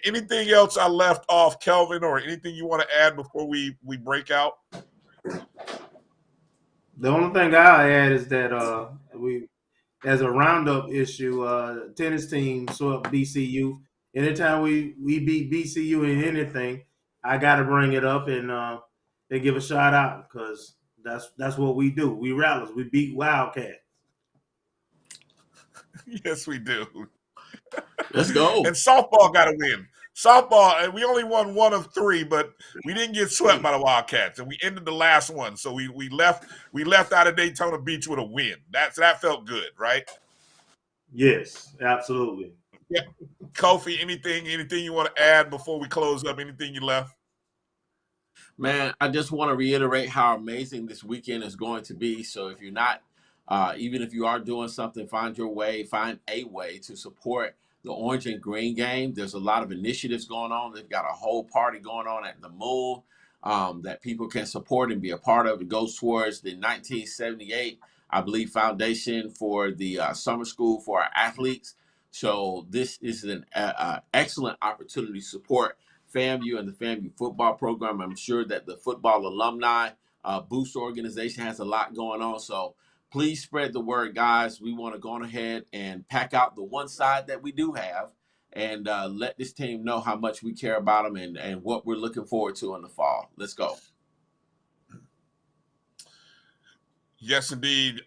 Anything else I left off, Kelvin, or anything you want to add before we break out? The only thing I'll add is that we, as a roundup issue, tennis team swept BCU. Anytime we beat BCU in anything, I got to bring it up and they give a shout out, because that's what we do. We Rattlers. We beat Wildcats. Yes, we do. Let's go. And softball got to win. Softball, and we only won 1 of 3, but we didn't get swept by the Wildcats, and we ended the last one. So we left out of Daytona Beach with a win. That felt good, right? Yes, absolutely. Yeah, Kofi, anything you want to add before we close up? Anything you left? Man, I just want to reiterate how amazing this weekend is going to be. So if you're not, even if you are doing something, find a way to support the Orange and Green game. There's a lot of initiatives going on. They've got a whole party going on at the Moon that people can support and be a part of. It goes towards the 1978, I believe, foundation for the summer school for our athletes. So this is an excellent opportunity to support FAMU and the FAMU football program. I'm sure that the football alumni boost organization has a lot going on. So please spread the word, guys. We want to go on ahead and pack out the one side that we do have and let this team know how much we care about them and what we're looking forward to in the fall. Let's go. Yes, indeed.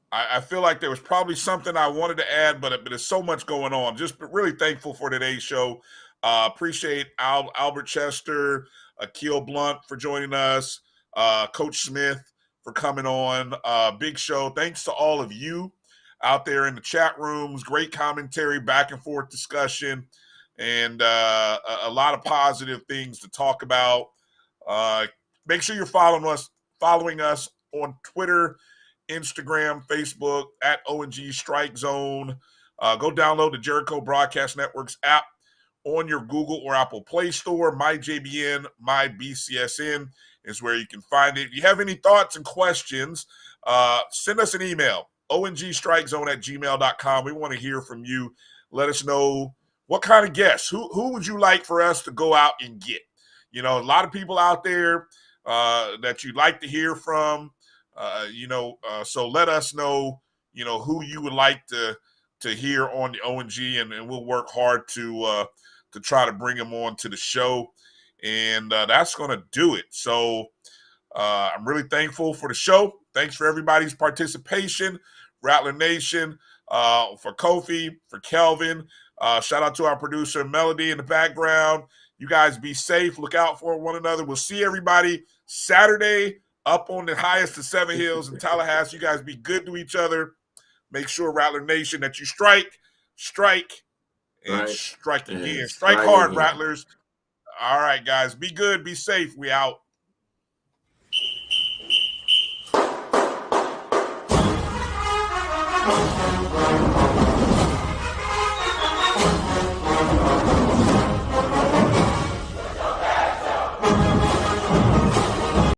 I feel like there was probably something I wanted to add, but there's so much going on. Just really thankful for today's show. Appreciate Albert Chester, Akil Blount for joining us, Coach Smith for coming on. Big show. Thanks to all of you out there in the chat rooms. Great commentary, back and forth discussion, and a lot of positive things to talk about. Make sure you're following us on Twitter, Instagram, Facebook, at ONG StrikeZone. Go download the Jericho Broadcast Network's app on your Google or Apple Play Store. MyJBN, MyBCSN is where you can find it. If you have any thoughts and questions, send us an email, ongstrikezone@gmail.com. We want to hear from you. Let us know what kind of guests. Who would you like for us to go out and get? A lot of people out there that you'd like to hear from. So let us know, who you would like to hear on the ONG, and we'll work hard to try to bring them on to the show. And that's going to do it. So I'm really thankful for the show. Thanks for everybody's participation. Rattler Nation, for Kofi, for Kelvin. Shout out to our producer, Melody, in the background. You guys be safe. Look out for one another. We'll see everybody Saturday up on the highest of 7 hills in Tallahassee. You guys be good to each other. Make sure, Rattler Nation, that you strike, and strike again. Strike hard, again. Rattlers. All right, guys. Be good. Be safe. We out.